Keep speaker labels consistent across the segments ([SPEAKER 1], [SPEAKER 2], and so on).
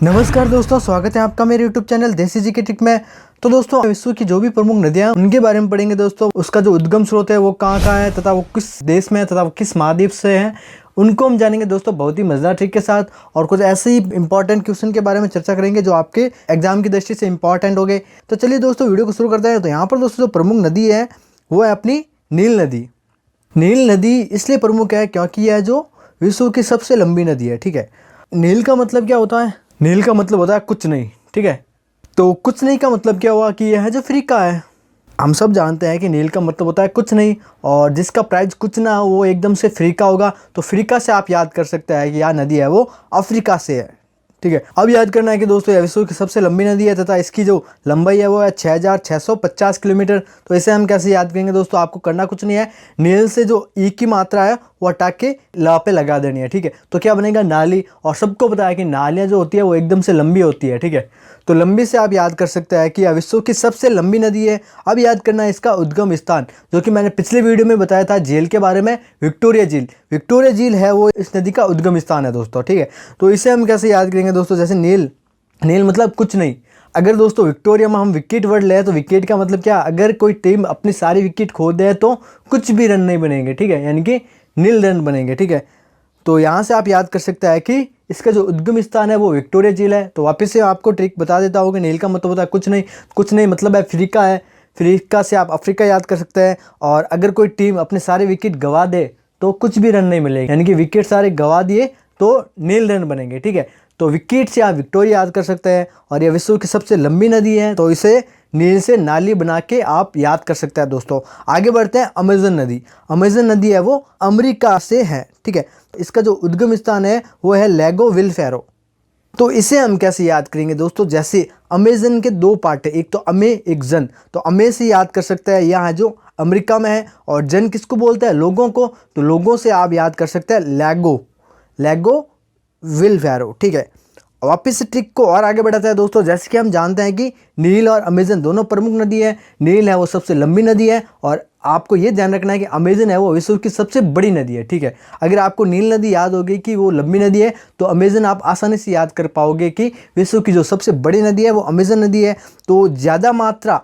[SPEAKER 1] नमस्कार दोस्तों, स्वागत है आपका मेरे YouTube चैनल देसी जी के ट्रिक में। तो दोस्तों, विश्व की जो भी प्रमुख नदियां हैं उनके बारे में पढ़ेंगे दोस्तों। उसका जो उद्गम स्रोत है वो कहाँ है तथा वो किस देश में है तथा वो किस महाद्वीप से है, उनको हम जानेंगे दोस्तों बहुत ही मजेदार ट्रिक के साथ। और कुछ ऐसे ही इंपॉर्टेंट क्वेश्चन के बारे में चर्चा करेंगे जो आपके एग्जाम की दृष्टि से इंपॉर्टेंट हो गए। तो चलिए दोस्तों, वीडियो को शुरू करते हैं। तो यहाँ पर दोस्तों जो प्रमुख नदी है वो है अपनी नील नदी। नील नदी इसलिए प्रमुख है क्योंकि यह जो विश्व की सबसे लंबी नदी है। ठीक है, नील का मतलब क्या होता है? नील का मतलब होता है कुछ नहीं। ठीक है, तो कुछ नहीं का मतलब क्या हुआ कि यह जो अफ्रीका है। हम सब जानते हैं कि नील का मतलब होता है कुछ नहीं, और जिसका प्राइस कुछ ना हो वो एकदम से अफ्रीका होगा। तो अफ्रीका से आप याद कर सकते हैं कि यह नदी है वो अफ्रीका से है। ठीक है, अब याद करना है कि दोस्तों यह विश्व की सबसे लंबी नदी है तथा इसकी जो लंबाई है वो है 6650 किलोमीटर। तो इसे हम कैसे याद करेंगे दोस्तों? आपको करना कुछ नहीं है, नील से जो ई की मात्रा है वो हटा के ला पे लगा देनी है। ठीक है, तो क्या बनेगा? नाली। और सबको पता है कि नालियाँ जो होती है वो एकदम से लंबी होती है। ठीक है, तो लंबी से आप याद कर सकते हैं कि यह विश्व की सबसे लंबी नदी है। अब याद करना है इसका उद्गम स्थान, जो कि मैंने पिछले वीडियो में बताया था झील के बारे में। विक्टोरिया झील, विक्टोरिया झील है वो इस नदी का उद्गम स्थान है दोस्तों। ठीक है, तो इसे हम कैसे याद करेंगे दोस्तों? जैसे नील, नील मतलब कुछ नहीं। अगर दोस्तों विक्टोरिया में हम विकेट वर्ड ले तो विकेट का मतलब क्या? अगर कोई टीम अपनी सारी विकेट खो दे तो कुछ भी रन नहीं बनेंगे। ठीक है, यानी कि नील रन बनेंगे। ठीक है, तो यहाँ से आप याद कर सकते हैं कि इसका जो उद्गम स्थान है वो विक्टोरिया झील है। तो वापस से आपको ट्रिक बता देता हूँ कि नील का मतलब होता है कुछ नहीं। कुछ नहीं मतलब है अफ्रीका है। अफ्रीका से आप अफ्रीका याद कर सकते हैं। और अगर कोई टीम अपने सारे विकेट गंवा दे तो कुछ भी रन नहीं मिलेगा, यानी कि विकेट सारे गंवा दिए तो नील रन बनेंगे। ठीक है, तो विकेट से आप विक्टोरिया याद कर सकते हैं। और यह विश्व की सबसे लंबी नदी है, तो इसे नील से नाली बना के आप याद कर सकते हैं दोस्तों। आगे बढ़ते हैं। अमेजन नदी, अमेजन नदी है वो अमेरिका से है। ठीक है, इसका जो उद्गम स्थान है वो है लेगो विल फेरो। तो इसे हम कैसे याद करेंगे दोस्तों? जैसे अमेजन के दो पार्ट है, एक तो अमे एक जन। तो अमे से याद कर सकते हैं यहाँ जो अमेरिका में है, और जन किसको बोलते हैं? लोगों को। तो लोगों से आप याद कर सकते हैं लेगो, लेगो विल फेरो। ठीक है, वापिस से ट्रिक को और आगे बढ़ाते हैं दोस्तों। जैसे कि हम जानते हैं कि नील और अमेजन दोनों प्रमुख नदी है। नील है वो सबसे लंबी नदी है, और आपको ये ध्यान रखना है कि अमेजन है वो विश्व की सबसे बड़ी नदी है। ठीक है, अगर आपको नील नदी याद होगी कि वो लंबी नदी है तो अमेजन आप आसानी से याद कर पाओगे कि विश्व की जो सबसे बड़ी नदी है वो अमेजन नदी है। तो ज़्यादा मात्रा,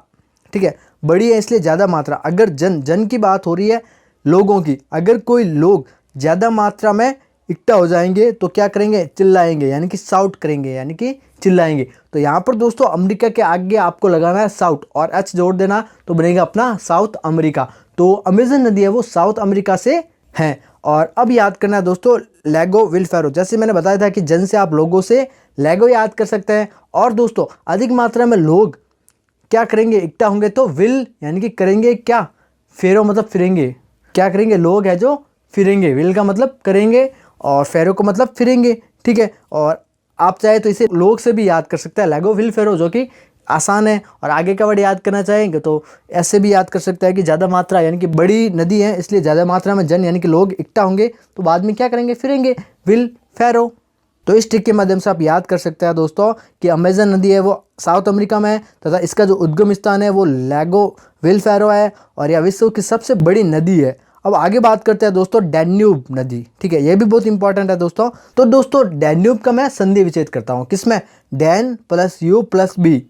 [SPEAKER 1] ठीक है, बड़ी है इसलिए ज़्यादा मात्रा। अगर जन की बात हो रही है, लोगों की, अगर कोई लोग ज़्यादा मात्रा में इकट्ठा हो जाएंगे तो क्या करेंगे? चिल्लाएंगे, यानी कि साउट करेंगे, यानी कि चिल्लाएंगे। तो यहाँ पर दोस्तों अमेरिका के आगे आपको लगाना है साउथ और एच जोड़ देना, तो बनेगा अपना साउथ अमेरिका। तो अमेजन नदी है वो साउथ अमेरिका से है। और अब याद करना है दोस्तों लेगो विल फेरो। जैसे मैंने बताया था कि जन से आप लोगों से लेगो याद कर सकते हैं। और दोस्तों अधिक मात्रा में लोग क्या करेंगे? इकट्ठा होंगे तो विल, यानी कि करेंगे क्या? फेरो मतलब फिरेंगे। क्या करेंगे? लोग है जो फिरेंगे। विल का मतलब करेंगे और फेरो का मतलब फिरेंगे। ठीक है, और आप चाहे तो इसे लोग से भी याद कर सकते हैं, लेगो विल फेरो, जो कि आसान है। और आगे का वर्ड याद करना चाहेंगे तो ऐसे भी याद कर सकते हैं कि ज़्यादा मात्रा, यानी कि बड़ी नदी है इसलिए ज़्यादा मात्रा में जन, यानी कि लोग इकट्ठा होंगे तो बाद में क्या करेंगे? फिरेंगे, विल फेरो। तो इस ट्रिक के माध्यम से आप याद कर सकते हैं दोस्तों कि अमेजन नदी है वो साउथ अमेरिका में है तथा इसका जो उद्गम स्थान है वो लेगो विल फेरो है, और यह विश्व की सबसे बड़ी नदी है। अब आगे बात करते हैं दोस्तों डैन्यूब नदी। ठीक है, ये भी बहुत इंपॉर्टेंट है दोस्तों। तो दोस्तों डैन्यूब का मैं संधि विच्छेद करता हूँ, किसमें? डैन प्लस यू प्लस बी।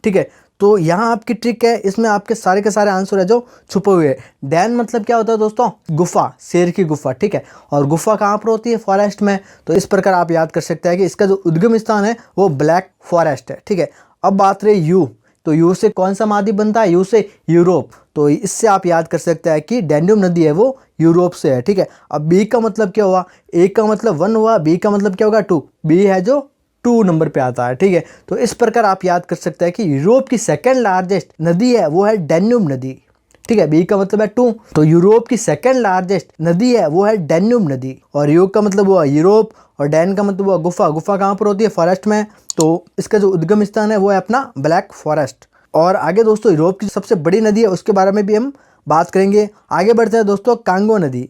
[SPEAKER 1] ठीक है, तो यहाँ आपकी ट्रिक है, इसमें आपके सारे के सारे आंसर है जो छुपे हुए हैं। डैन मतलब क्या होता है दोस्तों? गुफा, शेर की गुफा। ठीक है, और गुफा कहाँ पर होती है? फॉरेस्ट में। तो इस प्रकार आप याद कर सकते हैं कि इसका जो उद्गम स्थान है वो ब्लैक फॉरेस्ट है। ठीक है, अब बात रही यू, तो यू से कौन सा महाद्वीप बनता है? यू से यूरोप। तो इससे आप याद कर सकते हैं कि डैन्यूब नदी है वो यूरोप से है। ठीक है, अब बी का मतलब क्या हुआ? ए का मतलब 1 हुआ, बी का मतलब क्या होगा? 2। बी है जो 2 नंबर पे आता है। ठीक है, तो इस प्रकार आप याद कर सकते हैं कि यूरोप की सेकेंड लार्जेस्ट नदी है वो है डैन्यूब नदी। ठीक है, बी का मतलब है 2, तो यूरोप की सेकेंड लार्जेस्ट नदी है वो है डैन्यूब नदी। और यू का मतलब हुआ यूरोप, और डैन का मतलब हुआ गुफा। गुफा कहाँ पर होती है? फॉरेस्ट में। तो इसका जो उद्गम स्थान है वो है अपना ब्लैक फॉरेस्ट। और आगे दोस्तों यूरोप की सबसे बड़ी नदी है उसके बारे में भी हम बात करेंगे। आगे बढ़ते हैं दोस्तों कांगो नदी।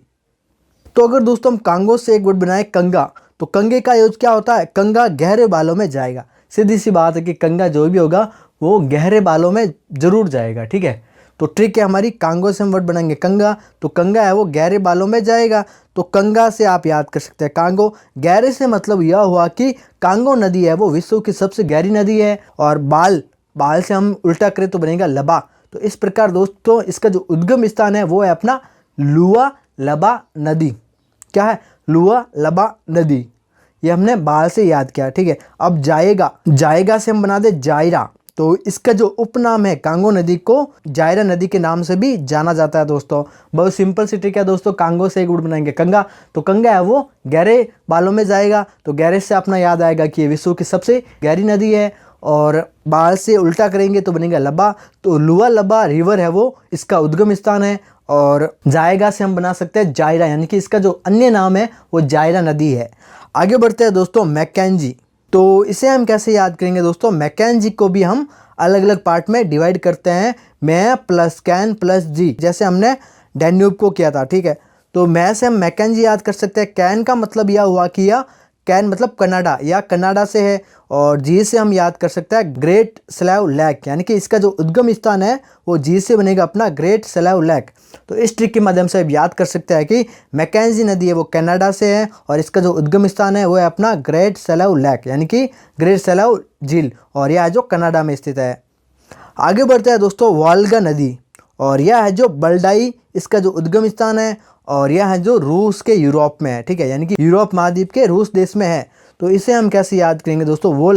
[SPEAKER 1] तो अगर दोस्तों हम कांगो से एक वर्ड बनाए कंगा, तो कंगे का यूज क्या होता है? कंगा गहरे बालों में जाएगा। सीधी सी बात है कि कंगा जो भी होगा वो गहरे बालों में जरूर जाएगा। ठीक है, तो ट्रिक है हमारी, कांगो से हम वर्ड बनाएंगे कंगा, तो कंगा है वो गहरे बालों में जाएगा, तो कंगा से आप याद कर सकते हैं कांगो। गहरे से मतलब यह हुआ कि कांगो नदी है वो विश्व की सबसे गहरी नदी है, और बाल से हम उल्टा करें तो बनेगा लबा। तो इस प्रकार दोस्तों इसका जो उद्गम स्थान है वो है अपना लुआ लबा नदी। क्या है? लुआ लबा नदी। ये हमने बाल से याद किया, ठीक है। अब जाएगा से हम बना दे जायरा, तो इसका जो उपनाम है कांगो नदी को जायरा नदी के नाम से भी जाना जाता है दोस्तों। बहुत सिंपल सी ट्रिक है दोस्तों, कांगो से एक वर्ड बनाएंगे कंगा, तो कंगा है वो गहरे बालों में जाएगा, तो गहरे से अपना याद आएगा कि ये विश्व की सबसे गहरी नदी है, और बाल से उल्टा करेंगे तो बनेगा लबा, तो लुआ लबा रिवर है वो इसका उद्गम स्थान है। और जाएगा से हम बना सकते हैं जायरा, यानी कि इसका जो अन्य नाम है वो जायरा नदी है। आगे बढ़ते हैं दोस्तों मैकेंजी, तो इसे हम कैसे याद करेंगे दोस्तों? मैकेंजी को भी हम अलग अलग पार्ट में डिवाइड करते हैं, मैं प्लस कैन प्लस जी, जैसे हमने डैन्यूब को किया था, ठीक है। तो मैं से हम मैकेंजी याद कर सकते हैं, कैन का मतलब यह हुआ कि यह कैन मतलब कनाडा या कनाडा से है, और जी से हम याद कर सकते हैं ग्रेट स्लैव लेक, यानी कि इसका जो उद्गम स्थान है वो जी से बनेगा अपना ग्रेट स्लैव लेक। तो इस ट्रिक के माध्यम से आप याद कर सकते हैं कि मैकेंजी नदी है वो कनाडा से है, और इसका जो उद्गम स्थान है वो है अपना ग्रेट स्लैव लेक, यानी कि ग्रेट स्लैव झील, और यह है जो कनाडा में स्थित है। आगे बढ़ते हैं दोस्तों वोल्गा नदी, और यह है जो बल्डाई इसका जो उद्गम स्थान है, और यह है जो रूस के यूरोप में है, ठीक है, यानी कि यूरोप महाद्वीप के रूस देश में है। तो इसे हम कैसे याद करेंगे दोस्तों? वो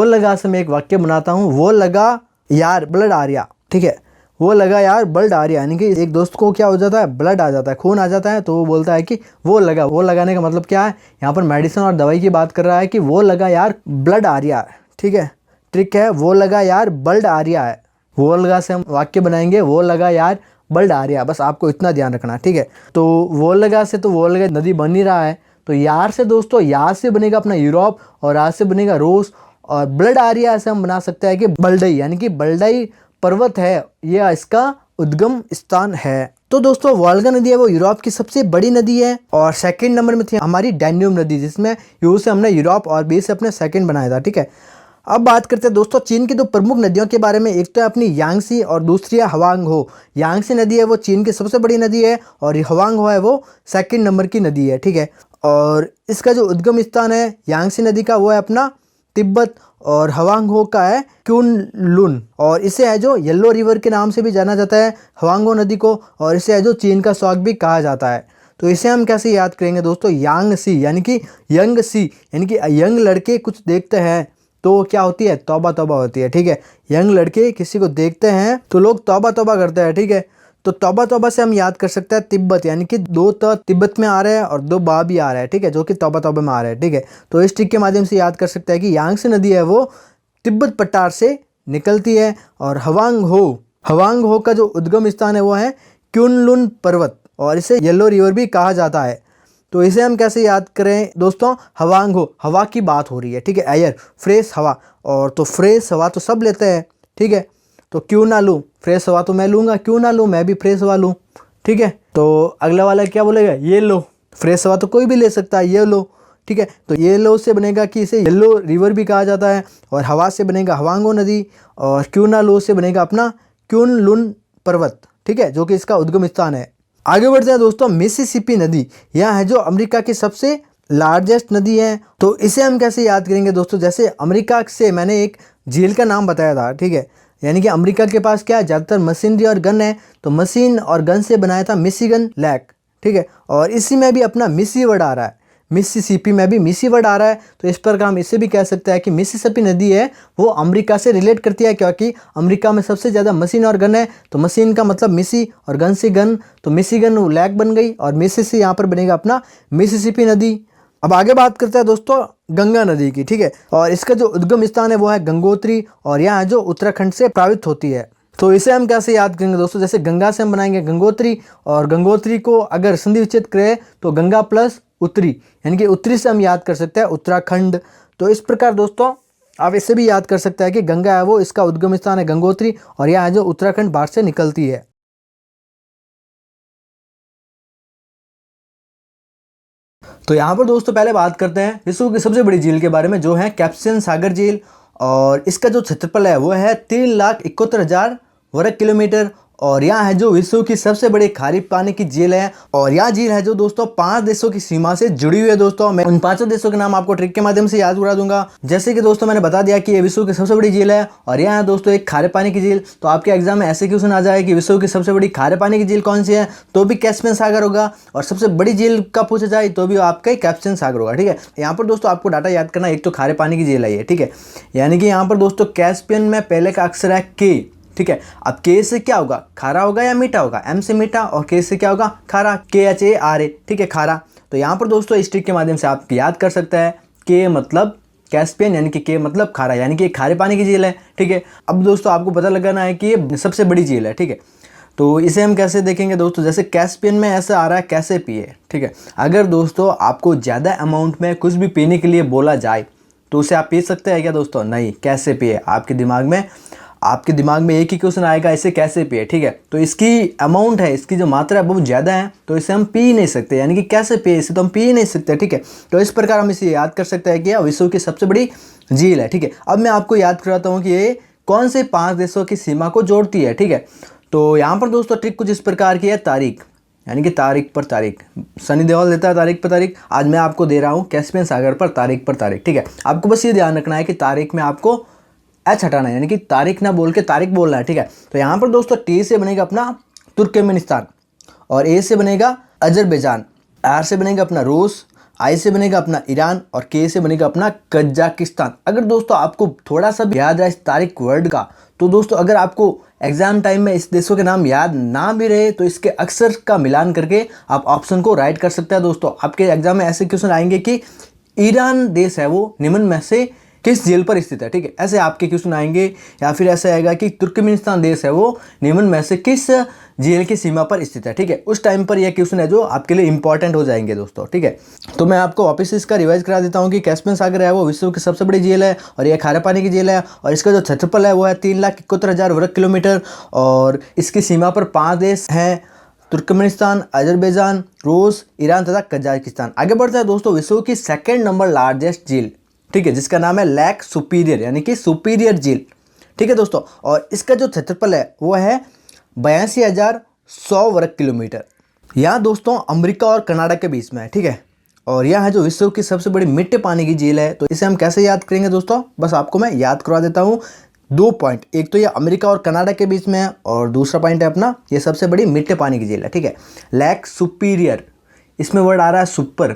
[SPEAKER 1] लगा से मैं एक वाक्य बनाता हूँ, वो लगा यार ब्लड आ रहा, ठीक है, वो लगा यार ब्लड आ रहा, यानी कि एक दोस्त को क्या हो जाता है, ब्लड आ जाता है, खून आ जाता है, तो वो बोलता है कि वो लगाने का मतलब क्या है? यहाँ पर मेडिसिन और दवाई की बात कर रहा है कि वो लगा यार ब्लड आ रहा है, ठीक है। ट्रिक है वो लगा यार ब्लड आ रहा है, वो लगा से हम वाक्य बनाएंगे, वो लगा यार ब्लड आ रहा है, बस आपको इतना ध्यान रखना, ठीक है। तो वो लगा से तो वो लगा नदी बन ही रहा है, तो यार से दोस्तों यार से बनेगा अपना यूरोप, और आज से बनेगा रूस, और ब्लड आ रहा है से हम बना सकते हैं कि बल्डई, यानी कि बल्डई पर्वत है, यह इसका उद्गम स्थान है। तो दोस्तों वोल्गा नदी है वो यूरोप की सबसे बड़ी नदी है, और सेकंड नंबर में थी हमारी डैन्यूब नदी, जिसमें यू से हमने यूरोप और बी से अपने सेकंड बनाया था, ठीक है। अब बात करते हैं दोस्तों चीन की दो प्रमुख नदियों के बारे में, एक तो है अपनी यांगसी और दूसरी है हवांगहो। यांगसी नदी है वो चीन की सबसे बड़ी नदी है, और हवांगहो है वो सेकंड नंबर की नदी है, ठीक है। और इसका जो उद्गम स्थान है यांगसी नदी का वो है अपना तिब्बत, और हवांगहो का है क्यूनलुन, और इसे है जो येलो रिवर के नाम से भी जाना जाता है हवांगहो नदी को, और इसे है जो चीन का स्वाग भी कहा जाता है। तो इसे हम कैसे याद करेंगे दोस्तों? यांगसी यानी कि यंग सी, यानी कि यंग लड़के कुछ देखते हैं तो क्या होती है? तौबा तौबा होती है, ठीक है। यंग लड़के किसी को देखते हैं तो लोग तौबा तौबा करते हैं, ठीक है। तो तौबा तौबा से हम याद कर सकते हैं तिब्बत, यानी कि दो त तिब्बत में आ रहे हैं और दो बा भी आ रहा है, ठीक है, जो कि तौबा तौबा में आ रहा है, ठीक है। तो इस ट्रिक के माध्यम से याद कर सकते हैं कि यांगसी नदी है वो तिब्बत पठार से निकलती है, और हवांगहो का जो उद्गम स्थान है वो है क्यूनलुन पर्वत, और इसे येलो रिवर भी कहा जाता है। तो इसे हम कैसे याद करें दोस्तों? हवांगहो, हवा की बात हो रही है, ठीक है, एयर फ्रेश हवा, और तो फ्रेश हवा तो सब लेते हैं, ठीक है। तो क्यों ना लूँ फ्रेश हवा, तो मैं लूँगा, क्यों ना लूँ मैं भी फ्रेश हवा लूँ, ठीक है। तो अगला वाला क्या बोलेगा? ये लो, फ्रेश हवा तो कोई भी ले सकता है, ये लो, ठीक है। तो ये लो से बनेगा कि इसे येलो रिवर भी कहा जाता है, और हवा से बनेगा हवांगो नदी, और क्यों ना लो से बनेगा अपना क्यूनलुन पर्वत, ठीक है, जो कि इसका उद्गम स्थान है। आगे बढ़ते हैं दोस्तों मिसिसिपी नदी, यह है जो अमेरिका की सबसे लार्जेस्ट नदी है। तो इसे हम कैसे याद करेंगे दोस्तों? जैसे अमेरिका से मैंने एक झील का नाम बताया था, ठीक है, यानी कि अमेरिका के पास क्या है, ज़्यादातर मशीनरी और गन है, तो मशीन और गन से बनाया था मिशिगन लेक, ठीक है। और इसी में भी अपना मिसी वर्ड आ रहा है, मिसिसिपी में भी मिसी वर्ड आ रहा है, तो इस पर हम इसे भी कह सकते हैं कि मिसिसिपी नदी है वो अमेरिका से रिलेट करती है, क्योंकि अमेरिका में सबसे ज़्यादा मशीन और गन है, तो मशीन का मतलब मिसी और गन से गन, तो मिशिगन लेक बन गई, और मिसिसिपी यहाँ पर बनेगा अपना मिसिसिपी नदी। अब आगे बात करते हैं दोस्तों गंगा नदी की, ठीक है, और इसका जो उद्गम स्थान है वो है गंगोत्री, और यहाँ जो उत्तराखंड से प्रभावित होती है। तो इसे हम कैसे याद करेंगे दोस्तों? जैसे गंगा से हम बनाएंगे गंगोत्री, और गंगोत्री को अगर संधि विच्छेद करें तो गंगा प्लस उत्तरी, यानी कि उत्तरी से हम याद कर सकते हैं उत्तराखंड। तो इस प्रकार दोस्तों आप इसे भी याद कर सकते हैं कि गंगा है वो इसका उद्गम स्थान है गंगोत्री, और यहाँ जो उत्तराखंड बाहर से निकलती है। तो यहाँ पर दोस्तों पहले बात करते हैं विश्व की सबसे बड़ी झील के बारे में, जो है कैस्पियन सागर झील, और इसका जो क्षेत्रफल है वो है 3,71,000 वर्ग किलोमीटर। और यहाँ है जो विश्व की सबसे बड़ी खारी पानी की झील है, और यह झील है जो दोस्तों 5 देशों की सीमा से जुड़ी हुई है। दोस्तों मैं उन 5 देशों के नाम आपको ट्रिक के माध्यम से याद करा दूंगा। जैसे कि दोस्तों मैंने बता दिया कि ये विश्व की सबसे बड़ी झील है, और यहाँ है दोस्तों एक खारे पानी की झील। तो आपके एग्जाम में ऐसे क्वेश्चन आ जाए कि विश्व की सबसे बड़ी खारे पानी की झील कौन सी है, तो भी कैस्पियन सागर होगा, और सबसे बड़ी झील का पूछा जाए तो भी आपका कैस्पियन सागर होगा। ठीक है, यहाँ पर दोस्तों आपको डाटा याद करना, एक तो खारे पानी की झील है ये। ठीक है, यानी कि यहाँ पर दोस्तों कैस्पियन में पहले का अक्षर है के। ठीक है, अब के से क्या होगा, खारा होगा या मीठा होगा, एम से मीठा और के से क्या होगा, खारा, KHARA। ठीक है, खारा। तो यहाँ पर दोस्तों इस ट्रिक के माध्यम से आप याद कर सकते हैं के मतलब कैस्पियन, यानी कि के मतलब खारा, यानी कि खारे पानी की झील है। ठीक है, अब दोस्तों आपको पता लगाना है कि ये सबसे बड़ी झील है। ठीक है, तो इसे हम कैसे देखेंगे दोस्तों, जैसे कैस्पियन में ऐसा आ रहा है कैसे पिए। ठीक है, अगर दोस्तों आपको ज़्यादा अमाउंट में कुछ भी पीने के लिए बोला जाए तो उसे आप पी सकते हैं क्या दोस्तों, नहीं। कैसे पिए, आपके दिमाग में एक ही क्वेश्चन आएगा, इसे कैसे पिए। ठीक है, तो इसकी अमाउंट है, इसकी जो मात्रा है बहुत ज़्यादा है, तो इसे हम पी ही नहीं सकते, यानी कि कैसे पिए, इसे तो हम पी ही नहीं सकते। ठीक है, तो इस प्रकार हम इसे याद कर सकते हैं कि यह विश्व की सबसे बड़ी झील है। ठीक है, अब मैं आपको याद कराता हूँ कि ये कौन से 5 देशों की सीमा को जोड़ती है। ठीक है, तो यहाँ पर दोस्तों ट्रिक कुछ इस प्रकार की है, तारीख, यानी कि तारीख पर तारीख। सनी देओल देता है तारीख पर तारीख, आज मैं आपको दे रहा हूँ कैस्पियन सागर पर तारीख पर तारीख। ठीक है, आपको बस ये ध्यान रखना है कि तारीख में आपको एच हटाना है, यानी कि तारीख ना बोल के तारीख बोलना है। ठीक है, तो यहाँ पर दोस्तों टी से बनेगा अपना तुर्कमेनिस्तान, और ए से बनेगा अजरबैजान, आर से बनेगा अपना रूस, आई से बनेगा अपना ईरान, और के से बनेगा अपना कजाकिस्तान। अगर दोस्तों आपको थोड़ा सा भी याद रहा इस तारीख वर्ड का, तो दोस्तों अगर आपको एग्जाम टाइम में इस देशों के नाम याद ना भी रहे तो इसके अक्षर का मिलान करके आप ऑप्शन को राइट कर सकते हैं। दोस्तों आपके एग्जाम में ऐसे क्वेश्चन आएंगे कि ईरान देश है वो निम्न में से किस झील पर स्थित है। ठीक है, ऐसे आपके क्वेश्चन आएंगे, या फिर ऐसा आएगा कि तुर्कमेनिस्तान देश है वो निम्न में से किस झील की सीमा पर स्थित है। ठीक है, उस टाइम पर यह क्वेश्चन है जो आपके लिए इंपॉर्टेंट हो जाएंगे दोस्तों। ठीक है, तो मैं आपको वापस इसका रिवाइज करा देता हूँ कि कैस्पियन सागर है वो विश्व की सबसे बड़ी झील है, और यह खारे पानी की झील है, और इसका जो क्षेत्रफल है वो है 3,71,000 वर्ग किलोमीटर, और इसकी सीमा पर 5 देश हैं, तुर्कमेनिस्तान, अजरबैजान, रूस, ईरान तथा कजाकिस्तान। आगे बढ़ता है दोस्तों विश्व की 2nd नंबर लार्जेस्ट झील। ठीक है, जिसका नाम है लेक सुपीरियर, यानी कि सुपीरियर झील। ठीक है दोस्तों, और इसका जो क्षेत्रफल है वो है 82,100 वर्ग किलोमीटर। यहाँ दोस्तों अमेरिका और कनाडा के बीच में है। ठीक है, और यह है जो विश्व की सबसे बड़ी मीठे पानी की झील है। तो इसे हम कैसे याद करेंगे दोस्तों, बस आपको मैं याद करवा देता हूँ 2 पॉइंट। एक तो ये अमेरिका और कनाडा के बीच में है, और दूसरा पॉइंट है अपना ये सबसे बड़ी मीठे पानी की झील है। ठीक है, लेक सुपीरियर, इसमें वर्ड आ रहा है सुपर,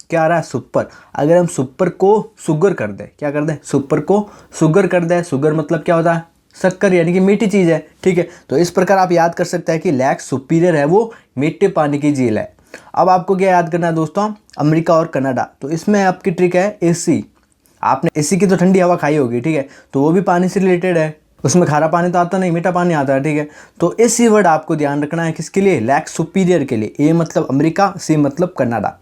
[SPEAKER 1] क्या आ रहा है, सुपर। अगर हम सुपर को शुगर कर दें, क्या कर दें, सुपर को शुगर कर दें, शुगर मतलब क्या होता है, शक्कर, यानी कि मीठी चीज़ है। ठीक है, तो इस प्रकार आप याद कर सकते हैं कि लेक सुपीरियर है वो मीठे पानी की झील है। अब आपको क्या याद करना है दोस्तों, अमेरिका और कनाडा। तो इसमें आपकी ट्रिक है एसी। आपने एसी की तो ठंडी हवा खाई होगी। ठीक है, तो वो भी पानी से रिलेटेड है, उसमें खारा पानी तो आता नहीं, मीठा पानी आता है। ठीक है, तो एसी वर्ड आपको ध्यान रखना है किसके लिए, लेक सुपीरियर के लिए। ए मतलब अमेरिका, सी मतलब कनाडा।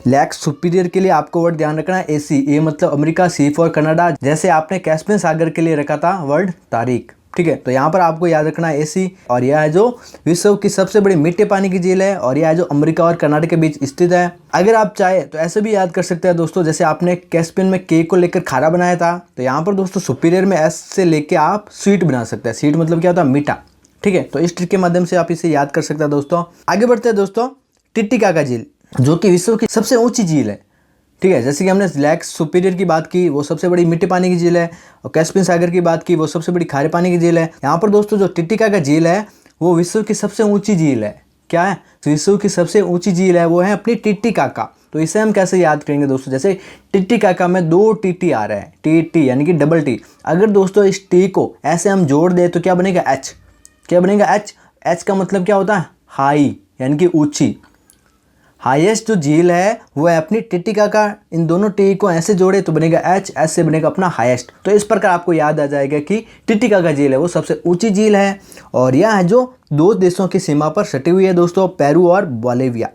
[SPEAKER 1] लेक सुपीरियर के लिए आपको वर्ड ध्यान रखना है एसी, ए मतलब अमेरिका, सी फॉर कनाडा, जैसे आपने कैस्पियन सागर के लिए रखा था वर्ड तारीख। ठीक है, तो यहाँ पर आपको याद रखना है एसी। और यह है जो विश्व की सबसे बड़ी मीठे पानी की झील है, और यह है जो अमेरिका और कनाडा के बीच स्थित है। अगर आप चाहे तो ऐसे भी याद कर सकते हैं दोस्तों, जैसे आपने कैस्पियन में के को लेकर खारा बनाया था, तो यहाँ पर दोस्तों सुपीरियर में एस से लेके आप स्वीट बना सकते हैं। स्वीट मतलब क्या होता है, मीठा। ठीक है, तो इस ट्रिक के माध्यम से आप इसे याद कर सकते हैं दोस्तों। आगे बढ़ते हैं दोस्तों, टिटिकाका झील, जो कि विश्व की सबसे ऊंची झील है। ठीक है, जैसे कि हमने लेक सुपीरियर की बात की, वो सबसे बड़ी मीठे पानी की झील है, और कैस्पियन सागर की बात की, वो सबसे बड़ी खारे पानी की झील है। यहाँ पर दोस्तों जो टिटिकाका झील है वो विश्व की सबसे ऊंची झील है। क्या है, विश्व की सबसे ऊंची झील है वो है अपनी टिटिकाका। तो इसे हम कैसे याद करेंगे दोस्तों, जैसे टिटिकाका में 2 टी आ रहा है, टी यानी कि डबल टी। अगर दोस्तों इस टी को ऐसे हम जोड़ दें तो क्या बनेगा, एच। क्या बनेगा, एच। एच का मतलब क्या होता है, हाई, यानी कि ऊंची। हाईएस्ट जो झील है वो है अपनी टिटिकाका। इन दोनों टी को ऐसे जोड़े तो बनेगा एच, एच से बनेगा अपना हाईएस्ट। तो इस प्रकार आपको याद आ जाएगा कि टिटिकाका झील है वो सबसे ऊंची झील है, और यह है जो 2 देशों की सीमा पर सटी हुई है दोस्तों, पेरू और बोलिविया।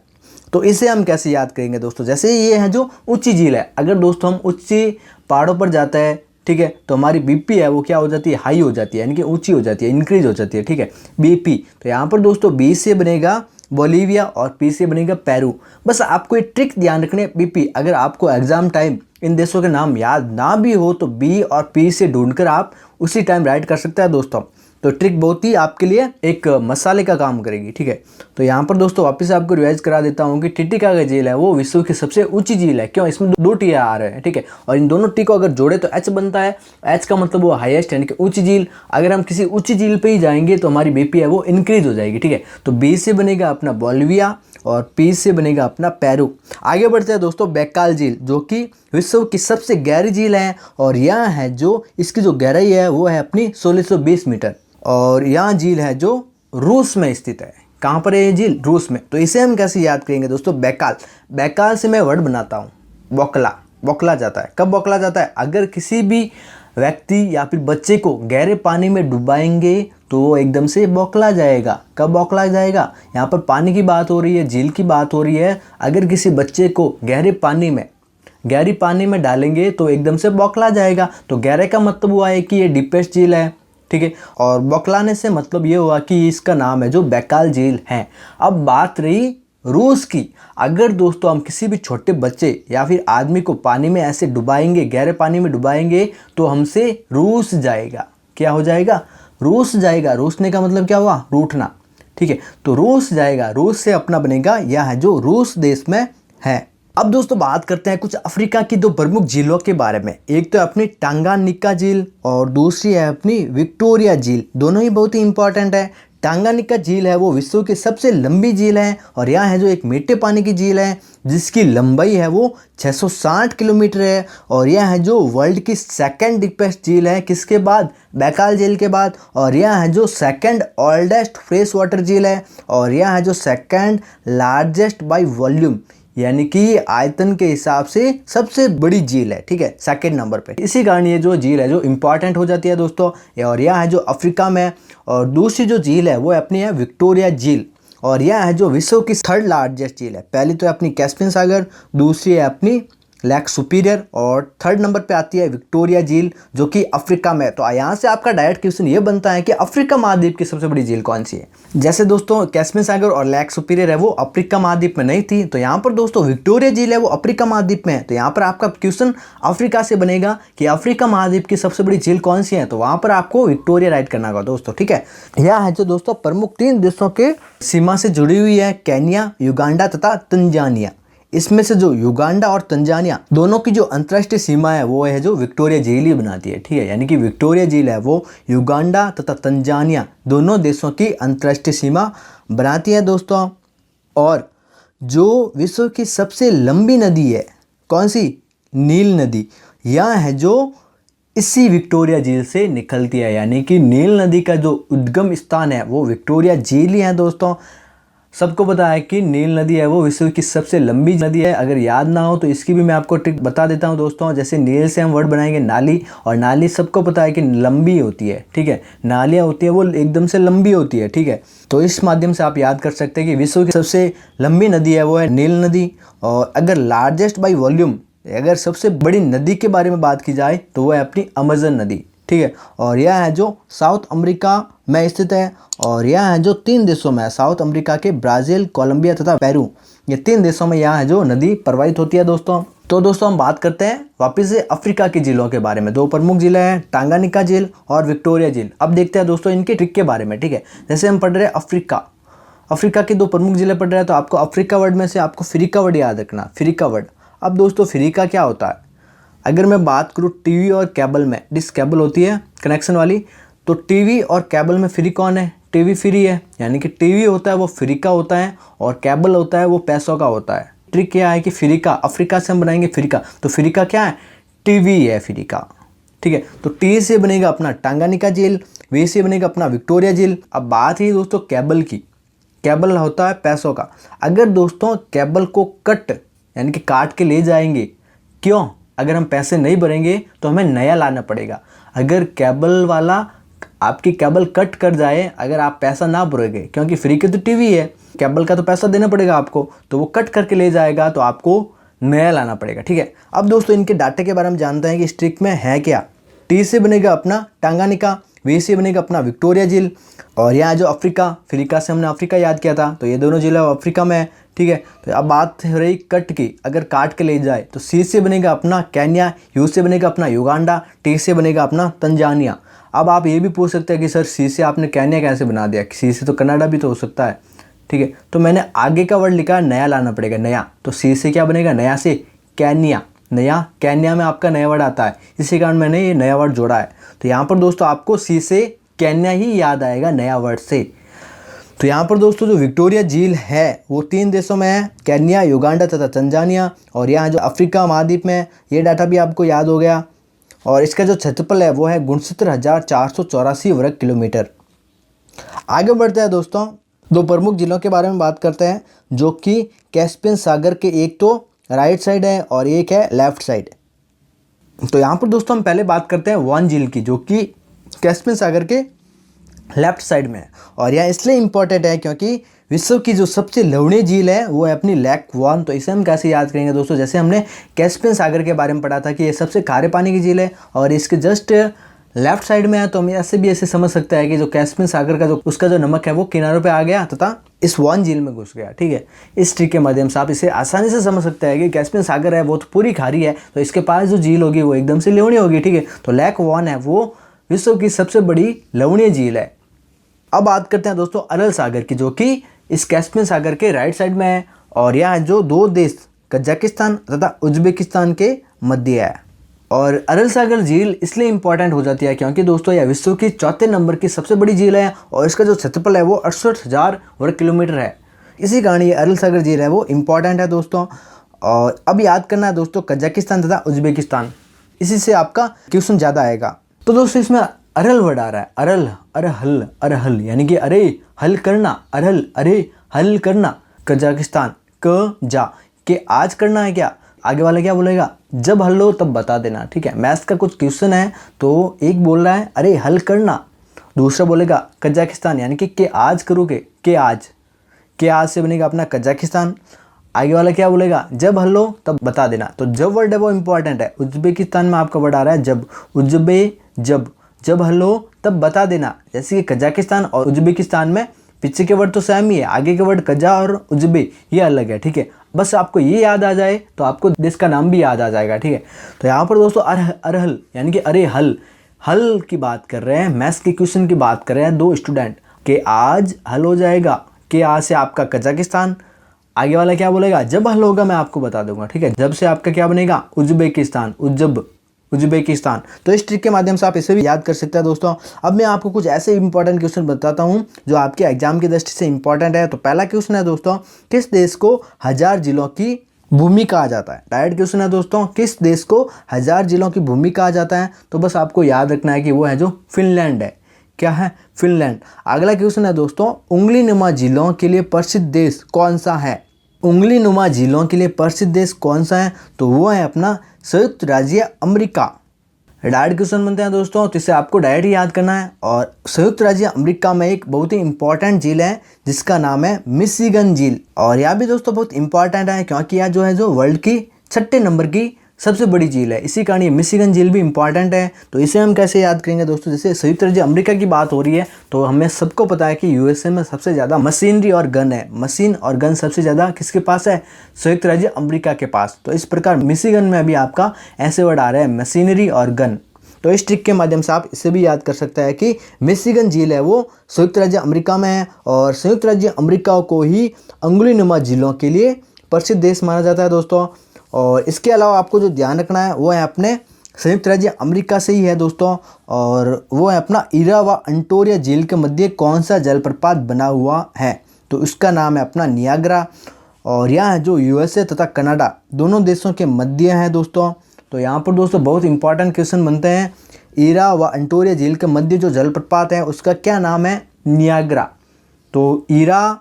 [SPEAKER 1] तो इसे हम कैसे याद करेंगे दोस्तों, जैसे ये है जो ऊंची झील है, अगर दोस्तों हम ऊंची पहाड़ों पर जाते हैं, ठीक है, तो हमारी बीपी है वो क्या हो जाती है, हाई हो जाती है, यानी कि ऊंची हो जाती है, इंक्रीज हो जाती है। ठीक है, बीपी। तो यहाँ पर दोस्तों बी से बनेगा बोलिविया और पी से बनेगा पेरू। बस आपको ये ट्रिक ध्यान रखने, बीपी। अगर आपको एग्जाम टाइम इन देशों के नाम याद ना भी हो तो बी और पी से ढूंढकर आप उसी टाइम राइट कर सकते हैं दोस्तों। तो ट्रिक बहुत ही आपके लिए एक मसाले का काम करेगी, ठीक है। तो यहाँ पर दोस्तों वापस आपको रिवाइज करा देता हूँ कि टिटिकाका झील है वो विश्व की सबसे ऊंची झील है। क्यों? इसमें 2 टी आ रहे हैं, ठीक है, और इन दोनों टी को अगर जोड़े तो एच बनता है। एच का मतलब वो हाईएस्ट यानी कि ऊंची झील। अगर हम किसी ऊंची झील पे ही जाएंगे तो हमारी बीपी है वो इंक्रीज हो जाएगी, ठीक है। तो बी से बनेगा अपना बोलिविया और पी से बनेगा अपना पेरू। आगे बढ़ते हैं दोस्तों, बैकाल झील जो कि विश्व की सबसे गहरी झील है और यहाँ है जो इसकी जो गहराई है वो है अपनी 1620 मीटर। और यहाँ झील है जो रूस में स्थित है। कहाँ पर है ये झील? रूस में। तो इसे हम कैसे याद करेंगे दोस्तों? बैकाल। बैकाल से मैं वर्ड बनाता हूँ बौखला। बौखला जाता है। कब बौखला जाता है? अगर किसी भी व्यक्ति या फिर बच्चे को गहरे पानी में डुबाएंगे तो वो एकदम से बौखला जाएगा। कब बौखला जाएगा? यहाँ पर पानी की बात हो रही है, झील की बात हो रही है। अगर किसी बच्चे को गहरी पानी में डालेंगे तो एकदम से बौखला जाएगा। तो गहरे का मतलब हुआ है कि ये डीपेस्ट झील है, ठीक है, और बौखलाने से मतलब ये हुआ कि इसका नाम है जो बैकाल झील है। अब बात रही रूस की। अगर दोस्तों हम किसी भी छोटे बच्चे या फिर आदमी को पानी में ऐसे डुबाएंगे, गहरे पानी में डुबाएंगे तो हमसे रूस जाएगा। क्या हो जाएगा? रूस जाएगा। रूसने का मतलब क्या हुआ? रूठना, ठीक है। तो रूस जाएगा, रूस से अपना बनेगा यह है जो रूस देश में है। अब दोस्तों बात करते हैं कुछ अफ्रीका की 2 प्रमुख झीलों के बारे में। एक तो अपनी टांगानिका झील और दूसरी है अपनी विक्टोरिया झील। दोनों ही बहुत ही इंपॉर्टेंट है। टांगानिका झील है वो विश्व की सबसे लंबी झील है और यहाँ है जो एक मीठे पानी की झील है जिसकी लंबाई है वो 660 किलोमीटर है। और यह है जो वर्ल्ड की सेकंड डीपेस्ट झील है। किसके बाद? बैकाल झील के बाद। और यह है जो सेकंड ओल्डेस्ट फ्रेश वाटर झील है और यह है जो सेकंड लार्जेस्ट बाय वॉल्यूम यानी कि आयतन के हिसाब से सबसे बड़ी झील है, ठीक है, सेकंड नंबर पे। इसी कारण ये जो झील है जो इंपॉर्टेंट हो जाती है दोस्तों। और यह है जो अफ्रीका में। और दूसरी जो झील है वो अपनी है विक्टोरिया झील और यह है जो विश्व की 3rd लार्जेस्ट झील है। पहली तो है अपनी कैस्पियन सागर, दूसरी है अपनी लेक सुपीरियर और 3rd नंबर पे आती है विक्टोरिया झील जो कि अफ्रीका में है। तो यहाँ से आपका डायरेक्ट क्वेश्चन ये बनता है कि अफ्रीका महाद्वीप की सबसे बड़ी झील कौन सी है? जैसे दोस्तों कैस्पियन सागर और लेक सुपीरियर है वो अफ्रीका महाद्वीप में नहीं थी, तो यहाँ पर दोस्तों विक्टोरिया झील है वो अफ्रीका महाद्वीप में है। तो यहाँ पर आपका क्वेश्चन अफ्रीका से बनेगा कि अफ्रीका महाद्वीप की सबसे बड़ी झील कौन सी है, तो वहाँ पर आपको विक्टोरिया राइट करना होगा दोस्तों, ठीक है। यह है जो दोस्तों प्रमुख 3 देशों के सीमा से जुड़ी हुई है, केन्या, युगांडा तथा तंजानिया। इसमें से जो युगांडा और तंजानिया दोनों की जो अंतर्राष्ट्रीय सीमा है वो है जो विक्टोरिया झील ही बनाती है, ठीक है। यानी कि विक्टोरिया झील है वो युगांडा तथा तंजानिया दोनों देशों की अंतर्राष्ट्रीय सीमा बनाती है दोस्तों। और जो विश्व की सबसे लंबी नदी है कौन सी? नील नदी। यह है जो इसी विक्टोरिया झील से निकलती है। यानी कि नील नदी का जो उद्गम स्थान है वो विक्टोरिया झील ही है दोस्तों। सबको पता है कि नील नदी है वो विश्व की सबसे लंबी नदी है। अगर याद ना हो तो इसकी भी मैं आपको ट्रिक बता देता हूं दोस्तों। जैसे नील से हम वर्ड बनाएंगे नाली, और नाली सबको पता है कि लंबी होती है, ठीक है। नालियाँ होती है वो एकदम से लंबी होती है, ठीक है। तो इस माध्यम से आप याद कर सकते हैं कि विश्व की सबसे लंबी नदी है वो है नील नदी। और अगर लार्जेस्ट बाई वॉल्यूम, अगर सबसे बड़ी नदी के बारे में बात की जाए तो वो है अपनी अमेजन नदी, ठीक है। और यह है जो साउथ अमेरिका में स्थित है और यह है जो 3 देशों में है, साउथ अमेरिका के ब्राज़ील, कोलंबिया तथा पेरू, ये 3 देशों में यहाँ है जो नदी प्रवाहित होती है दोस्तों। तो दोस्तों हम बात करते हैं वापस से अफ्रीका की झीलों के बारे में। 2 प्रमुख झीलें हैं, टांगानिका झील और विक्टोरिया झील। अब देखते हैं दोस्तों इनके ट्रिक के बारे में, ठीक है। जैसे हम पढ़ रहे हैं अफ्रीका की 2 प्रमुख झीलें पढ़ रहे हैं, तो आपको अफ्रीका वर्ड में से आपको फ्रीका वर्ड याद रखना, फ्रीका वर्ड। अब दोस्तों फ्रीका क्या होता है? अगर मैं बात करूँ टीवी और केबल में, डिश केबल होती है कनेक्शन वाली, तो टीवी और केबल में फ्री कौन है? टीवी फ्री है। यानी कि टीवी होता है वो फ्री का होता है और केबल होता है वो पैसों का होता है। ट्रिक क्या है कि फ्री का, अफ्रीका से हम बनाएंगे फ्री का, तो फ्री का क्या है? टीवी है फ्री का, ठीक है। तो टी से बनेगा अपना टांगानिका झील, वी से बनेगा अपना विक्टोरिया झील। अब बात ही दोस्तों केबल की, केबल होता है पैसों का। अगर दोस्तों केबल को कट यानी कि काट के ले जाएंगे, क्यों? अगर हम पैसे नहीं भरेंगे तो हमें नया लाना पड़ेगा। अगर केबल वाला आपकी केबल कट कर जाए, अगर आप पैसा ना भरोगे, क्योंकि फ्री की तो टीवी है, केबल का तो पैसा देना पड़ेगा आपको, तो वो कट करके ले जाएगा तो आपको नया लाना पड़ेगा, ठीक है। अब दोस्तों इनके डाटे के बारे में जानते हैं कि इस ट्रिक में है क्या। टी से बनेगा अपना टांगानिका, वी से बनेगा अपना विक्टोरिया झील, और यहाँ जो अफ्रीका से हमने अफ्रीका याद किया था, तो ये दोनों झील अफ्रीका में है, ठीक है। तो अब बात हो रही कट की, अगर काट के ले जाए तो सी से बनेगा अपना केन्या, यू से बनेगा अपना युगांडा, टी से बनेगा अपना तंजानिया। अब आप ये भी पूछ सकते हैं कि सर सी से आपने केन्या कैसे बना दिया, सी से तो कनाडा भी तो हो सकता है, ठीक है। तो मैंने आगे का वर्ड लिखा है नया लाना पड़ेगा, नया। तो सी से क्या बनेगा, नया से केन्या, नया, केन्या में आपका नया वर्ड आता है, इसी कारण मैंने ये नया वर्ड जोड़ा है। तो यहाँ पर दोस्तों आपको सी से केन्या ही याद आएगा नया वर्ड से। तो यहाँ पर दोस्तों जो विक्टोरिया झील है वो 3 देशों में है, केन्या, युगांडा तथा तंजानिया। और यहाँ जो अफ्रीका महाद्वीप में है, ये डाटा भी आपको याद हो गया। और इसका जो क्षेत्रफल है वो है 69,484 वर्ग किलोमीटर। आगे बढ़ते हैं दोस्तों, 2 प्रमुख जिलों के बारे में बात करते हैं जो कि कैस्पियन सागर के एक तो राइट साइड है और एक है लेफ्ट साइड। तो यहाँ पर दोस्तों हम पहले बात करते हैं वान झील की, जो कि कैस्पियन सागर के लेफ्ट साइड में है। और यह इसलिए इम्पोर्टेंट है क्योंकि विश्व की जो सबसे लवणीय झील है वो है अपनी लेक वान। तो इसे हम कैसे याद करेंगे दोस्तों, जैसे हमने कैस्पियन सागर के बारे में पढ़ा था कि ये सबसे खारे पानी की झील है और इसके जस्ट लेफ्ट साइड में है। तो हम ऐसे भी ऐसे समझ सकते हैं कि जो कैस्पियन सागर का जो उसका जो नमक है वो किनारों पे आ गया तथा इस वान झील में घुस गया, ठीक है। इस ट्रिक के माध्यम से आप इसे आसानी से समझ सकते हैं कि कैस्पियन सागर है वो तो पूरी खारी है, तो इसके पास जो झील होगी वो एकदम से लवणीय होगी, ठीक है। तो लेक वान है वो विश्व की सबसे बड़ी लवणीय झील है। अब बात करते हैं दोस्तों अरल सागर की, जो कि इस कैस्पियन सागर के राइट साइड में है। और यहाँ जो 2 देश कजाकिस्तान तथा उज्बेकिस्तान के मध्य है। और अरल सागर झील इसलिए इंपॉर्टेंट हो जाती है क्योंकि दोस्तों यह विश्व की 4थे नंबर की सबसे बड़ी झील है और इसका जो क्षेत्रफल है वो 68,000 वर्ग किलोमीटर है। इसी कारण ये अरल सागर झील है वो इम्पॉर्टेंट है दोस्तों। और अब याद करना है दोस्तों कजाकिस्तान तथा उज्बेकिस्तान, इसी से आपका क्वेश्चन ज़्यादा आएगा। तो दोस्तों इसमें अरल वर्ड आ रहा है, अरल, अरहल, अरहल यानी कि अरे हल करना, अरहल अरे हल करना। कजाकिस्तान क जा के आज करना है क्या, आगे वाला क्या बोलेगा, जब हल हो तब बता देना, ठीक है। मैथ्स का कुछ क्वेश्चन है तो एक बोल रहा है अरे हल करना, दूसरा बोलेगा कजाकिस्तान यानी कि आज करोगे, के आज से बनेगा अपना कजाकिस्तान। आगे वाला क्या बोलेगा, जब हल हो तब बता देना। तो जब वर्ड है वो इंपॉर्टेंट है। उज्बेकिस्तान में आपका वर्ड आ रहा है जब, जब हल हो तब बता देना। जैसे कि कजाकिस्तान और उज्बेकिस्तान में पीछे के वर्ड तो सेम ही है, आगे के वर्ड कजा और उज्बे ये अलग है, ठीक है। बस आपको ये याद आ जाए तो आपको देश का नाम भी याद आ जाएगा, ठीक है। तो यहाँ पर दोस्तों अरहल यानी कि अरे हल की बात कर रहे हैं, मैथ्स के क्वेश्चन की बात कर रहे हैं 2 स्टूडेंट के आज हल हो जाएगा, के आज से आपका कजाकिस्तान। आगे वाला क्या बोलेगा, जब हल होगा मैं आपको बता दूंगा, ठीक है। जब से आपका क्या बनेगा, उज्बेकिस्तान, उज्बेकिस्तान। तो इस ट्रिक के माध्यम से आप इसे भी याद कर सकते हैं दोस्तों। अब मैं आपको कुछ ऐसे इंपॉर्टेंट क्वेश्चन बताता हूं जो आपके एग्जाम की दृष्टि से इंपॉर्टेंट है। तो पहला क्वेश्चन है दोस्तों, किस देश को 1000 जिलों की भूमि कहा जाता है। डायरेक्ट क्वेश्चन है दोस्तों, किस देश को 1000 जिलों की भूमि कहा जाता है। तो बस आपको याद रखना है कि वो है जो फिनलैंड है। क्या है, फिनलैंड। अगला क्वेश्चन है दोस्तों, उंगली नुमा झीलों के लिए प्रसिद्ध देश कौन सा है। उंगली नुमा झीलों के लिए प्रसिद्ध देश कौन सा है, तो वो है अपना संयुक्त राज्य अमेरिका। डायरेक्ट क्वेश्चन बनते हैं दोस्तों, तो इसे आपको डायरेक्ट याद करना है। और संयुक्त राज्य अमेरिका में एक बहुत ही इंपॉर्टेंट झील है जिसका नाम है मिशिगन झील। और यह भी दोस्तों बहुत इंपॉर्टेंट है क्योंकि यह जो है जो वर्ल्ड की 6ठे नंबर की सबसे बड़ी झील है, इसी कारण ये मिशिगन झील भी इंपॉर्टेंट है। तो इसे हम कैसे याद करेंगे दोस्तों, जैसे संयुक्त राज्य अमेरिका की बात हो रही है तो हमें सबको पता है कि यूएसए में सबसे ज़्यादा मशीनरी और गन है। मशीन और गन सबसे ज़्यादा किसके पास है, संयुक्त राज्य अमेरिका के पास। तो इस प्रकार मिशिगन में भी आपका ऐसे वर्ड आ रहा है, मशीनरी और गन। तो इस ट्रिक के माध्यम से आप इसे भी याद कर सकते हैं कि मिशिगन झील है वो संयुक्त राज्य अमेरिका में है और संयुक्त राज्य अमेरिका को ही उंगलीनुमा झीलों के लिए प्रसिद्ध देश माना जाता है दोस्तों। और इसके अलावा आपको जो ध्यान रखना है वो है अपने संयुक्त राज्य अमेरिका से ही है दोस्तों, और वो है अपना ईरा व अंटोरिया झील के मध्य कौन सा जलप्रपात बना हुआ है, तो इसका नाम है अपना नियाग्रा। और यह जो यूएसए तथा कनाडा दोनों देशों के मध्य है दोस्तों। तो यहाँ पर दोस्तों बहुत इंपॉर्टेंट क्वेश्चन बनते हैं, ईरा व अंटोरिया झील के मध्य जो जलप्रपात है उसका क्या नाम है, नियाग्रा। तो ईरा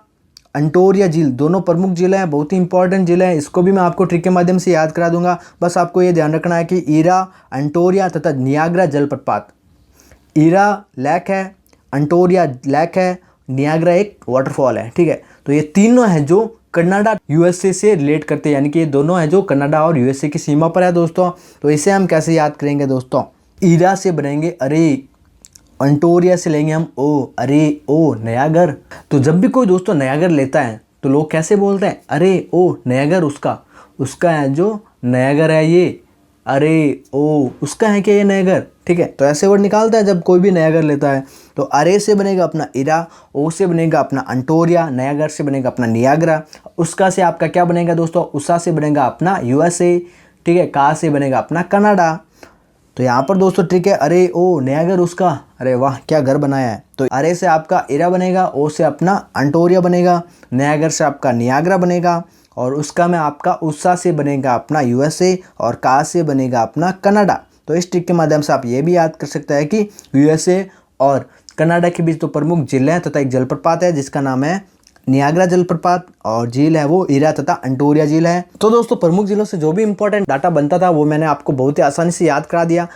[SPEAKER 1] अंटोरिया झील दोनों प्रमुख झील हैं, बहुत ही इंपॉर्टेंट झील है। इसको भी मैं आपको ट्रिक के माध्यम से याद करा दूंगा। बस आपको ये ध्यान रखना है कि ईरा, अंटोरिया तथा नियाग्रा जलप्रपात, ईरा लेक है, अंटोरिया लेक है, नियाग्रा एक वाटरफॉल है, ठीक है। तो ये तीनों हैं जो कनाडा यूएसए से रिलेट करते हैं, यानी कि ये दोनों हैं जो कनाडा और यूएसए की सीमा पर है दोस्तों। तो इसे हम कैसे याद करेंगे दोस्तों, ईरा से बनेंगे अरे, अंटोरिया से लेंगे हम ओ, अरे ओ नया घर। तो जब भी कोई दोस्तों नया घर लेता है तो लोग कैसे बोलते हैं, अरे ओ नया घर उसका है जो नया घर है ये, अरे ओ, उसका है क्या ये नया घर, ठीक है। तो ऐसे वर्ड निकालता है जब कोई भी नया घर लेता है। तो अरे से बनेगा अपना इरा, ओ से बनेगा अपना अंटोरिया, नया घर से बनेगा अपना नियाग्रा, उसका से आपका क्या बनेगा दोस्तों, उषा से बनेगा अपना यूएसए, ठीक है। का से बनेगा अपना कनाडा। तो यहाँ पर दोस्तों ट्रिक है, अरे ओ नया घर उसका, अरे वाह क्या घर बनाया है। तो अरे से आपका इरा बनेगा, ओ से अपना अंटोरिया बनेगा, नया घर से आपका नियाग्रा बनेगा, और उसका में आपका उषा से बनेगा अपना यूएसए, और का से बनेगा अपना कनाडा। तो इस ट्रिक के माध्यम से आप ये भी याद कर सकते हैं कि यूएसए और कनाडा के बीच तो प्रमुख झीलें हैं तथा एक जलप्रपात है जिसका नाम है नियाग्रा जलप्रपात, और झील है वो इरा तथा अंटोरिया झील है। तो दोस्तों प्रमुख झीलों से जो भी इंपॉर्टेंट डाटा बनता था वो मैंने आपको बहुत ही आसानी से याद करा दिया।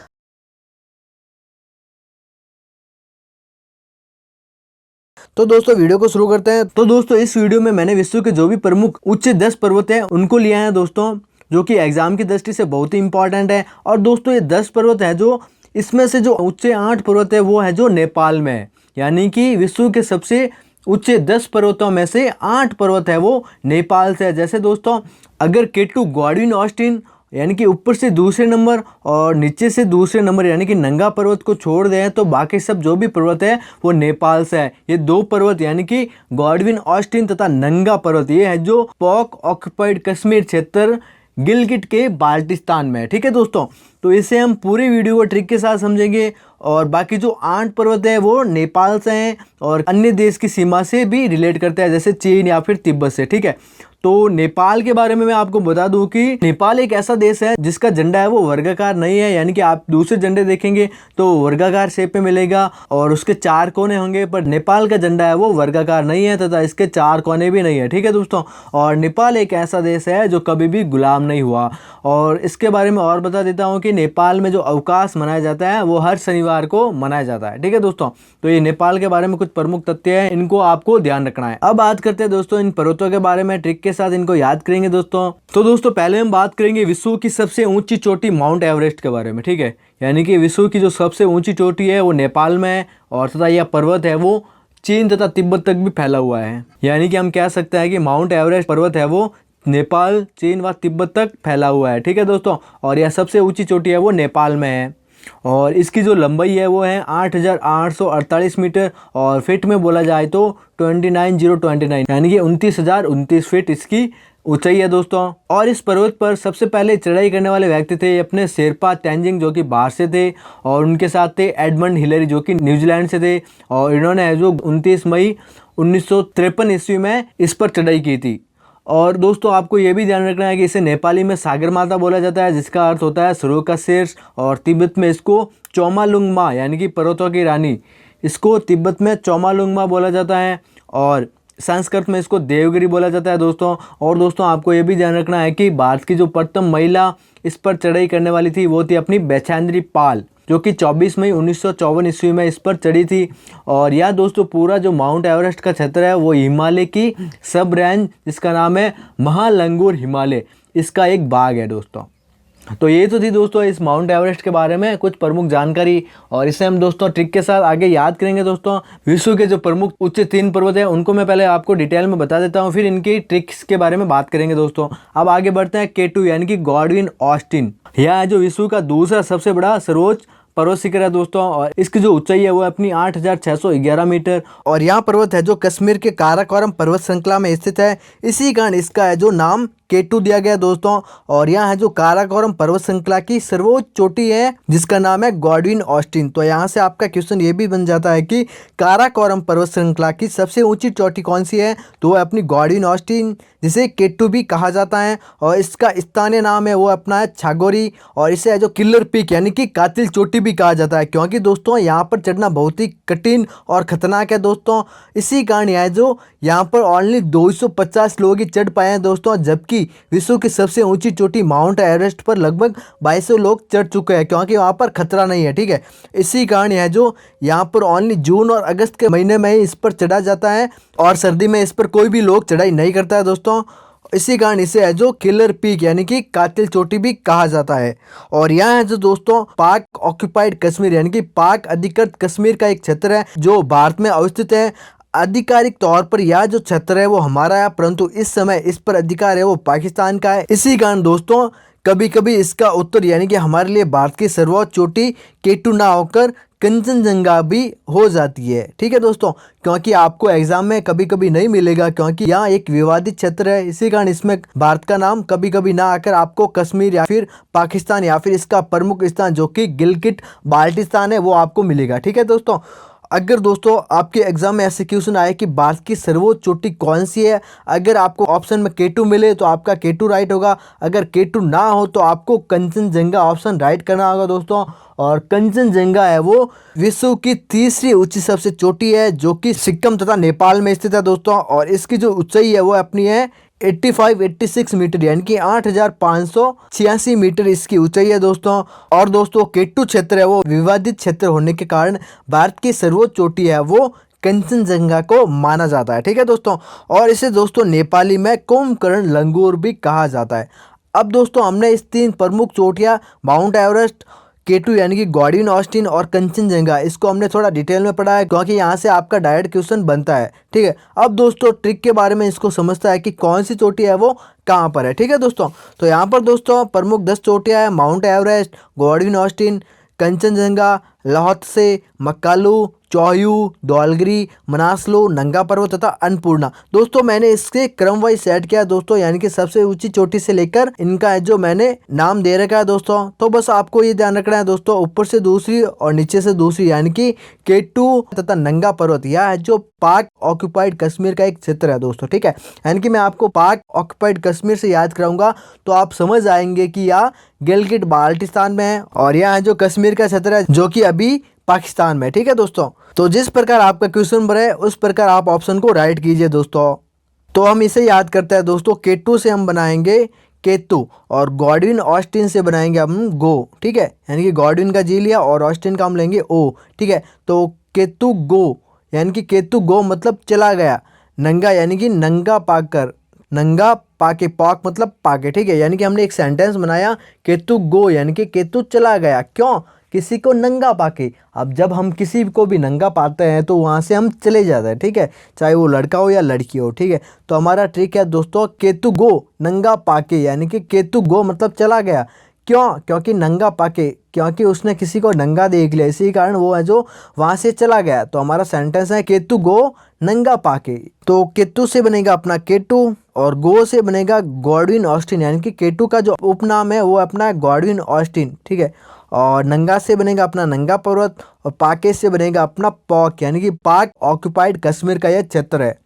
[SPEAKER 1] तो दोस्तों वीडियो को शुरू करते हैं। तो दोस्तों इस वीडियो में मैंने विश्व के जो भी प्रमुख उच्च 10 पर्वत हैं उनको लिया है दोस्तों, जो कि एग्जाम की दृष्टि से बहुत ही इंपॉर्टेंट है। और दोस्तों ये 10 पर्वत है, जो इसमें से जो उच्च 8 पर्वत है वो है जो नेपाल में है, यानी कि विश्व के सबसे उच्च 10 पर्वतों में से 8 पर्वत है वो नेपाल से है। जैसे दोस्तों अगर केटू गॉडविन ऑस्टिन यानी कि ऊपर से दूसरे नंबर और नीचे से दूसरे नंबर यानी कि नंगा पर्वत को छोड़ दें तो बाकी सब जो भी पर्वत है वो नेपाल से है। ये 2 पर्वत यानी कि गॉडविन ऑस्टिन तथा नंगा पर्वत ये है जो पाक ऑक्युपाइड कश्मीर क्षेत्र गिलगिट के बाल्टिस्तान में है, ठीक है दोस्तों। तो इसे हम पूरे वीडियो को ट्रिक के साथ समझेंगे। और बाकी जो 8 पर्वत है वो नेपाल से हैं और अन्य देश की सीमा से भी रिलेट करते हैं, जैसे चीन या फिर तिब्बत से, ठीक है। तो नेपाल के बारे में मैं आपको बता दूं कि नेपाल एक ऐसा देश है जिसका झंडा है वो वर्गाकार नहीं है, यानी कि आप दूसरे झंडे देखेंगे तो वर्गाकार शेप में मिलेगा और उसके 4 कोने होंगे, पर नेपाल का झंडा है वो वर्गाकार नहीं है तथा इसके 4 कोने भी नहीं है, ठीक है दोस्तों। और नेपाल एक ऐसा देश है जो कभी भी गुलाम नहीं हुआ। और इसके बारे में और बता देता हूँ कि नेपाल में जो अवकाश मनाया जाता है वो हर शनिवार को मनाया जाता है, ठीक है दोस्तों। तो ये नेपाल के बारे में कुछ प्रमुख तथ्य हैं, इनको आपको ध्यान रखना है। अब बात करते हैं दोस्तों इन पर्वतों के बारे में, ट्रिक के साथ इनको याद करेंगे दोस्तों। तो दोस्तों पहले हम बात करेंगे विश्व की सबसे ऊंची चोटी माउंट एवरेस्ट के बारे में, ठीक है। यानी कि विश्व की जो सबसे ऊंची चोटी है वो नेपाल में है और तथा यह पर्वत है वो चीन तथा तिब्बत तक भी फैला हुआ है। यानी कि हम कह सकते हैं कि माउंट एवरेस्ट पर्वत है वो नेपाल, चीन व तिब्बत तक फैला हुआ है, ठीक है दोस्तों। और यह सबसे ऊंची चोटी है वो नेपाल में है और इसकी जो लंबाई है वो है 8,848 मीटर और फिट में बोला जाए तो 29,029 यानी कि 29,029 फीट इसकी ऊंचाई है दोस्तों। और इस पर्वत पर सबसे पहले चढ़ाई करने वाले व्यक्ति थे अपने शेरपा तेंजिंग जो कि बाहर से थे, और उनके साथ थे एडमंड हिलरी जो कि न्यूजीलैंड से थे, और इन्होंने जो 29 मई 1953 ईस्वी में इस पर चढ़ाई की थी। और दोस्तों आपको ये भी ध्यान रखना है कि इसे नेपाली में सागर माता बोला जाता है जिसका अर्थ होता है सुरों का शीर्ष, और तिब्बत में इसको चोमालुंगमा यानी कि पर्वतों की रानी, इसको तिब्बत में चोमालुंगमा बोला जाता है, और संस्कृत में इसको देवगिरी बोला जाता है दोस्तों। और दोस्तों आपको ये भी ध्यान रखना है कि भारत की जो प्रथम महिला इस पर चढ़ाई करने वाली थी वो थी अपनी बैछेंद्री पाल, जो कि 24 मई 1954 ईस्वी में इस पर चढ़ी थी। और यह दोस्तों पूरा जो माउंट एवरेस्ट का क्षेत्र है वो हिमालय की सब रेंज जिसका नाम है महालंगूर हिमालय, इसका एक भाग है दोस्तों। तो ये तो थी दोस्तों इस माउंट एवरेस्ट के बारे में कुछ प्रमुख जानकारी, और इसे हम दोस्तों ट्रिक के साथ आगे याद करेंगे दोस्तों। विश्व के जो प्रमुख उच्च 3 पर्वत है उनको मैं पहले आपको डिटेल में बता देता हूँ, फिर इनकी ट्रिक्स के बारे में बात करेंगे दोस्तों। अब आगे बढ़ते हैं K2 यानी कि गॉडविन ऑस्टिन। यह है जो विश्व का दूसरा सबसे बड़ा सर्वोच्च पर्वत शिखर है दोस्तों, और इसकी जो ऊंचाई है वो अपनी 8,611 मीटर, और यहाँ पर्वत है जो कश्मीर के काराकोरम पर्वत श्रृंखला में स्थित है, इसी कारण इसका है जो नाम K2 दिया गया दोस्तों। और यहाँ है जो काराकोरम पर्वत श्रृंखला की सर्वोच्च चोटी है जिसका नाम है गॉडविन ऑस्टिन। तो यहाँ से आपका क्वेश्चन ये भी बन जाता है कि काराकोरम पर्वत श्रृंखला की सबसे ऊंची चोटी कौन सी है, तो वह अपनी गॉडविन ऑस्टिन जिसे K2 भी कहा जाता है, और इसका स्थानीय नाम है वो अपना है छागोरी, और इसे है जो किलर पीक यानी कि कातिल चोटी भी कहा जाता है, क्योंकि दोस्तों यहाँ पर चढ़ना बहुत ही कठिन और खतरनाक है दोस्तों। इसी कारण यह जो यहाँ पर ओनली 250 लोग ही चढ़ पाए हैं दोस्तों, जबकि विश्व की सबसे ऊंची चोटी माउंट एवरेस्ट पर लगभग 2200 लोग चढ़ चुके हैं, क्योंकि वहाँ पर खतरा नहीं है, ठीक है। इसी कारण यह जो यहाँ पर ओनली जून और अगस्त के महीने में ही इस पर चढ़ा जाता है, और सर्दी में इस पर कोई भी लोग चढ़ाई नहीं करता है दोस्तों। इसी कारण इसे है जो किलर पीक यानी कि कातिल चोटी भी कहा जाता है। और यहाँ है जो दोस्तों पाक ऑक्युपाइड कश्मीर यानी कि पाक अधिकृत कश्मीर का एक क्षेत्र है जो भारत में अवस्थित है। आधिकारिक तौर पर यह जो क्षेत्र है वो हमारा है, परंतु इस समय इस पर अधिकार है वो पाकिस्तान का है। इसी कारण दोस्तों कभी कभी इसका उत्तर यानी कि हमारे लिए भारत की सर्वोच्च चोटी K2 ना होकर कंचनजंगा भी हो जाती है। ठीक है दोस्तों, क्योंकि आपको एग्जाम में कभी कभी नहीं मिलेगा, क्योंकि यहाँ एक विवादित क्षेत्र है, इसी कारण इसमें भारत का नाम कभी कभी ना आकर आपको कश्मीर या फिर पाकिस्तान या फिर इसका प्रमुख स्थान जो कि गिलगिट बाल्टिस्तान है वो आपको मिलेगा। ठीक है दोस्तों, अगर दोस्तों आपके एग्जाम में ऐसे क्वेश्चन आए कि भारत की सर्वोच्च चोटी कौन सी है, अगर आपको ऑप्शन में K2 मिले तो आपका K2 राइट होगा, अगर K2 ना हो तो आपको कंचनजंगा ऑप्शन राइट करना होगा दोस्तों। और कंचनजंगा है वो विश्व की तीसरी ऊंची सबसे चोटी है जो कि सिक्किम तथा नेपाल में स्थित है दोस्तों। और इसकी जो ऊंचाई है वो अपनी है 86 मीटर यानी कि 8,586 मीटर इसकी ऊंचाई है दोस्तों। और दोस्तों K2 क्षेत्र है वो विवादित क्षेत्र होने के कारण भारत की सर्वोच्च चोटी है वो कंचनजंगा को माना जाता है। ठीक है दोस्तों, और इसे दोस्तों नेपाली में कुंभकर्ण लंगूर भी कहा जाता है। अब दोस्तों हमने इस 3 प्रमुख चोटियाँ माउंट एवरेस्ट, K2 यानी कि गॉडविन ऑस्टिन और कंचनजंगा, इसको हमने थोड़ा डिटेल में पढ़ा है क्योंकि यहाँ से आपका डायरेक्ट क्वेश्चन बनता है। ठीक है, अब दोस्तों ट्रिक के बारे में इसको समझता है कि कौन सी चोटी है वो कहाँ पर है। ठीक है दोस्तों, तो यहाँ पर दोस्तों प्रमुख 10 चोटियाँ हैं, Mount Everest, Godwin Austen, Kanchenjunga, Lhotse, Makalu, Cho Oyu, Dhaulagiri, Manaslu, Nanga Parbat तथा अन्नपूर्णा। दोस्तों मैंने इसके क्रम वाइज सेट किया दोस्तों, यानी कि सबसे ऊंची चोटी से लेकर इनका जो मैंने नाम दे रखा है दोस्तों। तो बस आपको ये ध्यान रखना है दोस्तों, ऊपर से दूसरी और नीचे से दूसरी, यानी कि K2 तथा नंगा पर्वत, यह है जो पाक ऑक्यूपाइड कश्मीर का एक क्षेत्र है दोस्तों। ठीक है, यानी कि मैं आपको पाक ऑक्यूपाइड कश्मीर से याद कराऊंगा तो आप समझ आएंगे कि यह गिलगिट बाल्टिस्तान में है और यह है जो कश्मीर का क्षेत्र है जो कि अभी पाकिस्तान में। ठीक है दोस्तों, तो जिस प्रकार आपका क्वेश्चन बने उस प्रकार आप ऑप्शन को राइट कीजिए दोस्तों। तो हम इसे याद करते हैं दोस्तों, K2 से हम बनाएंगे केतु और गॉडविन ऑस्टिन से बनाएंगे हम गो। ठीक है, यानी कि गॉडविन का जी लिया और ऑस्टिन का हम लेंगे ओ। ठीक है, तो केतु गो यानी कि केतु गो मतलब चला गया, नंगा यानी कि नंगा पाकर, नंगा पाके, पाक मतलब पाके। ठीक है, यानी कि हमने एक सेंटेंस बनाया केतु गो यानी कि केतु चला गया, क्यों, किसी को नंगा पाके। अब जब हम किसी को भी नंगा पाते हैं तो वहाँ से हम चले जाते हैं। ठीक है, चाहे वो लड़का हो या लड़की हो। ठीक है, तो हमारा ट्रिक है दोस्तों केतु गो नंगा पाके, यानी कि केतु गो मतलब चला गया, क्यों, क्योंकि नंगा पाके, क्योंकि उसने किसी को नंगा देख लिया, इसी कारण वो है जो वहाँ से चला गया। तो हमारा सेंटेंस है केतु गो नंगा पाके। तो केतु से बनेगा अपना K2 और गो से बनेगा गॉडविन ऑस्टिन, यानी कि K2 का जो उपनाम है वो अपना गॉडविन ऑस्टिन। ठीक है, और नंगा से बनेगा अपना नंगा पर्वत और पाके से बनेगा अपना पॉक, यानी कि पाक ऑक्यूपाइड कश्मीर का यह क्षेत्र है।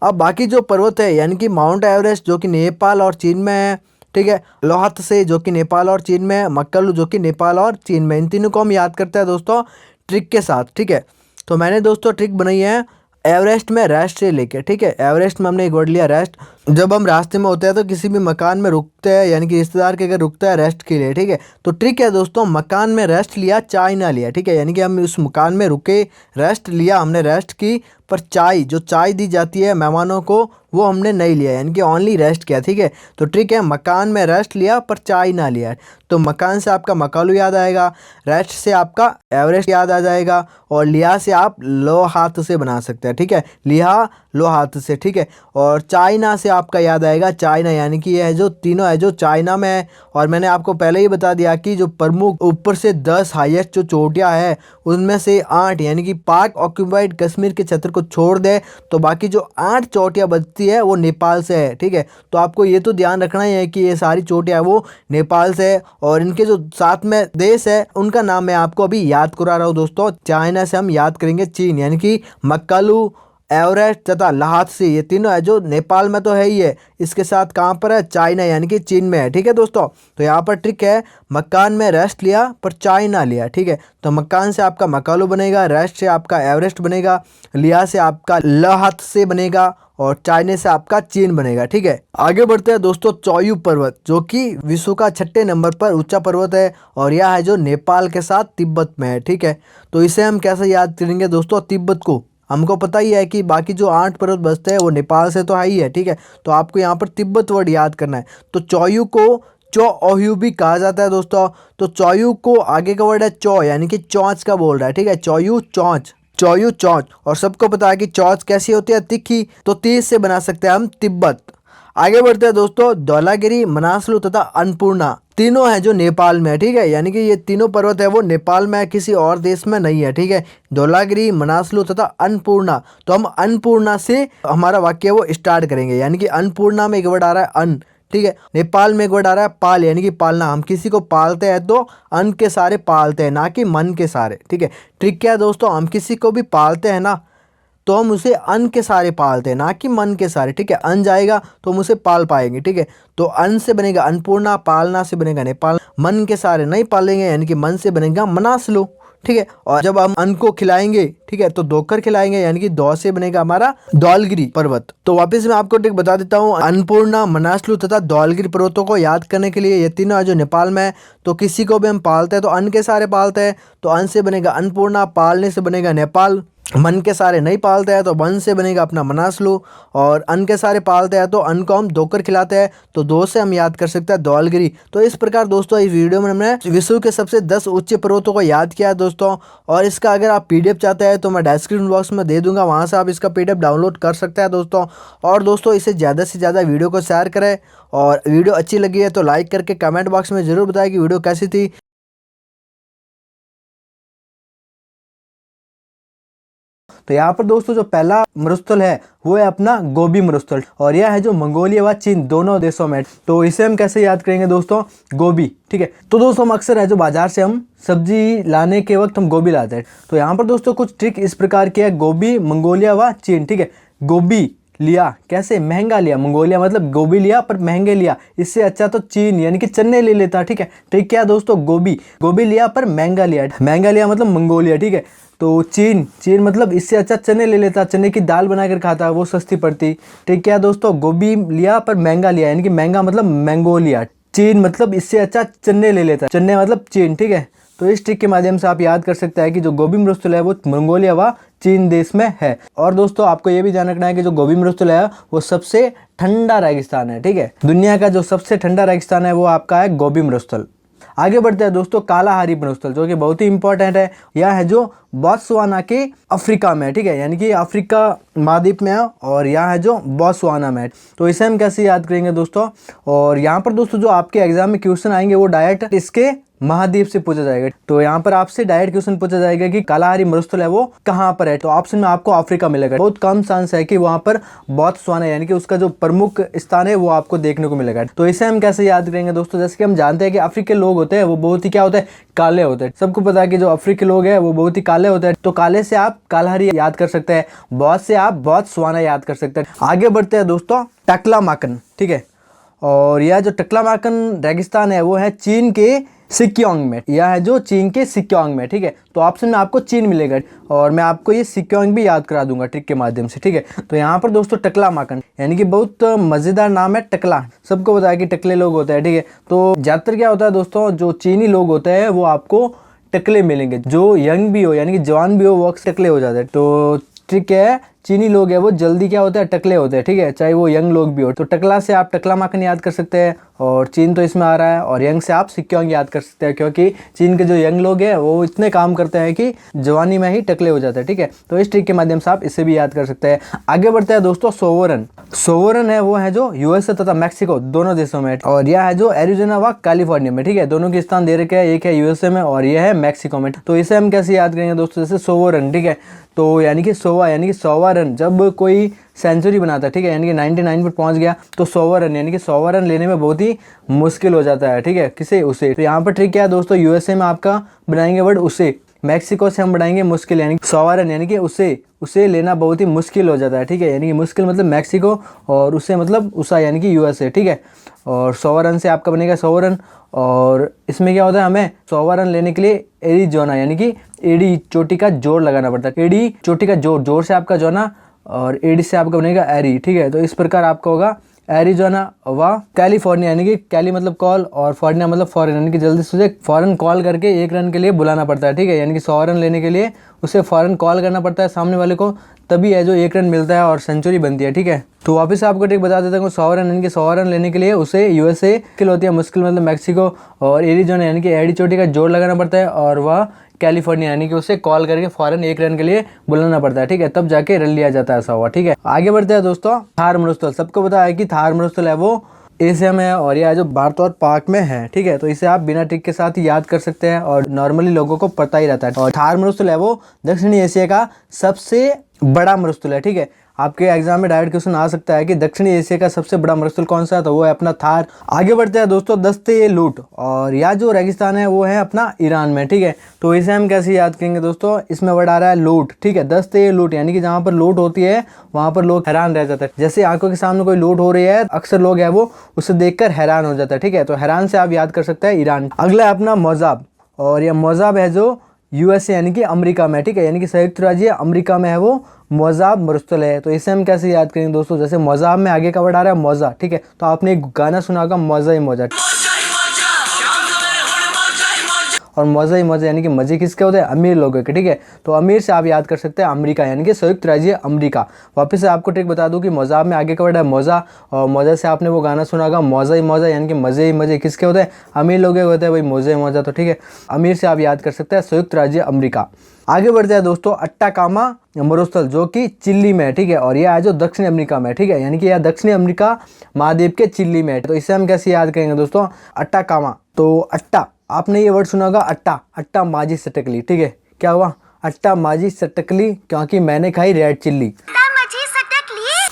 [SPEAKER 1] अब बाकी जो पर्वत है यानी कि माउंट एवरेस्ट जो कि नेपाल और चीन में है। ठीक है, लाहौत्से जो कि नेपाल और चीन में है, मक्कलू जो कि नेपाल और चीन में, इन तीनों को हम याद करते हैं दोस्तों ट्रिक के साथ। ठीक है, तो मैंने दोस्तों ट्रिक बनाई है एवरेस्ट में रेस्ट से लेके। ठीक है, एवरेस्ट में हमने एक वर्ड लिया रेस्ट, जब हम रास्ते में होते हैं तो किसी भी मकान में रुकते हैं, यानी कि रिश्तेदार के घर रुकता है रेस्ट के लिए। ठीक है, तो ट्रिक है दोस्तों, मकान में रेस्ट लिया, चाय ना लिया। ठीक है, यानी कि हम उस मकान में रुके, रेस्ट लिया, हमने रेस्ट की, पर चाय, जो चाय दी जाती है मेहमानों को, वो हमने नहीं लिया, यानी कि ओनली रेस्ट किया। ठीक है, तो ट्रिक है मकान में रेस्ट लिया पर चाय ना लिया। तो मकान से आपका मकालू याद आएगा, रेस्ट से आपका एवरेस्ट याद आ जाएगा और लिया से आप लो हाथ से बना सकते हैं। ठीक है, लिया लो हाथ से। ठीक है, और चाइना से आपका याद आएगा चाइना, यानी कि यह जो तीनों है जो चाइना में है। और मैंने आपको पहले ही बता दिया कि जो प्रमुख ऊपर से 10 हाईएस्ट जो चोटियाँ है उनमें से 8 यानी कि पाक ऑक्यूपाइड कश्मीर के क्षेत्र को छोड़ दे तो बाकी जो 8 चोटियाँ बचती है वो नेपाल से है। ठीक है, तो आपको ये तो ध्यान रखना ही है कि ये सारी चोटियाँ वो नेपाल से है और इनके जो साथ में देश है उनका नाम मैं आपको अभी याद करा रहा हूँ दोस्तों। चाइना से हम याद करेंगे चीन, यानी कि मक्कालू, एवरेस्ट तथा लाहौत्से, ये तीनों है जो नेपाल में तो है ही है, इसके साथ कहाँ पर है, चाइना यानी कि चीन में है। ठीक है दोस्तों, तो यहाँ पर ट्रिक है मकान में रेस्ट लिया पर चाइना लिया। ठीक है, तो मकान से आपका मकालू बनेगा, रेस्ट से आपका एवरेस्ट बनेगा, लिया से आपका लाहौत्से बनेगा और चाइना से आपका चीन बनेगा। ठीक है, आगे बढ़ते हैं दोस्तों, चोयू पर्वत जो कि विश्व का 6ठे नंबर पर ऊंचा पर्वत है और यह है जो नेपाल के साथ तिब्बत में है। ठीक है, तो इसे हम कैसे याद करेंगे दोस्तों, तिब्बत को हमको पता ही है कि बाकी जो 8 पर्वत बचते हैं वो नेपाल से तो है ही है। ठीक है, तो आपको यहाँ पर तिब्बत वर्ड याद करना है। तो चोयू को चोओयू भी कहा जाता है दोस्तों। तो चोयू को आगे का वर्ड है चौ, यानी कि चौंच का बोल रहा है। ठीक है, चोयू चौंच, चोयू चौंच। और सबको पता है कि चौंच कैसी होती है, तिखी, तो 30 से बना सकते हैं हम तिब्बत। आगे बढ़ते हैं दोस्तों, धौलागिरी, मनासलू तथा अन्नपूर्णा। तीनों है जो नेपाल में है, ठीक है। यानी कि ये तीनों पर्वत है वो नेपाल में है, किसी और देश में नहीं है, ठीक है। धौलागिरी, मनासलु तथा अन्नपूर्णा। तो हम अन्नपूर्णा से हमारा वाक्य वो स्टार्ट करेंगे। यानी कि अन्नपूर्णा में एक वर्ड आ रहा है अन्न, ठीक है। नेपाल में एक वर्ड आ रहा है पाल, यानी कि पालना। हम किसी को पालते हैं तो अन्न के सारे पालते हैं, ना कि मन के सारे, ठीक है। ट्रिक क्या है दोस्तों, हम किसी को भी पालते हैं ना तो हम उसे अन्न के सारे पालते हैं, ना कि मन के सारे, ठीक है। अन्न जाएगा तो हम उसे पाल पाएंगे, ठीक है। तो अन्न से बनेगा अन्नपूर्णा, पालना से बनेगा नेपाल, मन के सारे नहीं पालेंगे यानी कि मन से बनेगा मनासलु, ठीक है। और जब हम अन्न को खिलाएंगे, ठीक है, तो धोकर खिलाएंगे यानी कि दौ से बनेगा हमारा धौलगिरी पर्वत। तो वापस मैं आपको ट्रिक बता देता हूँ। अन्नपूर्णा, मनासलु तथा धौलगिरी पर्वतों को याद करने के लिए, ये तीनों जो नेपाल में है, तो किसी को भी हम पालते हैं तो अन्न के सारे पालते हैं, तो अन्न से बनेगा अन्नपूर्णा, पालने से बनेगा नेपाल, मन के सारे नहीं पालते हैं तो मन से बनेगा अपना मनासलु, और अन्न के सारे पालते हैं तो अन्न को हम धोकर खिलाते हैं, तो दो से हम याद कर सकते हैं धौलगिरी। तो इस प्रकार दोस्तों इस वीडियो में हमने विश्व के सबसे 10 उच्च पर्वतों को याद किया है दोस्तों। और इसका अगर आप पीडीएफ चाहते हैं तो मैं डिस्क्रिप्शन बॉक्स में दे दूंगा, वहाँ से आप इसका पीडीएफ डाउनलोड कर सकते हैं दोस्तों। और दोस्तों इसे ज़्यादा से ज़्यादा वीडियो को शेयर करें, और वीडियो अच्छी लगी है तो लाइक करके कमेंट बॉक्स में ज़रूर बताएं कि वीडियो कैसी थी। तो यहाँ पर दोस्तों जो पहला मरुस्थल है वो है अपना गोबी मरुस्थल, और यह है जो मंगोलिया व चीन दोनों देशों में। तो इसे हम कैसे याद करेंगे दोस्तों, गोबी, ठीक है। तो दोस्तों हम अक्सर है जो बाजार से हम सब्जी लाने के वक्त हम गोबी लाते हैं। तो यहाँ पर दोस्तों कुछ ट्रिक इस प्रकार की है, गोबी, मंगोलिया व चीन, ठीक है। गोबी लिया कैसे, महंगा लिया, मंगोलिया मतलब गोबी लिया पर महंगे लिया, इससे अच्छा तो चीन यानी कि चने ले लेता, ठीक है। ट्रिक क्या है दोस्तों, गोबी लिया पर महंगा लिया मतलब मंगोलिया, ठीक है। तो चीन मतलब इससे अच्छा चने ले लेता, चने की दाल बनाकर खाता, वो सस्ती पड़ती। ठीक क्या दोस्तों, गोभी लिया पर महंगा लिया, यानी कि महंगा मतलब मैंगोलिया। चीन मतलब इससे अच्छा चने ले लेता, चने मतलब चीन, ठीक है। तो इस ट्रिक के माध्यम से आप याद कर सकते हैं कि जो गोबी मरुस्थल है वो मंगोलिया व चीन देश में है। और दोस्तों आपको ये भी ध्यान रखना है कि जो गोबी मरुस्थल है वो सबसे ठंडा रेगिस्तान है, ठीक है। दुनिया का जो सबसे ठंडा रेगिस्तान है वो आपका है गोबी मरुस्थल। आगे बढ़ते हैं दोस्तों, कालाहारी मरुस्थल जो कि बहुत ही इंपॉर्टेंट है। यह है जो बोत्सवाना के अफ्रीका में, ठीक है, यानी कि अफ्रीका महाद्वीप में है, और यहाँ है जो बोत्सवाना में है। तो इसे हम कैसे याद करेंगे दोस्तों, और यहाँ पर दोस्तों जो आपके एग्जाम में क्वेश्चन आएंगे वो डायरेक्ट इसके महाद्वीप से पूछा जाएगा। तो यहाँ पर आपसे डायरेक्ट क्वेश्चन पूछा जाएगा कि कालाहारी मरुस्थल है वो कहाँ पर है। तो ऑप्शन में आपको अफ्रीका मिलेगा, बहुत कम चांस है कि वहाँ पर बोत्सवाना यानी कि उसका जो प्रमुख स्थान है वो आपको देखने को मिलेगा। तो इसे हम कैसे याद करेंगे दोस्तों, जैसे कि हम जानते हैं कि अफ्रीकी लोग होते हैं वो बहुत ही क्या होते हैं, काले होते हैं। सबको पता है कि जो अफ्रीकी लोग हैं वो बहुत ही काले होते हैं। तो काले से आप कालाहारी याद कर सकते हैं, बहुत से आप बोत्सवाना याद कर सकते हैं। आगे बढ़ते हैं दोस्तों, टकलामाकन, ठीक है। और यह जो टकलामाकन रेगिस्तान है वो है चीन के सिक्योंग में, यह है जो चीन के सिक्योंग में, ठीक है। तो ऑप्शन में आपको चीन मिलेगा, और मैं आपको ये सिक्योंग भी याद करा दूंगा ट्रिक के माध्यम से, ठीक है। तो यहाँ पर दोस्तों टकलामाकन यानी कि बहुत मजेदार नाम है टकला, सबको पता है कि टकले लोग होते हैं, ठीक है। तो ज्यादातर क्या होता है दोस्तों, जो चीनी लोग होते हैं वो आपको टकले मिलेंगे, जो यंग भी हो यानी कि जवान भी हो वो टकले हो जाते हैं। तो ट्रिक है, चीनी लोग है वो जल्दी क्या होता है, टकले होते हैं, ठीक है, चाहे वो यंग लोग भी हो। तो टकला से आप टकलामाकन याद कर सकते हैं, और चीन तो इसमें आ रहा है, और यंग से आप सिक्योंग याद कर सकते हैं, क्योंकि चीन के जो यंग लोग हैं वो इतने काम करते हैं कि जवानी में ही टकले हो जाते हैं, ठीक है। तो इस ट्रिक के माध्यम से आप इसे भी याद कर सकते हैं। आगे बढ़ते हैं दोस्तों, सोवरन है वो है जो यूएसए तथा मैक्सिको दोनों देशों में, और यह है जो एरिजोना व कैलिफोर्निया में, ठीक है। दोनों के स्थान दे रखे हैं, एक है यूएसए में और यह है मैक्सिको में। तो इसे हम कैसे याद करेंगे दोस्तों, जैसे सोवरन, ठीक है। तो यानी कि 100 रन जब कोई सेंचुरी बनाता है, ठीक है, यानी कि 99 पर पहुंच गया तो 100 रन, यानी कि 100 रन लेने में बहुत ही मुश्किल हो जाता है, ठीक है, किसे, उसे। तो यहाँ पर ट्रिक क्या है दोस्तों, यूएसए में आपका बनाएंगे वर्ड उसे, मैक्सिको से हम बढ़ाएंगे मुश्किल, यानी 100 रन यानी कि उसे लेना बहुत ही मुश्किल हो जाता है, ठीक है। यानी कि मुश्किल मतलब मैक्सिको, और उसे मतलब USA यानी कि यूएसए, ठीक है। और 100 रन से आपका बनेगा 100 रन, और इसमें क्या होता है, हमें 100 रन लेने के लिए एरिजोना यानी कि एडी चोटी का जोर लगाना पड़ता है। एडी चोटी का जोर से आपका जोना, और एडी से आपका बनेगा एरी, ठीक है। तो इस प्रकार आपका होगा एरिजोना व कैलिफोर्निया, यानी कि कैली मतलब कॉल और फोर्निया मतलब फॉरेन, यानी कि जल्दी से फॉरेन कॉल करके 1 रन के लिए बुलाना पड़ता है, ठीक है। यानी कि 100 रन लेने के लिए उसे फॉरेन कॉल करना पड़ता है सामने वाले को, तभी है जो 1 रन मिलता है और सेंचुरी बनती है, ठीक है। तो वापस आपको ट्रिक बता देता हूँ, 100 रन यानी कि 100 रन लेने के लिए उसे यूएसए मुश्किल होती है, मुश्किल मतलब मैक्सिको, और एरिजोना यानी कि एडी चोटी का जोर लगाना पड़ता है, और वह कैलिफोर्निया यानी कि उसे कॉल करके फॉरेन 1 रन के लिए बुलाना पड़ता है, ठीक है, तब जाके रन लिया जाता है 100, ठीक है। आगे बढ़ते हैं दोस्तों, थार मरुस्थल। सबको पता है कि थार मरुस्थल है वो एशिया में है और यह जो भारत और पाक में है, ठीक है। तो इसे आप बिना ट्रिक के साथ ही याद कर सकते हैं और नॉर्मली लोगों को पता ही रहता है। और थार मरुस्थल है वो दक्षिणी एशिया का सबसे बड़ा मरुस्थल है, ठीक है। आपके एग्जाम में डायरेक्ट क्वेश्चन आ सकता है कि दक्षिणी एशिया का सबसे बड़ा मरुस्थल कौन सा है, तो वो है अपना थार। आगे बढ़ते हैं दोस्तों, दस्ते-ए-लूट, और यह जो रेगिस्तान है वो है अपना ईरान में, ठीक है। तो इसे हम कैसे याद करेंगे दोस्तों, इसमें वर्ड आ रहा है लूट, ठीक है। दस्ते-ए-लूट यानी कि जहाँ पर लूट होती है वहाँ पर लोग हैरान रह जाते हैं। जैसे आंखों के सामने कोई लूट हो रही है, अक्सर लोग है वो उसे देखकर हैरान हो जाता है, ठीक है। तो हैरान से आप याद कर सकते हैं ईरान। अगला है अपना मोजाब, और यह मोजाब है जो यूएसए यानी कि अमेरिका में, ठीक है, यानी कि संयुक्त राज्य अमेरिका में है वो मोजाब मरुस्थल है। तो इसे हम कैसे याद करेंगे दोस्तों, जैसे मोजाब में आगे का वर्ड आ रहा है मौजा, ठीक है। तो आपने एक गाना सुना होगा मौजा ही मौजा, और मौजा ही मौजा यानी कि मजे किसके होते हैं, अमीर लोगों के, ठीक है। तो अमीर से आप याद कर सकते हैं अमेरिका यानी कि संयुक्त राज्य अमेरिका। वापस से आपको ट्रिक बता दूं कि मोजाब में आगे का वर्ड है मौजा, और मौजा से आपने वो गाना सुना होगा मौजा ही मौजा यानी कि मजे ही मजे किसके होते हैं, अमीर लोगों के होते हैं भाई, मौजा ही मौजा। तो ठीक है, अमीर से आप याद कर सकते हैं संयुक्त राज्य अमेरिका। आगे बढ़ते हैं दोस्तों, अट्टाकामा मरुस्थल जो कि चिली में है, ठीक है, और यह है जो दक्षिण अमेरिका में, ठीक है, यानी कि यह दक्षिण अमेरिका महाद्वीप के चिली में है। तो इसे हम कैसे याद करेंगे दोस्तों, अट्टाकामा। तो अट्टा, आपने ये वर्ड सुना होगा अट्टा, अट्टा माजी सटकली, ठीक है। क्या हुआ, अट्टा माजी सटकली क्योंकि मैंने खाई रेड चिल्ली।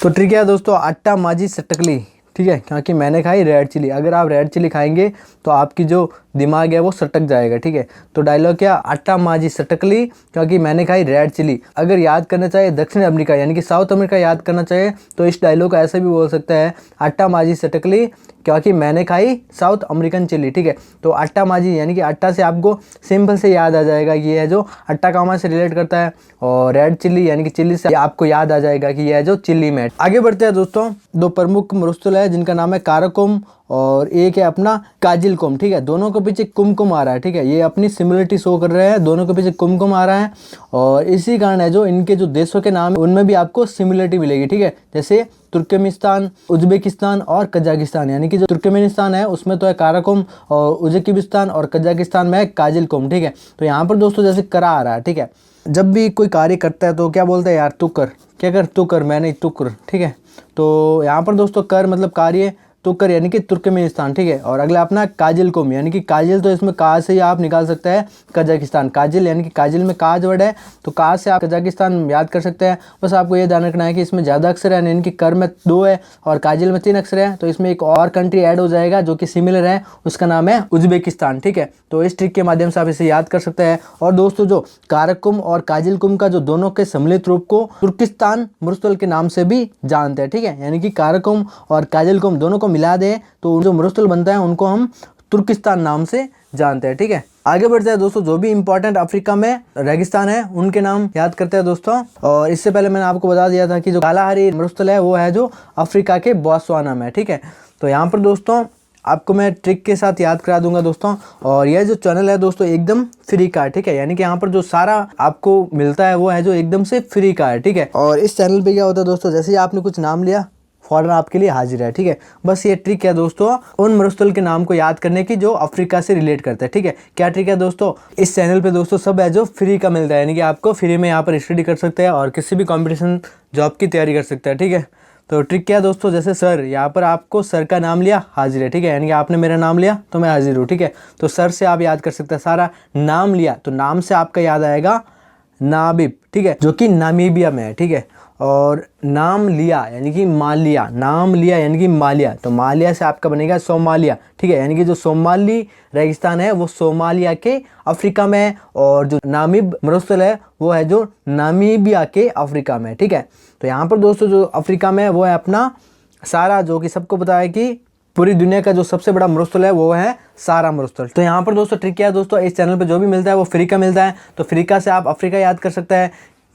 [SPEAKER 1] तो ट्रिक है दोस्तों, अट्टा माजी सटकली, ठीक है, क्योंकि मैंने खाई रेड चिली। अगर आप रेड चिली खाएंगे तो आपकी जो दिमाग है वो सटक जाएगा, ठीक है। तो डायलॉग क्या, अट्टा माजी सटकली क्योंकि मैंने खाई रेड चिली। अगर याद करना चाहे दक्षिण अमेरिका यानी कि साउथ अमेरिका याद करना चाहे तो इस डायलॉग को ऐसे भी बोल सकता है, अट्टा माजी सटकली क्योंकि मैंने खाई साउथ अमेरिकन चिली, ठीक है। तो अट्टा माजी यानी कि अट्टा से आपको सिंपल से याद आ जाएगा कि यह है जो अट्टाकामा से रिलेट करता है, और रेड चिल्ली यानी कि चिल्ली से आपको याद आ जाएगा कि यह है जो चिल्ली में। आगे बढ़ते हैं दोस्तों, दो प्रमुख मरुस्थल है जिनका नाम है काराकोरम और एक है अपना काजिलकोम, ठीक है। दोनों के पीछे कुमकुम आ रहा है, ठीक है, ये अपनी सिमिलरिटी शो कर रहे हैं, दोनों के पीछे कुमकुम आ रहा है, और इसी कारण है जो इनके जो देशों के नाम है उनमें भी आपको सिमिलरिटी मिलेगी, ठीक है। जैसे तुर्कमेनिस्तान, उज्बेकिस्तान और कजाकिस्तान, यानी कि जो तुर्कमेनिस्तान है उसमें तो है काराकोरम, और उज्बेकिस्तान और कजाकिस्तान में है काजिलकोम, ठीक है। तो यहाँ पर दोस्तों जैसे करा आ रहा है, ठीक है, जब भी कोई कार्य करता है तो क्या बोलता है, यार तू कर, क्या कर, तू कर, मैं नहीं तू कर, ठीक है। तो यहाँ पर दोस्तों कर मतलब कार्य, तुकर यानी कि तुर्कमेनिस्तान, ठीक है। और अगला अपना काजिलकोम यानी कि काजिल, तो इसमें का से ही आप निकाल सकते हैं कजाकिस्तान। काजिल यानी कि काजिल में काज वर्ड है, तो का से आप कजाकिस्तान याद कर सकते हैं। बस आपको ये ध्यान रखना है कि इसमें ज़्यादा अक्षर है, यानी कि कर में 2 है और काजिल में 3 अक्षर है, तो इसमें एक और कंट्री ऐड हो जाएगा जो कि सिमिलर है, उसका नाम है उज्बेकिस्तान, ठीक है। तो इस ट्रिक के माध्यम से आप इसे याद कर सकते हैं। और दोस्तों जो काराकोरम और काजिलकोम का जो दोनों के सम्मिलित रूप को तुर्किस्तान मरुस्थल के नाम से भी जानते हैं, ठीक है। यानी कि काराकोरम और काजिलकोम दोनों को मिला दे तो जो मरुस्थल बनता है उनको हम तुर्किस्तान नाम से जानते हैं, ठीक है। आगे बढ़ते हैं दोस्तों, जो भी इंपॉर्टेंट अफ्रीका में रेगिस्तान है उनके नाम याद करते हैं दोस्तों। और इससे पहले मैंने आपको बता दिया था कि जो कालाहारी मरुस्थल है वो है जो अफ्रीका के बोत्सवाना में, ठीक है। तो यहाँ पर दोस्तों आपको मैं ट्रिक के साथ याद करा दूंगा दोस्तों। और यह जो चैनल है दोस्तों एकदम फ्री का है, ठीक है, यानी कि यहाँ पर जो सारा आपको मिलता है वो है जो एकदम से फ्री का है, ठीक है। और इस चैनल पे क्या होता है दोस्तों, जैसे ही आपने कुछ नाम लिया फौरन आपके लिए हाजिर है, ठीक है। बस ये ट्रिक है दोस्तों उन मरुस्थल के नाम को याद करने की जो अफ्रीका से रिलेट करते हैं, ठीक है। क्या ट्रिक है दोस्तों, इस चैनल पे दोस्तों सब है जो फ्री का मिलता है, यानी कि आपको फ्री में यहाँ पर स्टडी कर सकते हैं और किसी भी कॉम्पिटिशन जॉब की तैयारी कर सकते हैं, ठीक है। तो ट्रिक क्या है दोस्तों, जैसे सर, यहाँ पर आपको सर का नाम लिया हाजिर है, ठीक है, यानी कि आपने मेरा नाम लिया तो मैं हाजिर हूँ, ठीक है। तो सर से आप याद कर सकते हैं, सारा नाम लिया तो नाम से आपका याद आएगा नाबिब, ठीक है, जो कि नामीबिया में है, ठीक है। और नाम लिया यानी कि मालिया, नाम लिया यानी कि मालिया, तो मालिया से आपका बनेगा सोमालिया, ठीक है, यानी कि जो सोमाली रेगिस्तान है वो सोमालिया के अफ्रीका में है, और जो नामीब मरुस्थल है वो है जो नामीबिया के अफ्रीका में, ठीक है। तो यहाँ पर दोस्तों जो अफ्रीका में है वो है अपना सारा, जो कि सबको पता है कि पूरी दुनिया का जो सबसे बड़ा मरुस्थल है वो है सारा मरुस्थल। तो यहाँ पर दोस्तों ट्रिक क्या है दोस्तों, इस चैनल पे जो भी मिलता है वो फ्री का मिलता है। तो अफ्रीका से आप अफ्रीका याद कर सकते हैं,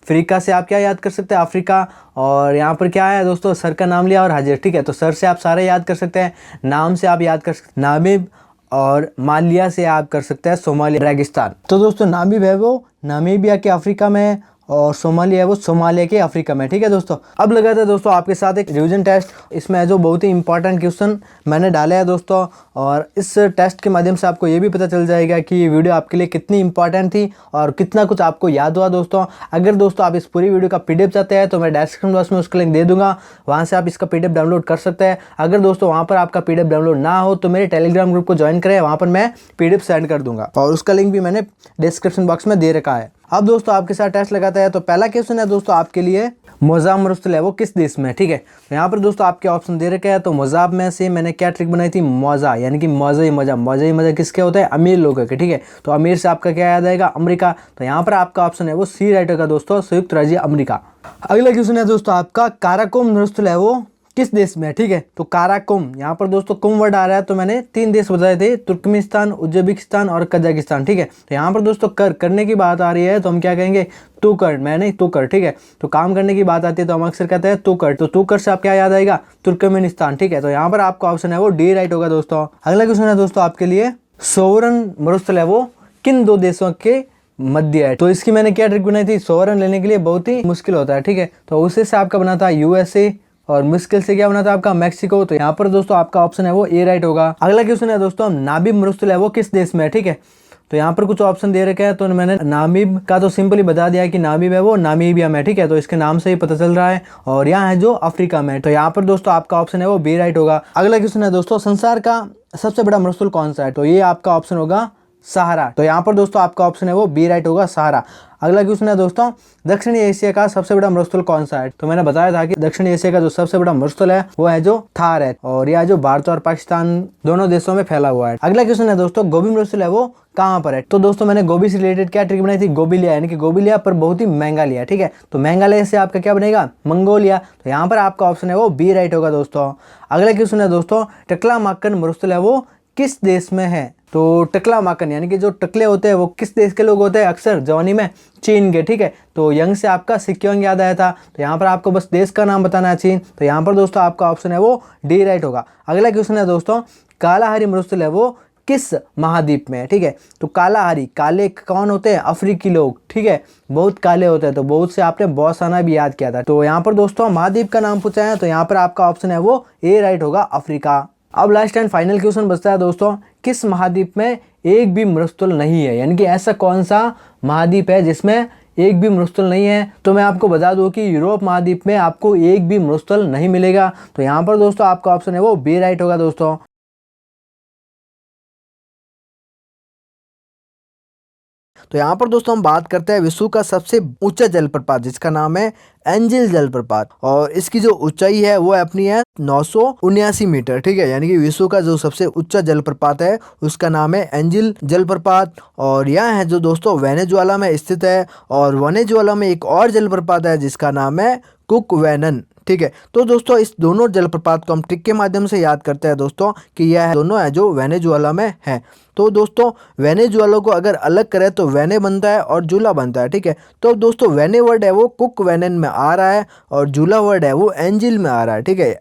[SPEAKER 1] अफ्रीका से आप क्या याद कर सकते हैं, अफ्रीका। और यहाँ पर क्या है दोस्तों, सर का नाम लिया और हाजिर, ठीक है। तो सर से आप सारे याद कर सकते हैं, नाम से आप याद कर सकते हैं नामिब, और मालिया से आप कर सकते हैं सोमालिया रेगिस्तान। तो दोस्तों नामिब है वो नामीबिया के अफ्रीका में, और सोमालिया है वो सोमालिया के अफ्रीका में। ठीक है दोस्तों, अब लगाते हैं दोस्तों आपके साथ एक रिवीजन टेस्ट। इसमें जो बहुत ही इंपॉर्टेंट क्वेश्चन मैंने डाले हैं दोस्तों, और इस टेस्ट के माध्यम से आपको ये भी पता चल जाएगा कि ये वीडियो आपके लिए कितनी इंपॉर्टेंट थी और कितना कुछ आपको याद हुआ दोस्तों। अगर दोस्तों आप इस पूरी वीडियो का पीडीएफ चाहते हैं तो मैं डिस्क्रिप्शन बॉक्स में उसका लिंक दे दूंगा, वहाँ से आप इसका पीडीएफ डाउनलोड कर सकते हैं। अगर दोस्तों वहाँ पर आपका पीडीएफ डाउनलोड ना हो तो मेरे टेलीग्राम ग्रुप को ज्वाइन करें, वहाँ पर मैं पीडीएफ सेंड कर दूंगा और उसका लिंक भी मैंने डिस्क्रिप्शन बॉक्स में दे रखा है। अब दोस्तों आपके साथ टेस्ट लगाते हैं। तो पहला क्वेश्चन है दोस्तों आपके लिए, मोज़ाब मरुस्थल है वो किस देश में है। ठीक है, तो यहाँ पर दोस्तों आपके ऑप्शन दे रखे हैं। तो मोज़ाब में से मैंने क्या ट्रिक बनाई थी, मौजा यानी कि मौजा ही मजा किसके होता है, अमीर लोगों के। ठीक है, तो अमीर से आपका क्या याद आएगा, अमेरिका। तो यहाँ पर आपका ऑप्शन है वो सी राइट होगा दोस्तों, संयुक्त राज्य अमेरिका। अगला क्वेश्चन है दोस्तों आपका, काराकोरम मरुस्थल है वो किस देश में है। ठीक है, तो काराकोरम, यहाँ पर दोस्तों कुम वर्ड आ रहा है, तो मैंने 3 देश बताए थे, तुर्कमेनिस्तान, उज्बेकिस्तान और कजाकिस्तान। ठीक है, तो यहाँ पर दोस्तों करने की बात आ रही है तो हम क्या कहेंगे, तू कर, मैं नहीं तू कर। ठीक है, तो काम करने की बात आती है तो हम अक्सर कहते हैं तू कर। तो तू कर से आप क्या याद आएगा, तुर्कमेनिस्तान। ठीक है, तो यहाँ पर आपका ऑप्शन है वो डी राइट होगा दोस्तों। अगला क्वेश्चन है दोस्तों आपके लिए, सोवरन मरुस्थल है वो किन 2 देशों के मध्य है। तो इसकी मैंने क्या ट्रिक बनाई थी, सोवरन लेने के लिए बहुत ही मुश्किल होता है। ठीक है, तो उससे से आपका बना था यूएसए और मुश्किल से क्या बना था आपका मैक्सिको। तो यहाँ पर दोस्तों आपका ऑप्शन है वो ए राइट होगा। अगला क्वेश्चन है दोस्तों, नामीब मरुस्थल है वो किस देश में है। ठीक है, तो यहाँ पर कुछ ऑप्शन दे रखे हैं, तो मैंने नामीब का तो सिंपली बता दिया कि नामीब है वो नामीबिया में। ठीक है, तो इसके नाम से ही पता चल रहा है, और यहाँ है जो अफ्रीका में। तो यहाँ पर दोस्तों आपका ऑप्शन है वो बी राइट होगा। अगला क्वेश्चन है दोस्तों, संसार का सबसे बड़ा मरुस्थल कौन सा है। तो ये आपका ऑप्शन होगा सहारा। तो यहाँ पर दोस्तों आपका ऑप्शन है वो बी राइट होगा, सहारा। अगला क्वेश्चन है दोस्तों, दक्षिणी एशिया का सबसे बड़ा मरुस्थल कौन सा है। तो मैंने बताया था कि दक्षिणी एशिया का जो सबसे बड़ा मरुस्थल है वो है जो थार है, और यह जो भारत और पाकिस्तान दोनों देशों में फैला हुआ है। अगला क्वेश्चन है दोस्तों, गोबी मरुस्थल है वो कहाँ पर है। तो दोस्तों मैंने गोबी से रिलेटेड क्या ट्रिक बनाई थी, गोबी लिया, यानी कि गोबी लिया पर बहुत ही महंगा लिया। ठीक है, तो मेघालय से आपका क्या बनेगा, मंगोलिया। तो यहाँ पर आपका ऑप्शन है वो बी राइट होगा दोस्तों। अगला क्वेश्चन है दोस्तों, टकला-माकन मरुस्थल है वो किस देश में है। तो टकला-माकन यानी कि जो टकले होते हैं वो किस देश के लोग होते हैं, अक्सर जवानी में चीन के। ठीक है, तो यंग से आपका सिक्योंग याद आया था, तो यहाँ पर आपको बस देश का नाम बताना है, चीन। तो यहाँ पर दोस्तों आपका ऑप्शन है वो डी राइट होगा। अगला क्वेश्चन है दोस्तों, कालाहारी मरुस्थल है वो किस महाद्वीप में है। ठीक है, तो कालाहारी, काले कौन होते हैं, अफ्रीकी लोग। ठीक है, बहुत काले होते हैं, तो बहुत से आपने बॉसवाना भी याद किया था। तो यहाँ पर दोस्तों महाद्वीप का नाम पूछा है, तो यहाँ पर आपका ऑप्शन है वो ए राइट होगा, अफ्रीका। अब लास्ट एंड फाइनल क्वेश्चन बचता है दोस्तों, किस महाद्वीप में एक भी मरुस्थल नहीं है, यानी कि ऐसा कौन सा महाद्वीप है जिसमें एक भी मरुस्थल नहीं है। तो मैं आपको बता दूं कि यूरोप महाद्वीप में आपको एक भी मरुस्थल नहीं मिलेगा। तो यहाँ पर दोस्तों आपका ऑप्शन है वो बी राइट होगा दोस्तों। तो यहाँ पर दोस्तों हम बात करते हैं विश्व का सबसे ऊंचा जलप्रपात, जिसका नाम है एंजिल जलप्रपात, और इसकी जो ऊंचाई है वो अपनी है 979 मीटर। ठीक है, यानी कि विश्व का जो सबसे ऊंचा जलप्रपात है उसका नाम है एंजिल जलप्रपात, और यह है जो दोस्तों वेनेजुएला में स्थित है। और वेनेजुएला में एक और जलप्रपात है जिसका नाम है कुक वेनन। ठीक है, तो दोस्तों इस दोनों जलप्रपात को हम ट्रिक के माध्यम से याद करते हैं दोस्तों कि यह दोनों है जो वेनेजुएला में है। तो दोस्तों वेनेजुएला को अगर अलग करें तो वेने बनता है और जूला बनता है। ठीक है, तो दोस्तों वेने वर्ड है वो कुक वेनन में आ रहा है, और जूला वर्ड है वो एंजिल में आ रहा है। ठीक है,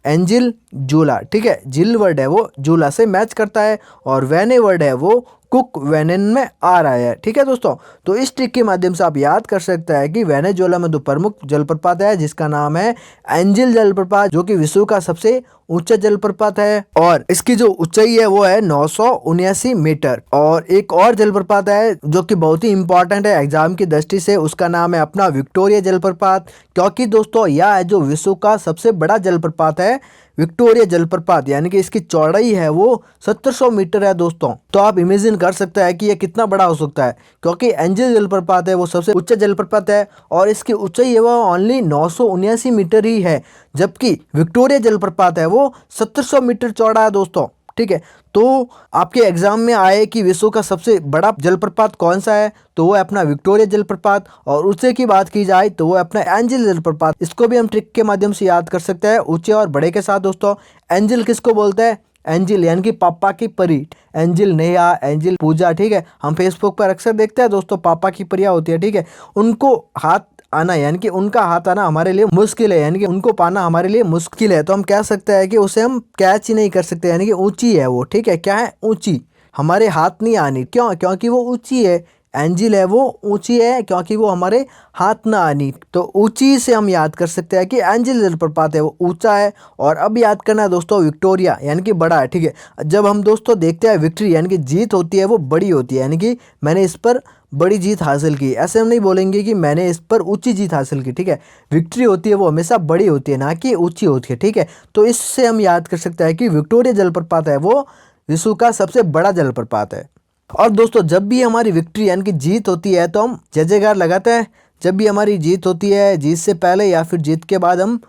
[SPEAKER 1] एंजिल जूला। ठीक है, जिल वर्ड है वो जूला से मैच करता है, और वेने वर्ड है वो कुक वेनन में आ रहा है। ठीक है दोस्तों, तो इस ट्रिक के माध्यम से आप याद कर सकते हैं कि वेनेजुएला में 2 प्रमुख जलप्रपात है, जिसका नाम है एंजिल जलप्रपात, जो कि विश्व का सबसे ऊंचा जलप्रपात है, और इसकी जो ऊंचाई है वो है 979 मीटर। और एक और जलप्रपात है जो कि बहुत ही इंपॉर्टेंट है एग्जाम की दृष्टि से, उसका नाम है अपना विक्टोरिया जलप्रपात, क्योंकि दोस्तों यह है जो विश्व का सबसे बड़ा जलप्रपात है, विक्टोरिया जलप्रपात, यानी कि इसकी चौड़ाई है वो 1700 मीटर है दोस्तों। तो आप इमेजिन कर सकते हैं कि ये कितना बड़ा हो सकता है, क्योंकि एंजिल जलप्रपात है वो सबसे ऊंचा जलप्रपात है, और इसकी ऊंचाई है वो ओनली 979 मीटर ही है, जबकि विक्टोरिया जलप्रपात है वो 1700 मीटर चौड़ा है दोस्तों। ठीक है, तो आपके एग्जाम में आए कि विश्व का सबसे बड़ा जलप्रपात कौन सा है, तो वो है अपना विक्टोरिया जलप्रपात, और ऊंचे की बात की जाए तो वो अपना एंजिल जलप्रपात। इसको भी हम ट्रिक के माध्यम से याद कर सकते हैं ऊंचे और बड़े के साथ दोस्तों। एंजिल किसको बोलते हैं, एंजिल यानी कि पापा की परी, एंजिल नेहा, एंजिल पूजा। ठीक है, हम फेसबुक पर अक्सर देखते हैं दोस्तों पापा की परियां होती है। ठीक है, उनको हाथ आना यानी कि उनका हाथ आना हमारे लिए मुश्किल है, यानी कि उनको पाना हमारे लिए मुश्किल है, तो हम कह सकते हैं कि उसे हम कैच ही नहीं कर सकते, यानी कि ऊंची है वो। ठीक है, क्या है, ऊंची, हमारे हाथ नहीं आनी। क्यों, क्योंकि वो ऊंची है। एंजिल है वो ऊंची है क्योंकि वो हमारे हाथ ना आनी, तो ऊंची से हम याद कर सकते हैं कि एंजिल जलप्रपात है वो ऊंचा है। और अब याद करना है दोस्तों विक्टोरिया यानी कि बड़ा है, ठीक है। जब हम दोस्तों देखते हैं विक्ट्री यानी कि जीत होती है वो बड़ी होती है, यानी कि मैंने इस पर बड़ी जीत हासिल की, ऐसे हम नहीं बोलेंगे कि मैंने इस पर ऊंची जीत हासिल की, ठीक है। विक्ट्री होती है वो हमेशा बड़ी होती है, ना कि ऊंची होती है, ठीक है। तो इससे हम याद कर सकते हैं कि विक्टोरिया जलप्रपात है वो विश्व का सबसे बड़ा जलप्रपात है। और दोस्तों जब भी हमारी विक्ट्री यानी कि जीत होती है तो हम जय जयकार लगाते हैं। जब भी हमारी जीत होती है, जीत से पहले या फिर जीत के बाद हम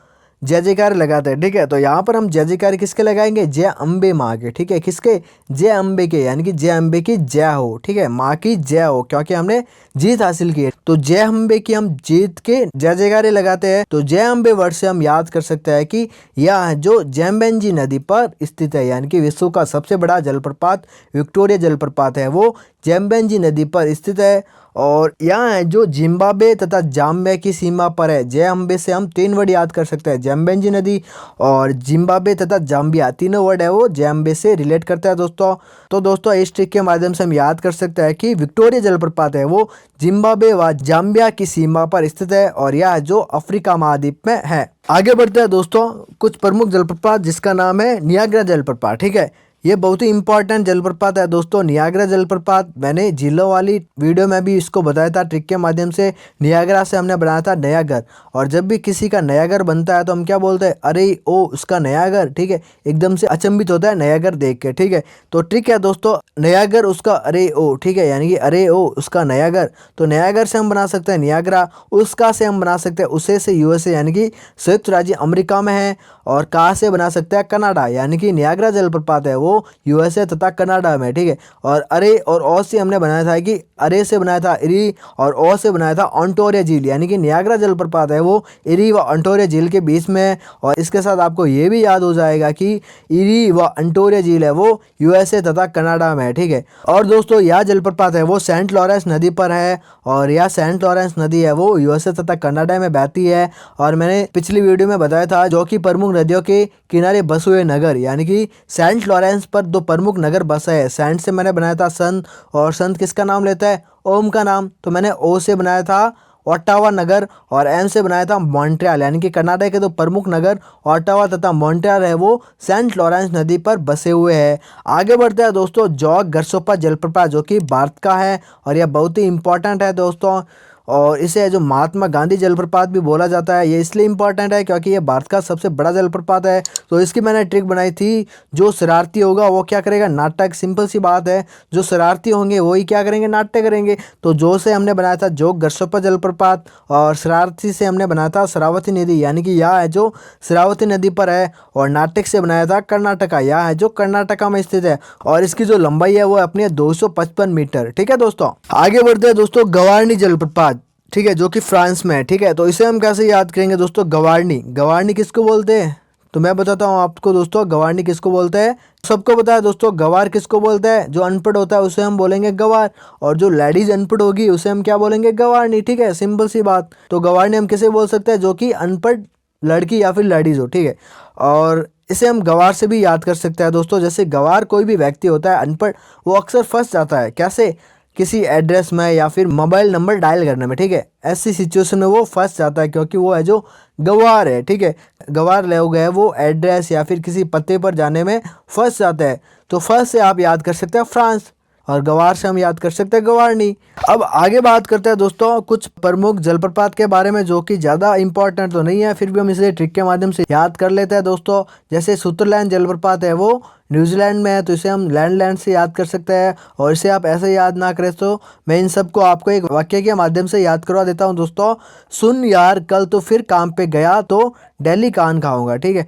[SPEAKER 1] जय जयकार लगाते हैं, ठीक है। तो यहाँ पर हम जय जयकार किसके लगाएंगे? जय अम्बे माँ के, ठीक है। किसके? जय अम्बे के, यानी कि जय अम्बे की जय हो, ठीक है, माँ की जय हो, क्योंकि हमने जीत हासिल की है। तो जय अम्बे की हम जीत के जय जयकारे लगाते हैं। तो जय अम्बे वर्ड से हम याद कर सकते हैं कि यह जो जेम्बेंजी नदी पर स्थित है, यानी कि विश्व का सबसे बड़ा जलप्रपात विक्टोरिया जलप्रपात है वो जेम्बेंजी नदी पर स्थित है। और यहाँ है जो जिम्बाब्वे तथा जाम्बिया की सीमा पर है। जय अम्बे से हम 3 वर्ड याद कर सकते हैं, जेम्बेंजी नदी और जिम्बाब्वे तथा जाम्बिया, तीनों वर्ड है वो जय अम्बे से रिलेट करता है दोस्तों। तो दोस्तों इस ट्रिक के माध्यम से हम याद कर सकते हैं कि विक्टोरिया जलप्रपात है वो जिम्बाब्वे व जाम्बिया की सीमा पर स्थित है और यह जो अफ्रीका महाद्वीप में है। आगे बढ़ते हैं दोस्तों, कुछ प्रमुख जलप्रपात जिसका नाम है नियाग्रा जलप्रपात, ठीक है। ये बहुत ही इंपॉर्टेंट जलप्रपात है दोस्तों, नियाग्रा जलप्रपात। मैंने झीलों वाली वीडियो में भी इसको बताया था ट्रिक के माध्यम से। नियाग्रा से हमने बनाया था नया घर, और जब भी किसी का नया घर बनता है तो हम क्या बोलते हैं? अरे ओ उसका नया घर, ठीक है। एकदम से अचंभित होता है नया घर देख के, ठीक है। तो ट्रिक है दोस्तों, नया घर उसका अरे ओ, ठीक है, यानी कि अरे ओ उसका नया घर। तो नया घर से हम बना सकते हैं नियाग्रा, उसका से हम बना सकते हैं उसे से यूएसए यानी कि संयुक्त राज्य अमेरिका में है, और कहाँ से बना सकते हैं? कनाडा, यानी कि नियाग्रा जलप्रपात है वो यूएसए तथा कनाडा में, ठीक है। और अरे और ओ से हमने बनाया था कि अरे से बनाया था इरी, और ओ से बनाया था ऑन्टोरिया झील, यानी कि नियाग्रा जलप्रपात है वो इरी व ऑन्टोरिया झील के बीच में है। और इसके साथ आपको ये भी याद हो जाएगा कि इरी व ऑन्टोरिया झील है वो यूएसए तथा कनाडा में है, ठीक है। और दोस्तों यह जलप्रपात है वो सेंट लॉरेंस नदी पर है, और यह सेंट लॉरेंस नदी है वो यूएसए तथा कनाडा में बहती है। और मैंने पिछली वीडियो में बताया था जो कि प्रमुख नदियों के किनारे बसे हुए नगर, यानी कि सेंट लॉरेंस पर 2 प्रमुख नगर बसा है। सेंट से मैंने बनाया था संत, और संत किसका नाम लेता है? ओम का नाम। तो मैंने ओ से बनाया था ओटावा नगर, और एम से बनाया था मॉन्ट्रियल, यानी कि कनाडा के 2 प्रमुख नगर ओटावा तथा मॉन्ट्रियल है वो सेंट लॉरेंस नदी पर बसे हुए हैं। आगे बढ़ते हैं दोस्तों, जॉग गर्सोपा जलप्रपात जो कि भारत का है, और यह बहुत ही इंपॉर्टेंट है दोस्तों। और इसे जो महात्मा गांधी जलप्रपात भी बोला जाता है, ये इसलिए इंपॉर्टेंट है क्योंकि ये भारत का सबसे बड़ा जलप्रपात है। तो इसकी मैंने ट्रिक बनाई थी, जो शरारती होगा वो क्या करेगा? नाटक। सिंपल सी बात है, जो शरारती होंगे वही क्या करेंगे? नाट्य करेंगे। तो जो से हमने बनाया था जोग गर्सोपा जलप्रपात, और शरारती से हमने बनाया था शरावती नदी, यानी कि यह है जो शरावती नदी पर है। और नाटक से बनाया था कर्नाटका, यह है जो कर्नाटका में स्थित है, और इसकी जो लंबाई है वो अपनी है 255 मीटर, ठीक है दोस्तों। आगे बढ़ते हैं दोस्तों, गवारनी जलप्रपात, ठीक है, जो कि फ्रांस में है, ठीक है। तो इसे हम कैसे याद करेंगे दोस्तों? गवारनी, गवारनी किसको बोलते हैं? तो मैं बताता हूँ आपको दोस्तों, गवारनी किसको बोलते हैं। सबको पता है दोस्तों, गवार किसको बोलते हैं? जो अनपढ़ होता है उसे हम बोलेंगे गवार, और जो लेडीज अनपढ़ होगी उसे हम क्या बोलेंगे? गवारनी, ठीक है। सिंपल सी बात। तो गवारनी हम किसे बोल सकते हैं? जो कि अनपढ़ लड़की या फिर लेडीज हो, ठीक है। और इसे हम गवार से भी याद कर सकते हैं दोस्तों। जैसे गवार कोई भी व्यक्ति होता है अनपढ़, वो अक्सर फंस जाता है, कैसे? किसी एड्रेस में या फिर मोबाइल नंबर डायल करने में, ठीक है। ऐसी सिचुएशन में वो फंस जाता है क्योंकि वो है जो गवार है, ठीक है। गवार लोग है वो एड्रेस या फिर किसी पते पर जाने में फंस जाता है। तो फंस से आप याद कर सकते हैं फ्रांस, और गवार से हम याद कर सकते हैं गवारनी। अब आगे बात करते हैं दोस्तों कुछ प्रमुख जलप्रपात के बारे में, जो कि ज़्यादा इंपॉर्टेंट तो नहीं है, फिर भी हम इसे ट्रिक के माध्यम से याद कर लेते हैं दोस्तों। जैसे सुदरलैंड जलप्रपात है वो न्यूजीलैंड में है, तो इसे हम लैंड से याद कर सकते हैं। और इसे आप ऐसे याद ना करें तो मैं इन सबको आपको एक वाक्य के माध्यम से याद करवा देता हूँ दोस्तों। सुन यार कल तो फिर काम पे गया तो दिल्ली कान खाऊंगा, ठीक है।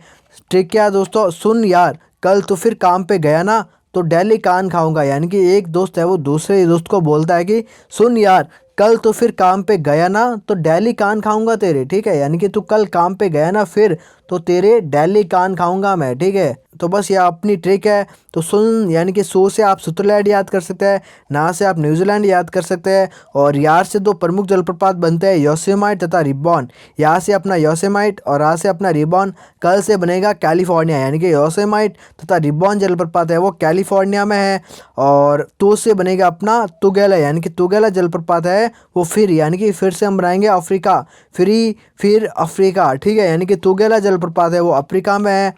[SPEAKER 1] ट्रिक क्या है दोस्तों? सुन यार कल तो फिर काम पे गया ना तो दिल्ली कान खाऊंगा, यानी कि एक दोस्त है वो दूसरे दोस्त को बोलता है कि सुन यार कल तो फिर काम पे गया ना तो दिल्ली कान खाऊंगा तेरे, ठीक है। यानी कि तू कल काम पे गया ना फिर तो तेरे दिल्ली कान खाऊंगा मैं, ठीक है। तो बस ये अपनी ट्रिक है। तो सुन यानी कि सो से आप स्विट्जरलैंड याद कर सकते हैं, ना से आप न्यूजीलैंड याद कर सकते हैं, और यार से दो प्रमुख जलप्रपात बनते हैं योसेमाइट तथा रिबन। यहाँ से अपना योसेमाइट और यहाँ से अपना रिबन, कल से बनेगा कैलिफोर्निया, यानी कि योसेमाइट तथा रिबन जलप्रपात है वो कैलिफोर्निया में है। और तो से बनेगा अपना तुगेला, यानी कि तुगेला जलप्रपात है वो फिर, यानी कि फिर से हम बनाएंगे अफ्रीका, फिर अफ्रीका, ठीक है, यानी कि तुगेला जलप्रपात है वो अफ्रीका में है।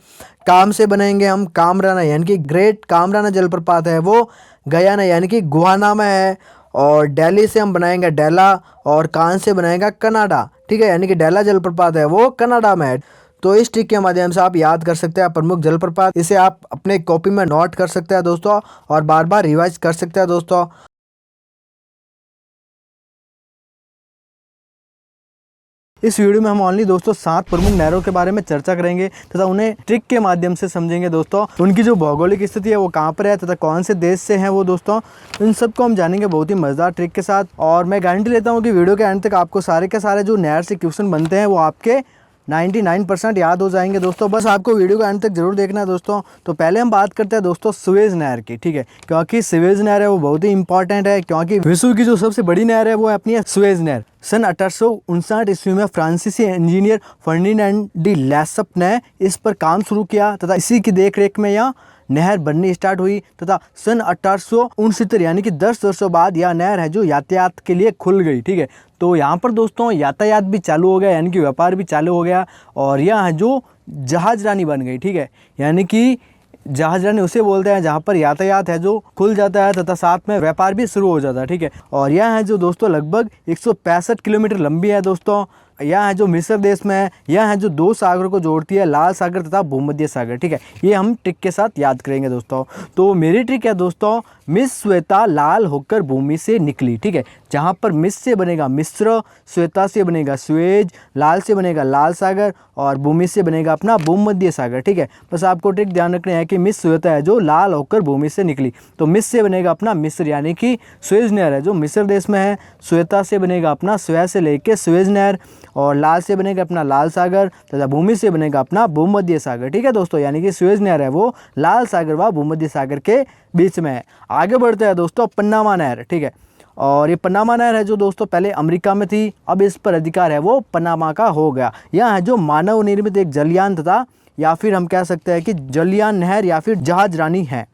[SPEAKER 1] काम से बनाएंगे हम कामराना, यानी कि ग्रेट कामराना जलप्रपात है वो गयाना, यानी कि गुआना में है। और दिल्ली से हम बनाएंगे डेला, और कान से बनाएगा कनाडा, ठीक है, यानी कि डेला जलप्रपात है वो कनाडा में है। तो इस ट्रिक के माध्यम से आप याद कर सकते हैं प्रमुख जलप्रपात। इसे आप अपने कॉपी में नोट कर सकते हैं दोस्तों, और बार बार रिवाइज कर सकते हैं दोस्तों। इस वीडियो में हम ओनली दोस्तों 7 प्रमुख नहरों के बारे में चर्चा करेंगे तथा उन्हें ट्रिक के माध्यम से समझेंगे दोस्तों। उनकी जो भौगोलिक स्थिति है वो कहाँ पर है तथा कौन से देश से हैं वो दोस्तों, इन सबको हम जानेंगे बहुत ही मज़ेदार ट्रिक के साथ। और मैं गारंटी लेता हूँ कि वीडियो के एंड तक आपको सारे के सारे जो नहर से क्वेश्चन बनते हैं वो आपके 99% याद हो जाएंगे दोस्तों। बस आपको वीडियो का एंड तक जरूर देखना है दोस्तों। तो पहले हम बात करते हैं दोस्तों सुएज नहर की, ठीक है, क्योंकि सुएज नहर है वो बहुत ही इंपॉर्टेंट है, क्योंकि विश्व की जो सबसे बड़ी नहर है वो है अपनी सुएज नहर। सन 1859 ईस्वी में फ्रांसीसी इंजीनियर फर्डिनेंड डी लेसप ने इस पर काम शुरू किया तथा इसी की देखरेख में यह नहर बननी स्टार्ट हुई तथा सन 1869 यानी कि 10 वर्षों बाद यह नहर है जो यातायात के लिए खुल गई, ठीक है। तो यहाँ पर दोस्तों यातायात भी चालू हो गया, यानी कि व्यापार भी चालू हो गया, और यह है जो जहाज रानी बन गई, ठीक है, यानी कि जहाज रानी उसे बोलते हैं जहाँ पर यातायात है जो खुल जाता है तथा साथ में व्यापार भी शुरू हो जाता है, ठीक है। और यह है जो दोस्तों लगभग 165 किलोमीटर लंबी है दोस्तों। यह है जो मिस्र देश में है। यह है जो 2 सागरों को जोड़ती है, लाल सागर तथा भूमध्य सागर, ठीक है। ये हम ट्रिक के साथ याद करेंगे दोस्तों। तो मेरी ट्रिक है दोस्तों, मिस श्वेता लाल होकर भूमि से निकली, ठीक है। जहाँ पर मिस से बनेगा मिस्र, श्वेता से बनेगा सुएज, लाल से बनेगा लाल सागर, और भूमि से बनेगा अपना भूमध्य सागर, ठीक है। बस आपको ट्रिक ध्यान रखना है कि मिस श्वेता है जो लाल होकर भूमि से निकली, तो मिस से बनेगा अपना मिस्र, यानी कि सुएज नहर है जो मिस्र देश में है। श्वेता से बनेगा अपना स्वे से लेके सुएज नहर, और लाल से बनेगा अपना लाल सागर तथा भूमि से बनेगा अपना भूमध्य सागर, ठीक है दोस्तों, यानी कि सुएज नहर है वो लाल सागर व भूमध्य सागर के बीच में है। आगे बढ़ते हैं दोस्तों पन्नामा नहर, ठीक है। और ये पन्नामा नहर है जो दोस्तों पहले अमेरिका में थी, अब इस पर अधिकार है वो पन्नामा का हो गया। यह है जो मानव निर्मित एक जलयान तथा या फिर हम कह सकते हैं कि जलयान नहर या फिर जहाज रानी है,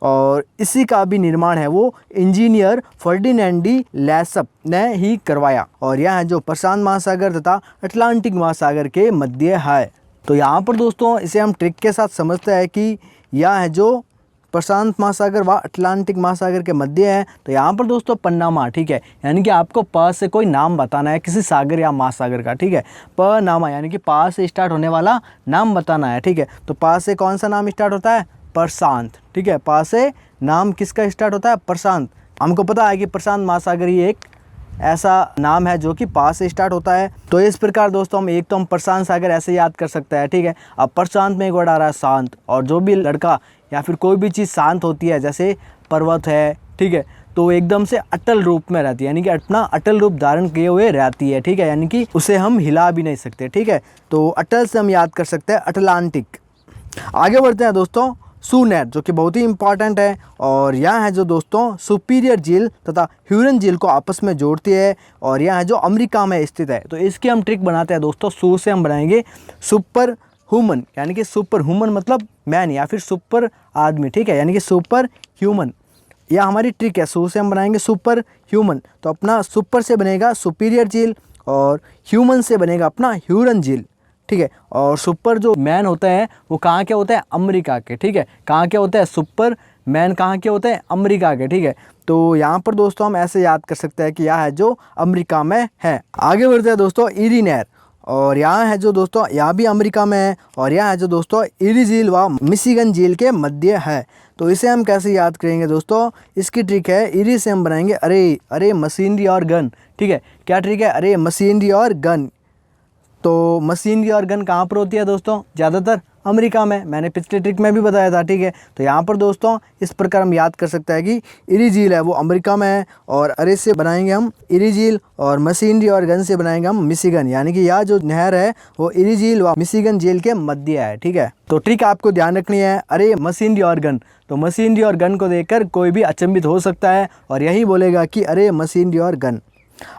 [SPEAKER 1] और इसी का भी निर्माण है वो इंजीनियर फर्डिनेंड डी लेसप ने ही करवाया। और यह है जो प्रशांत महासागर तथा अटलांटिक महासागर के मध्य है। तो यहाँ पर दोस्तों इसे हम ट्रिक के साथ समझते हैं कि यह है जो प्रशांत महासागर व अटलांटिक महासागर के मध्य है। तो यहाँ पर दोस्तों पन्नामा, ठीक है, यानी कि आपको प से कोई नाम बताना है किसी सागर या महासागर का, ठीक है। पनामा यानी कि पा से स्टार्ट होने वाला नाम बताना है, ठीक है। तो पा से कौन सा नाम स्टार्ट होता है? प्रशांत, ठीक है। पा से नाम किसका स्टार्ट होता है? प्रशांत। हमको पता है कि प्रशांत महासागर ही एक ऐसा नाम है जो कि पा से स्टार्ट होता है। तो इस प्रकार दोस्तों हम प्रशांत सागर ऐसे याद कर सकते हैं, ठीक है। अब प्रशांत में एक वर्ड आ रहा है शांत, और जो भी लड़का या फिर कोई भी चीज़ शांत होती है जैसे पर्वत है, ठीक है, तो एकदम से अटल रूप में रहती है, यानी कि अपना अटल रूप धारण किए हुए रहती है, ठीक है, यानी कि उसे हम हिला भी नहीं सकते, ठीक है। तो अटल से हम याद कर सकते हैं अटलांटिक। आगे बढ़ते हैं दोस्तों सू नहर, जो कि बहुत ही इंपॉर्टेंट है, और यह है जो दोस्तों सुपीरियर झील तथा ह्यूरन झील को आपस में जोड़ती है, और यह है जो अमेरिका में स्थित है। तो इसकी हम ट्रिक बनाते हैं दोस्तों। सू से हम बनाएंगे सुपर ह्यूमन, यानी कि सुपर ह्यूमन मतलब मैन या फिर सुपर आदमी, ठीक है, यानी कि सुपर ह्यूमन, यह हमारी ट्रिक है। सू से हम बनाएंगे सुपर ह्यूमन, तो अपना सुपर से बनेगा सुपीरियर झील, और ह्यूमन से बनेगा अपना ह्यूरन झील, ठीक है। और सुपर जो मैन होता है वो कहाँ के होते हैं? अमेरिका के, ठीक है। कहाँ के होते हैं? सुपर मैन कहाँ के होते हैं? अमेरिका के, ठीक है। तो यहाँ पर दोस्तों हम ऐसे याद कर सकते हैं कि यह है जो अमेरिका में है। आगे बढ़ते हैं दोस्तों ईरी नहर, और यहाँ है जो दोस्तों यहाँ भी अमेरिका में है, और यहाँ है जो दोस्तों ईरी झील व मिशिगन झील के मध्य है। तो इसे हम कैसे याद करेंगे दोस्तों? इसकी ट्रिक है, ईरी से हम बनाएंगे अरे मशीनरी और गन, ठीक है। क्या ट्रिक है? अरे मशीनरी और गन। तो मशीनरी और गन कहाँ पर होती है दोस्तों? ज़्यादातर अमेरिका में। मैंने पिछले ट्रिक में भी बताया था, ठीक है। तो यहाँ पर दोस्तों इस प्रकार हम याद कर सकते हैं कि इरी झील है वो अमेरिका में है, और अरे से बनाएंगे हम इरी झील, और मशीनरी और गन से बनाएंगे हम मिशिगन, यानी कि यह जो नहर है वो इरी झील व मिशिगन झील के मध्य है, ठीक है। तो ट्रिक आपको ध्यान रखनी है, अरे मशीनरी और गन। तो मशीनरी और गन को देखकर कोई भी अचंभित हो सकता है और यही बोलेगा कि अरे मशीनरी और गन।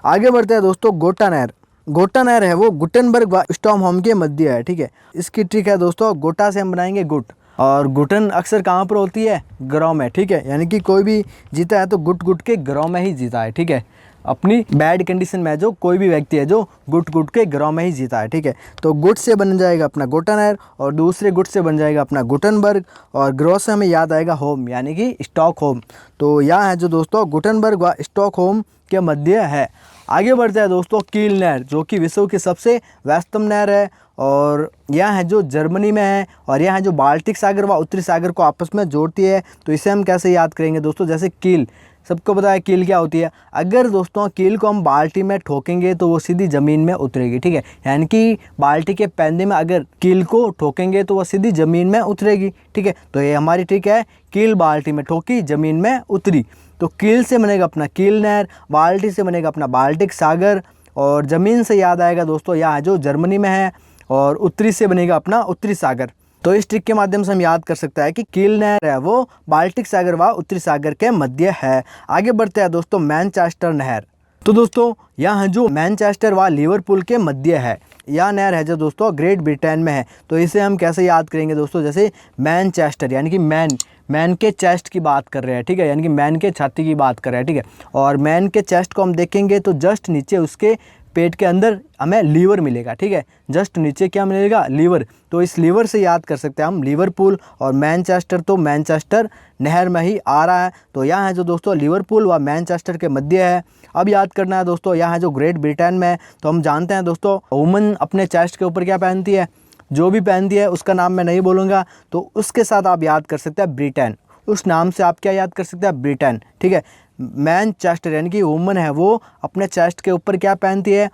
[SPEAKER 1] आगे बढ़ते हैं दोस्तों, गोटा नहर। गोटा नहर है वो गुटेनबर्ग व स्टॉकहोम के मध्य है, ठीक है। इसकी ट्रिक है दोस्तों, गोटा से हम बनाएंगे गुट, और गुटन अक्सर कहाँ पर होती है, ग्राव में, ठीक है। यानी कि कोई भी जीता है तो गुट गुट के ग्राव में ही जीता है, ठीक है। अपनी बैड कंडीशन में जो कोई भी व्यक्ति है जो गुट गुट के ग्राव में ही जीता है, ठीक है। तो गुट से बन जाएगा अपना गोटा नहर, और दूसरे गुट से बन जाएगा अपना गुटनबर्ग, और ग्राव से हमें याद आएगा होम, यानी कि स्टॉकहोम। तो यहाँ है जो दोस्तों गुटनबर्ग व स्टॉकहोम के मध्य है। आगे बढ़ते हैं दोस्तों, कील नहर, जो कि विश्व की सबसे व्यस्तम नहर है, और यह है जो जर्मनी में है, और यह है जो बाल्टिक सागर व उत्तरी सागर को आपस में जोड़ती है। तो इसे हम कैसे याद करेंगे दोस्तों, जैसे कील, सबको पता है कील क्या होती है। अगर दोस्तों कील को हम बाल्टी में ठोकेंगे तो वो सीधी ज़मीन में उतरेगी, ठीक है। यानी कि बाल्टी के पैंदे में अगर कील को ठोकेंगे तो वो सीधी ज़मीन में उतरेगी, ठीक है। तो ये हमारी ट्रिक है, कील बाल्टी में ठोकी ज़मीन में उतरी। तो कील से बनेगा अपना कील नहर, बाल्टी से बनेगा अपना बाल्टिक सागर, और ज़मीन से याद आएगा दोस्तों यहाँ जो जर्मनी में है, और उत्तरी से बनेगा अपना उत्तरी सागर। तो इस ट्रिक के माध्यम से हम याद कर सकते हैं कि कील नहर है वो बाल्टिक सागर व उत्तरी सागर के मध्य है। आगे बढ़ते हैं दोस्तों, मैनचेस्टर नहर। तो दोस्तों यहाँ जो मैनचेस्टर व लिवरपूल के मध्य है, यह नहर है जो दोस्तों ग्रेट ब्रिटेन में है। तो इसे हम कैसे याद करेंगे दोस्तों, जैसे मैनचेस्टर यानी कि मैन के चेस्ट की बात कर रहे हैं, ठीक है, यानी कि मैन के छाती की बात कर रहे हैं, ठीक है। और मैन के चेस्ट को हम देखेंगे तो जस्ट नीचे उसके पेट के अंदर हमें लीवर मिलेगा, ठीक है। जस्ट नीचे क्या मिलेगा, लीवर। तो इस लीवर से याद कर सकते हैं हम लिवरपूल, और मैनचेस्टर तो मैनचेस्टर नहर में ही आ रहा है। तो यहाँ है जो दोस्तों लिवरपूल व मैनचेस्टर के मध्य है। अब याद करना है दोस्तों, यहाँ जो ग्रेट ब्रिटेन में है, तो हम जानते हैं दोस्तों वुमन अपने चेस्ट के ऊपर क्या पहनती है, जो भी पहनती है उसका नाम मैं नहीं बोलूँगा, तो उसके साथ आप याद कर सकते हैं ब्रिटेन। उस नाम से आप क्या याद कर सकते हैं, ब्रिटेन, ठीक है। मैनचेस्टर यानी कि वुमन है वो अपने चेस्ट के ऊपर क्या पहनती है,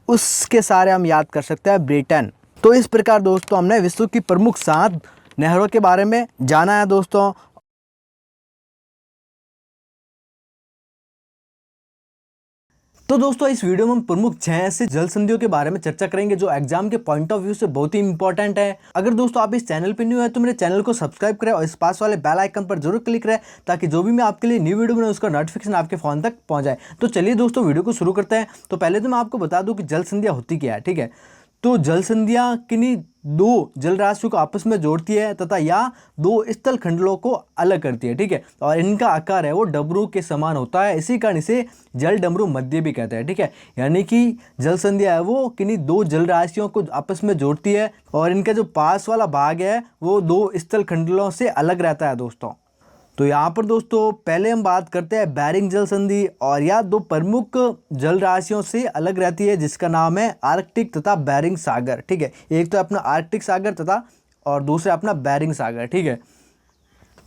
[SPEAKER 1] उसके सारे हम याद कर सकते हैं ब्रिटेन। तो इस प्रकार दोस्तों हमने विश्व की प्रमुख 7 नहरों के बारे में जाना है दोस्तों। तो दोस्तों इस वीडियो में हम प्रमुख 6 ऐसे जल संधियों के बारे में चर्चा करेंगे जो एग्जाम के पॉइंट ऑफ व्यू से बहुत ही इंपॉर्टेंट है। अगर दोस्तों आप इस चैनल पे न्यू है तो मेरे चैनल को सब्सक्राइब करें और इस पास वाले बेल आइकन पर जरूर क्लिक करें, ताकि जो भी मैं आपके लिए न्यू वीडियो बनाऊं उसका नोटिफिकेशन आपके फोन तक पहुंच जाए। तो चलिए दोस्तों वीडियो को शुरू करते हैं। तो पहले तो मैं आपको बता दूं कि जल संधियां होती क्या है, ठीक है। तो जल संधियां किन्हीं 2 जल राशियों को आपस में जोड़ती है तथा या 2 स्थल खंडों को अलग करती है, ठीक है। और इनका आकार है वो डमरू के समान होता है, इसी कारण इसे जल डमरू मध्य भी कहते हैं, ठीक है। यानी कि जल संधियां है वो किन्हीं 2 जल राशियों को आपस में जोड़ती है, और इनका जो पास वाला भाग है वो 2 स्थल खंडों से अलग रहता है दोस्तों। तो यहाँ पर दोस्तों पहले हम बात करते हैं बेरिंग जल संधि, और यह 2 प्रमुख जल राशियों से अलग रहती है, जिसका नाम है आर्कटिक तथा बेरिंग सागर, ठीक है। एक तो अपना आर्कटिक सागर तथा और दूसरा अपना बेरिंग सागर, ठीक है।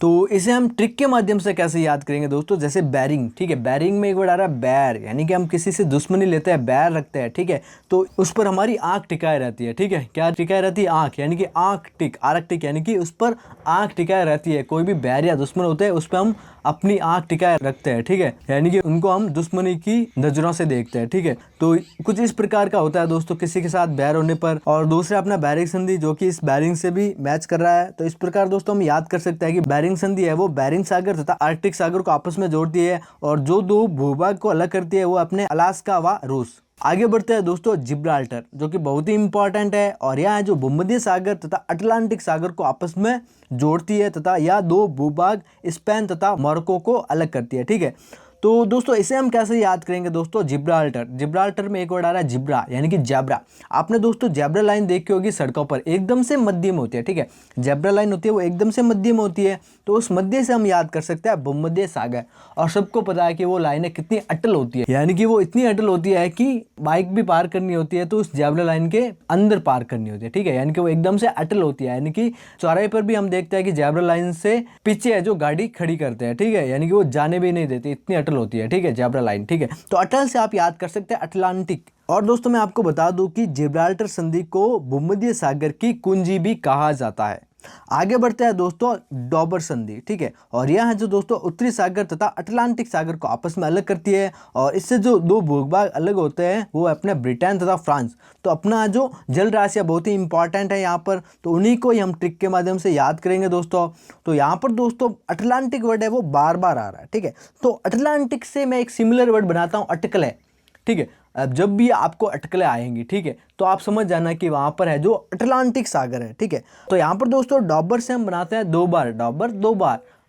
[SPEAKER 1] तो इसे हम ट्रिक के माध्यम से कैसे याद करेंगे दोस्तों, जैसे बैरिंग, ठीक है। बैरिंग में एक वर्ड आ रहा है बैर, यानी कि हम किसी से दुश्मनी लेते हैं, बैर रखते हैं, ठीक है। तो उस पर हमारी आंख टिकाए रहती है, ठीक है। क्या टिकाए रहती है, आंख, यानी कि आंख टिक, आर्कटिक यानी कि उस पर आंख टिकाए रहती है। कोई भी बैर या दुश्मन होते हैं उस पर हम अपनी आंख टिकाए रखते हैं, ठीक है। यानी कि उनको हम दुश्मनी की नजरों से देखते हैं, ठीक है। तो कुछ इस प्रकार का होता है दोस्तों किसी के साथ बैर होने पर। और दूसरा अपना बैरिंग संधि जो कि इस बैरिंग से भी मैच कर रहा है। तो इस प्रकार दोस्तों हम याद कर सकते हैं कि बैरिंग संधि है वो बैरिंग सागर तथा आर्कटिक सागर को आपस में जोड़ती है, और जो 2 भूभाग को अलग करती है वो अपने अलास्का व रूस। आगे बढ़ते हैं दोस्तों जिब्राल्टर, जो कि बहुत ही इंपॉर्टेंट है, और यह है जो भूमध्य सागर तथा अटलांटिक सागर को आपस में जोड़ती है, तथा यह 2 भूभाग स्पेन तथा मोरक्को को अलग करती है, ठीक है। तो दोस्तों इसे हम कैसे याद करेंगे दोस्तों, जिब्राल्टर। जिब्राल्टर में एक वर्ड आ रहा है जिब्रा, यानी कि जैब्रा। आपने दोस्तों जैब्रा लाइन देखी होगी सड़कों पर, एकदम से मध्य में होती है, ठीक है। जैब्रा लाइन होती है वो एकदम से मध्य में होती है, तो उस मध्य से हम याद कर सकते हैं भूमध्य सागर। और सबको पता है कि वो लाइनें कितनी अटल होती है, यानी कि वो इतनी अटल होती है कि बाइक भी पार करनी होती है तो उस जैब्रा लाइन के अंदर पार करनी होती है, ठीक है। यानी कि वो एकदम से अटल होती है, यानी कि चौराहे पर भी हम देखते हैं कि जैब्रा लाइन से पीछे है जो गाड़ी खड़ी करते हैं, ठीक है। यानी कि वो जाने भी नहीं देती, इतनी अटल होती है, ठीक है, जेब्रा लाइन, ठीक है। तो अटल से आप याद कर सकते हैं अटलांटिक। और दोस्तों मैं आपको बता दूं कि जिब्राल्टर संधि को भूमध्य सागर की कुंजी भी कहा जाता है। आगे बढ़ते हैं दोस्तों, डॉबर संधि, ठीक है, और यह है जो दोस्तों उत्तरी सागर तथा अटलांटिक सागर को आपस में अलग करती है, और इससे जो दो भूभाग अलग होते हैं वो अपने ब्रिटेन तथा फ्रांस। तो अपना जो जल राशि बहुत ही इंपॉर्टेंट है यहाँ पर, तो उन्हीं को ही हम ट्रिक के माध्यम से याद करेंगे दोस्तों। तो यहाँ पर दोस्तों अटलांटिक वर्ड है वो बार बार आ रहा है, ठीक है। तो अटलांटिक से मैं एक सिमिलर वर्ड बनाता हूँ, अटकले, ठीक है। अब जब भी आपको अटकलें आएंगी, ठीक है, तो आप समझ जाना कि वहाँ पर है जो अटलांटिक सागर है, ठीक है। तो यहाँ पर दोस्तों डॉबर से हम बनाते हैं दो बार, डॉबर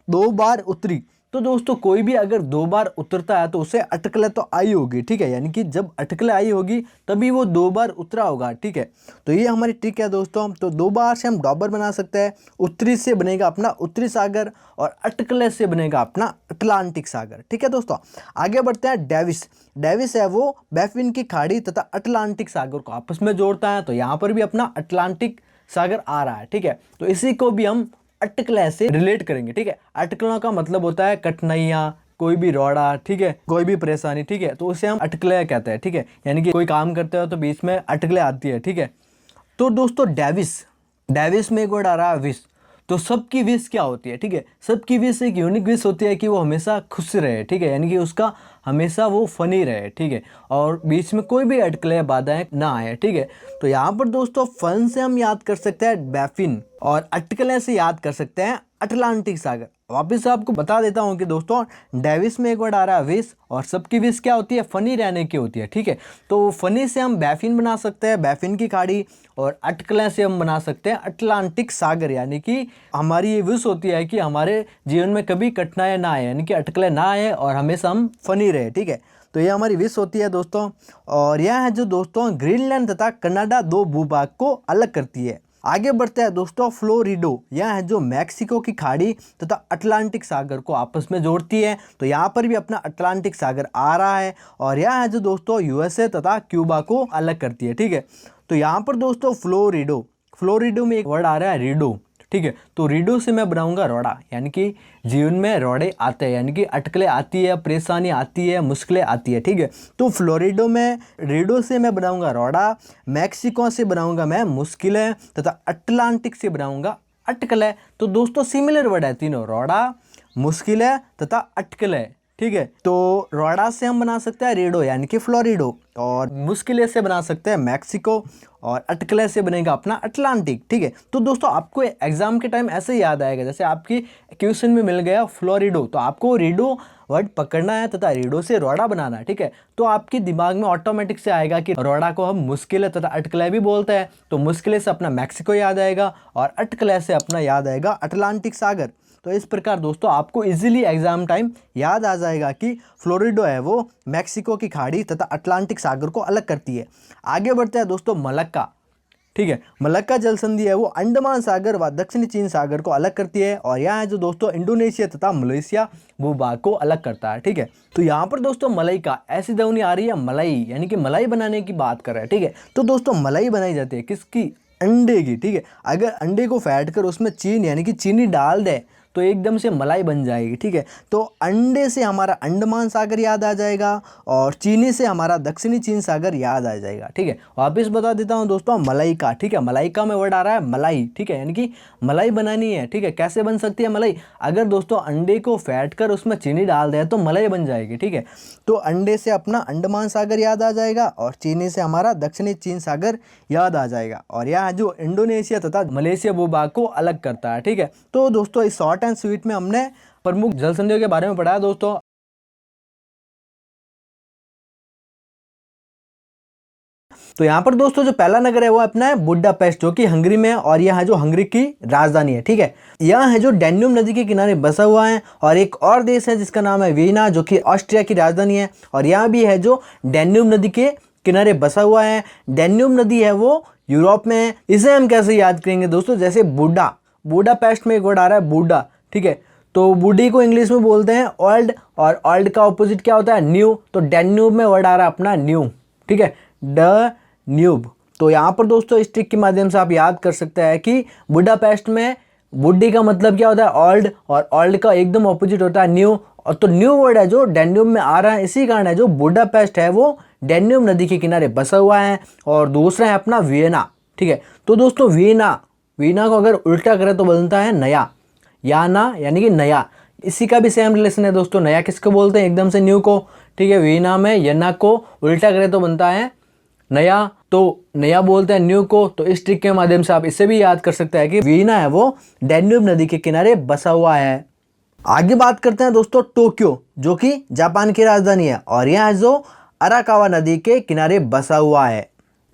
[SPEAKER 1] दो बार उत्तरी। तो दोस्तों कोई भी अगर दो बार उतरता है तो उसे अटकलें तो आई होगी, ठीक है, यानी कि जब अटकलें आई होगी तभी वो दो बार उतरा होगा, ठीक है। तो ये हमारी ट्रिक है दोस्तों। तो दो बार से हम डॉबर बना सकते हैं, उत्तरी से बनेगा अपना उत्तरी सागर, और अटकले से बनेगा अपना अटलांटिक सागर, ठीक है दोस्तों। आगे बढ़ते हैं डेविस। डेविस है वो बैफिन की खाड़ी तथा अटलांटिक सागर को आपस में जोड़ता है, तो यहाँ पर भी अपना अटलांटिक सागर आ रहा है, ठीक है। तो इसी को भी हम अटकले से रिलेट करेंगे, ठीक है। अटकलों का मतलब होता है कठिनाइयाँ, कोई भी रोड़ा, ठीक है, कोई भी परेशानी, ठीक है, तो उसे हम अटकले कहते हैं, ठीक है। यानी कि कोई काम करते हो तो बीच में अटकले आती है, ठीक है। तो दोस्तों डेविस में एक वर्ड आ रहा है विश। तो सबकी विश क्या होती है, ठीक है, सबकी विश एक यूनिक विश होती है कि वो हमेशा खुश रहे, ठीक है, यानी कि उसका हमेशा वो फनी रहे, ठीक है, और बीच में कोई भी अटकलें बाधाएं ना आए, ठीक है। तो यहाँ पर दोस्तों फन से हम याद कर सकते हैं बैफिन, और अटकलें से याद कर सकते हैं अटलांटिक सागर। वापिस से आपको बता देता हूँ कि दोस्तों डेविस में एक वर्ड आ रहा है विश, और सबकी विश क्या होती है, फनी रहने की होती है, ठीक है। तो फनी से हम बैफिन बना सकते हैं, बैफिन की खाड़ी, और अटकलें से हम बना सकते हैं अटलांटिक सागर, यानी कि हमारी ये विश होती है कि हमारे जीवन में कभी कठिनाई ना आए, यानी कि अटकलें ना आए और हमेशा हम फनी रहे, ठीक है। तो ये हमारी विश होती है दोस्तों। और यह है जो दोस्तों ग्रीनलैंड तथा कनाडा दो भूभाग को अलग करती है। आगे बढ़ते हैं दोस्तों फ्लोरिडो। यह है जो मैक्सिको की खाड़ी तथा अटलांटिक सागर को आपस में जोड़ती है, तो यहाँ पर भी अपना अटलांटिक सागर आ रहा है। और यह है जो दोस्तों यूएसए तथा क्यूबा को अलग करती है, ठीक है। तो यहाँ पर दोस्तों फ्लोरिडो में एक वर्ड आ रहा है रीडो, ठीक है। तो रीडो से मैं बनाऊंगा रोड़ा, यानी कि जीवन में रोड़े आते हैं, यानी कि अटकलें आती है, परेशानी आती है, मुश्किलें आती है, ठीक है। तो फ्लोरिडो में रीडो से मैं बनाऊंगा रोड़ा, मैक्सिको से बनाऊंगा मैं मुश्किलें, तथा अटलांटिक से बनाऊंगा अटकलें। तो दोस्तों सिमिलर वर्ड है तीनों, रोड़ा, मुश्किलें तथा अटकलें, ठीक है। तो रोड़ा से हम बना सकते हैं रीडो यानी कि फ्लोरिडो, और मुश्किलें से बना सकते हैं मैक्सिको, और अटकले से बनेगा अपना अटलांटिक, ठीक है। तो दोस्तों आपको एग्जाम के टाइम ऐसे याद आएगा, जैसे आपकी क्वेश्चन में मिल गया फ्लोरिडो, तो आपको रीडो वर्ड पकड़ना है तथा रीडो से रोड़ा बनाना है, ठीक है। तो आपके दिमाग में ऑटोमेटिक से आएगा कि रोड़ा को हम मुश्किलें तथा अटकले भी बोलते हैं, तो मुश्किलें से अपना मैक्सिको याद आएगा, और अटकले से अपना याद आएगा अटलांटिक सागर। तो इस प्रकार दोस्तों आपको इजीली एग्जाम टाइम याद आ जाएगा कि फ्लोरिडो है वो मैक्सिको की खाड़ी तथा अटलांटिक सागर को अलग करती है। आगे बढ़ते हैं दोस्तों मलक्का, ठीक है। मलक्का जल संधि है वो अंडमान सागर व दक्षिणी चीन सागर को अलग करती है, और यहाँ है जो दोस्तों इंडोनेशिया तथा मलेशिया भूभाग को अलग करता है, ठीक है। तो यहाँ पर दोस्तों मलाई का ऐसी ध्वनि आ रही है मलाई, यानी कि मलाई बनाने की बात कर रहे हैं, ठीक है। तो दोस्तों मलाई बनाई जाती है किसकी, अंडे की, ठीक है। अगर अंडे को फेंट कर उसमें चीनी यानी कि चीनी डाल दे तो एकदम से मलाई बन जाएगी, ठीक है। तो अंडे से हमारा अंडमान सागर याद आ जाएगा, और चीनी से हमारा दक्षिणी चीन सागर याद आ जाएगा, ठीक है। वापस बता देता हूँ दोस्तों मलाइका, ठीक है, मलाइका में वर्ड आ रहा है मलाई, ठीक है, यानी कि मलाई बनानी है, ठीक है। कैसे बन सकती है मलाई, अगर दोस्तों अंडे को फेंट कर उसमें चीनी डाल दे तो मलाई बन जाएगी, ठीक है। तो अंडे से अपना अंडमान सागर याद आ जाएगा, और चीनी से हमारा दक्षिणी चीन सागर याद आ जाएगा, और यहाँ जो इंडोनेशिया तथा मलेशिया भूभाग को अलग करता है, ठीक है। तो दोस्तों इस शॉर्ट एंड स्वीट में हमने प्रमुख जल संधियों के बारे में पढ़ा दोस्तों। तो यहाँ पर दोस्तों जो पहला नगर है वो अपना है बुडापेस्ट, जो कि हंगरी में है, और यह है जो हंगरी की राजधानी है, ठीक है। यह है जो डैन्यूब नदी के किनारे बसा हुआ है, और एक और देश है जिसका नाम है वियना, जो कि ऑस्ट्रिया की राजधानी है, और यहाँ भी है जो डैन्यूब नदी के किनारे बसा हुआ है। डैन्यूब नदी है वो यूरोप में है। इसे हम कैसे याद करेंगे दोस्तों, जैसे बुडापेस्ट में एक वर्ड आ रहा है बूडा, ठीक है। तो बूढ़ी को इंग्लिश में बोलते हैं ओल्ड, और ओल्ड का ऑपोजिट क्या होता है न्यू, तो डैन्यूब में वर्ड आ रहा है अपना न्यू, ठीक है, ड न्यूब। तो यहाँ पर दोस्तों इस ट्रिक के माध्यम से आप याद कर सकते हैं कि बुडापेस्ट में बुड्डी का मतलब क्या होता है? ओल्ड, और ओल्ड का एकदम ऑपोजिट होता है न्यू। और तो न्यू वर्ड है जो डैन्यूब में आ रहा है, इसी कारण है जो बुडापेस्ट है वो डैन्यूब नदी के किनारे बसा हुआ है। और दूसरा है अपना वियना, ठीक है। तो दोस्तों वीना को अगर उल्टा करें तो बनता है नया, याना यानी कि नया। इसी का भी सेम रिलेशन है दोस्तों। नया किसको बोलते हैं? एकदम से न्यू को, ठीक है। वीना में यना को उल्टा करें तो बनता है नया, तो नया बोलते हैं न्यू को। तो इस ट्रिक के माध्यम से आप इसे भी याद कर सकते हैं कि वीना है वो डैन्यूब नदी के किनारे बसा हुआ है। आगे बात करते हैं दोस्तों टोक्यो, जो कि जापान की राजधानी है, और यह है जो अराकावा नदी के किनारे बसा हुआ है।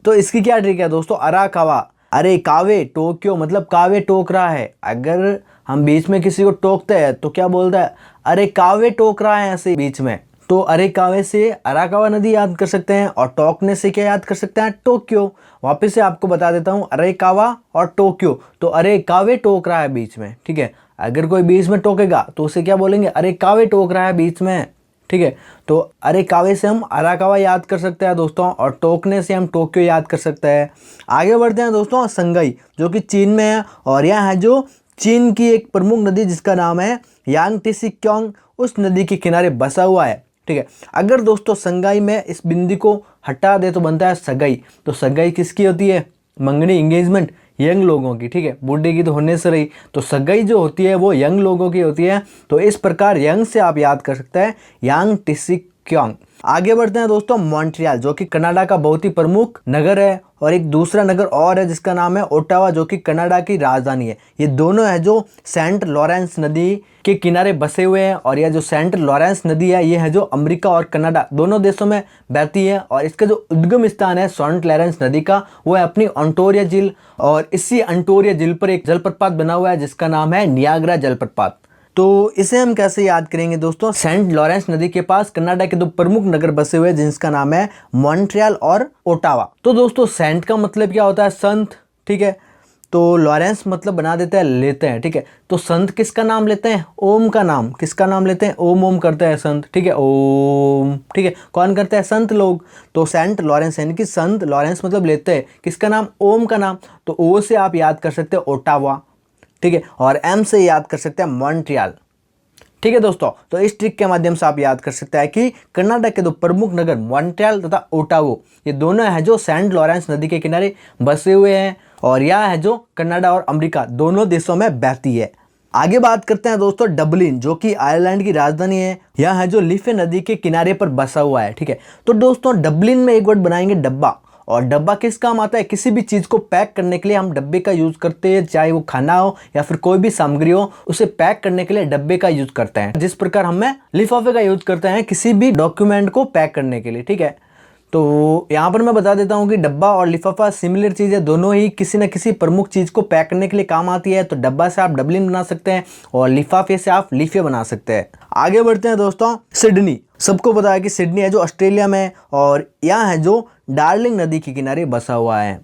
[SPEAKER 1] तो इसकी क्या ट्रिक है दोस्तों? अराकावा, अरे कावे, टोक्यो मतलब कावे टोक रहा है। अगर हम बीच में किसी को टोकते हैं तो क्या बोलता है? अरे कावे टोक रहा है, ऐसे बीच में। तो अरे कावे से अराकावा नदी याद कर सकते हैं, और टोकने से क्या याद कर सकते हैं? टोक्यो। वापस से आपको बता देता हूँ, अरे कावा और टोक्यो। तो अरे कावे टोक रहा है बीच में, ठीक है। अगर कोई बीच में टोकेगा तो उसे क्या बोलेंगे? अरे कावे टोक रहा है बीच में, ठीक है। तो अरे कावे से हम अराकावा याद कर सकते हैं दोस्तों, और टोकने से हम टोक्यो याद कर सकते हैं। आगे बढ़ते हैं दोस्तों संगाई, जो कि चीन में है, और यह है जो चीन की एक प्रमुख नदी जिसका नाम है यांगटिसिक्योंग, उस नदी के किनारे बसा हुआ है, ठीक है। अगर दोस्तों संगाई में इस बिंदी को हटा दे तो बनता है सगाई। तो सगाई किसकी होती है? मंगनी, एंगेजमेंट, यंग लोगों की, ठीक है। बूढ़े की तो होने से रही, तो सगाई जो होती है वो यंग लोगों की होती है। तो इस प्रकार यंग से आप याद कर सकते हैं यांगटिसिक्योंग। आगे बढ़ते हैं दोस्तों मॉन्ट्रियल, जो कि कनाडा का बहुत ही प्रमुख नगर है, और एक दूसरा नगर और है जिसका नाम है ओटावा, जो कि कनाडा की राजधानी है। ये दोनों है जो सेंट लॉरेंस नदी के किनारे बसे हुए हैं, और यह जो सेंट लॉरेंस नदी है ये है जो अमेरिका और कनाडा दोनों देशों में बहती है। और इसका जो उद्गम स्थान है सेंट लॉरेंस नदी का, वो है अपनी ओंटारियो झील, और इसी ओंटारियो झील पर एक जलप्रपात बना हुआ है जिसका नाम है नियाग्रा जलप्रपात। तो इसे हम कैसे याद करेंगे दोस्तों? सेंट लॉरेंस नदी के पास कनाडा के दो प्रमुख नगर बसे हुए हैं जिनका नाम है मॉन्ट्रियल और ओटावा। तो दोस्तों सेंट का मतलब क्या होता है? संत, ठीक है। तो लॉरेंस मतलब बना देते हैं, लेते हैं, ठीक है। तो संत किसका नाम लेते हैं? ओम का नाम। किसका नाम लेते हैं? ओम ओम करते हैं संत, ठीक है, ओम, ठीक है। कौन करते हैं? संत लोग। तो सेंट लॉरेंस यानी कि संत लॉरेंस मतलब लेते हैं किसका नाम? ओम का नाम। तो ओ से आप याद कर सकते हैं ओटावा, ठीक है, और एम से याद कर सकते हैं मॉन्ट्रियल, ठीक है दोस्तों। तो इस ट्रिक के माध्यम से आप याद कर सकते हैं कि कनाडा के दो प्रमुख नगर मॉन्ट्रियल तथा ओटावा, ये दोनों है जो सेंट लॉरेंस नदी के किनारे बसे हुए हैं, और यह है जो कनाडा और अमेरिका दोनों देशों में बहती है। आगे बात करते हैं दोस्तों डबलिन, जो कि आयरलैंड की राजधानी है। यह है जो लिफे नदी के किनारे पर बसा हुआ है, ठीक है। तो दोस्तों डबलिन में एक वर्ड बनाएंगे डब्बा, और डब्बा किस काम आता है? किसी भी चीज़ को पैक करने के लिए हम डब्बे का यूज़ करते हैं, चाहे वो खाना हो या फिर कोई भी सामग्री हो, उसे पैक करने के लिए डब्बे का यूज़ करते हैं। जिस प्रकार हमें लिफाफे का यूज़ करते हैं किसी भी डॉक्यूमेंट को पैक करने के लिए, ठीक है। तो यहाँ पर मैं बता देता हूँ कि डब्बा और लिफाफा सिमिलर चीज़ है, दोनों ही किसी न किसी प्रमुख चीज़ को पैक करने के लिए काम आती है। तो डब्बा से आप डबलिन बना सकते हैं, और लिफाफे से आप लीफे बना सकते हैं। आगे बढ़ते हैं दोस्तों सिडनी। सबको पता है कि सिडनी है जो ऑस्ट्रेलिया में, और यहाँ है जो डार्लिंग नदी के किनारे बसा हुआ है।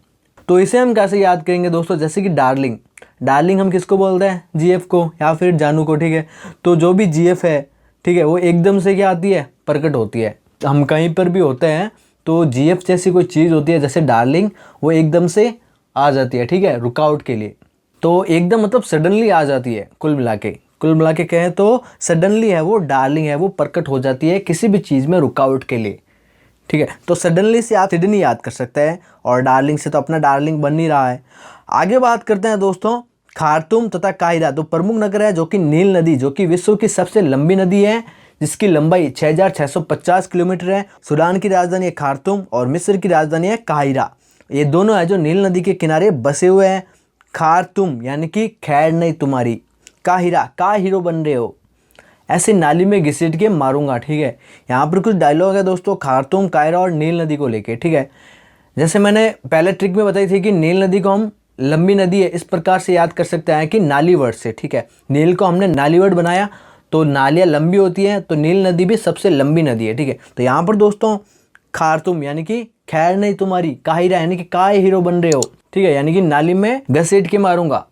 [SPEAKER 1] तो इसे हम कैसे याद करेंगे दोस्तों? जैसे कि डार्लिंग हम किसको बोलते हैं? जीएफ को या फिर जानू को, ठीक है। तो जो भी जीएफ है, ठीक है, वो एकदम से क्या आती है? प्रकट होती है। हम कहीं पर भी होते हैं तो जीएफ जैसी कोई चीज़ होती है जैसे डार्लिंग, वो एकदम से आ जाती है, ठीक है, रुकावट के लिए। तो एकदम मतलब सडनली आ जाती है। कुल मिला के कहें तो सडनली है वो डार्लिंग है वो प्रकट हो जाती है किसी भी चीज़ में रुकावट के लिए, ठीक है। तो सडनली से आप सिडनी याद कर सकते हैं, और डार्लिंग से तो अपना डार्लिंग बन नहीं रहा है। आगे बात करते हैं दोस्तों खार्तूम तथा काहिरा, दो प्रमुख नगर है, जो कि नील नदी, जो कि विश्व की सबसे लंबी नदी है, जिसकी लंबाई 6650 किलोमीटर है। सूडान की राजधानी है खार्तूम, और मिस्र की राजधानी है काहिरा। ये दोनों है जो नील नदी के किनारे बसे हुए हैं। खार्तूम यानी कि खैर नहीं तुम्हारी, काहिरा का हीरो बन रहे हो, ऐसे नाली में घसीट के मारूंगा, ठीक है। यहाँ पर कुछ डायलॉग है दोस्तों खार्तूम, काहिरा और नील नदी को लेके, ठीक है। जैसे मैंने पहले ट्रिक में बताई थी कि नील नदी को हम लंबी नदी है इस प्रकार से याद कर सकते हैं कि नाली वर्ड से, ठीक है। नील को हमने नाली वर्ड बनाया, तो नालियाँ लंबी होती हैं, तो नील नदी भी सबसे लंबी नदी है, ठीक है। तो यहाँ पर दोस्तों खार्तूम यानी कि खैर नहीं तुम्हारी, काहिरा यानी कि काय हीरो बन रहे हो, ठीक है, यानी कि नाली में घसीट के मारूंगा।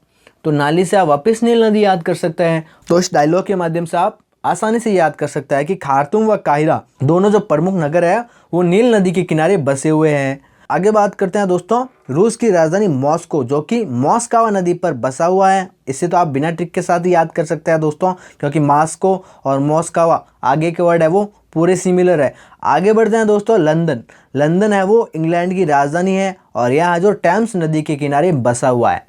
[SPEAKER 1] तो नाली से आप वापस नील नदी याद कर सकते हैं। तो इस डायलॉग के माध्यम से आप आसानी से याद कर सकते हैं कि खार्तूम व काहिरा दोनों जो प्रमुख नगर है वो नील नदी के किनारे बसे हुए हैं। आगे बात करते हैं दोस्तों रूस की राजधानी मॉस्को, जो कि मॉस्कावा नदी पर बसा हुआ है। इसे तो आप बिना ट्रिक के साथ ही याद कर सकते हैं दोस्तों, क्योंकि मॉस्को और मॉस्कावा आगे के वर्ड है वो पूरे सिमिलर है। आगे बढ़ते हैं दोस्तों, लंदन। लंदन है वो इंग्लैंड की राजधानी है और यहाँ जो टेम्स नदी के किनारे बसा हुआ है।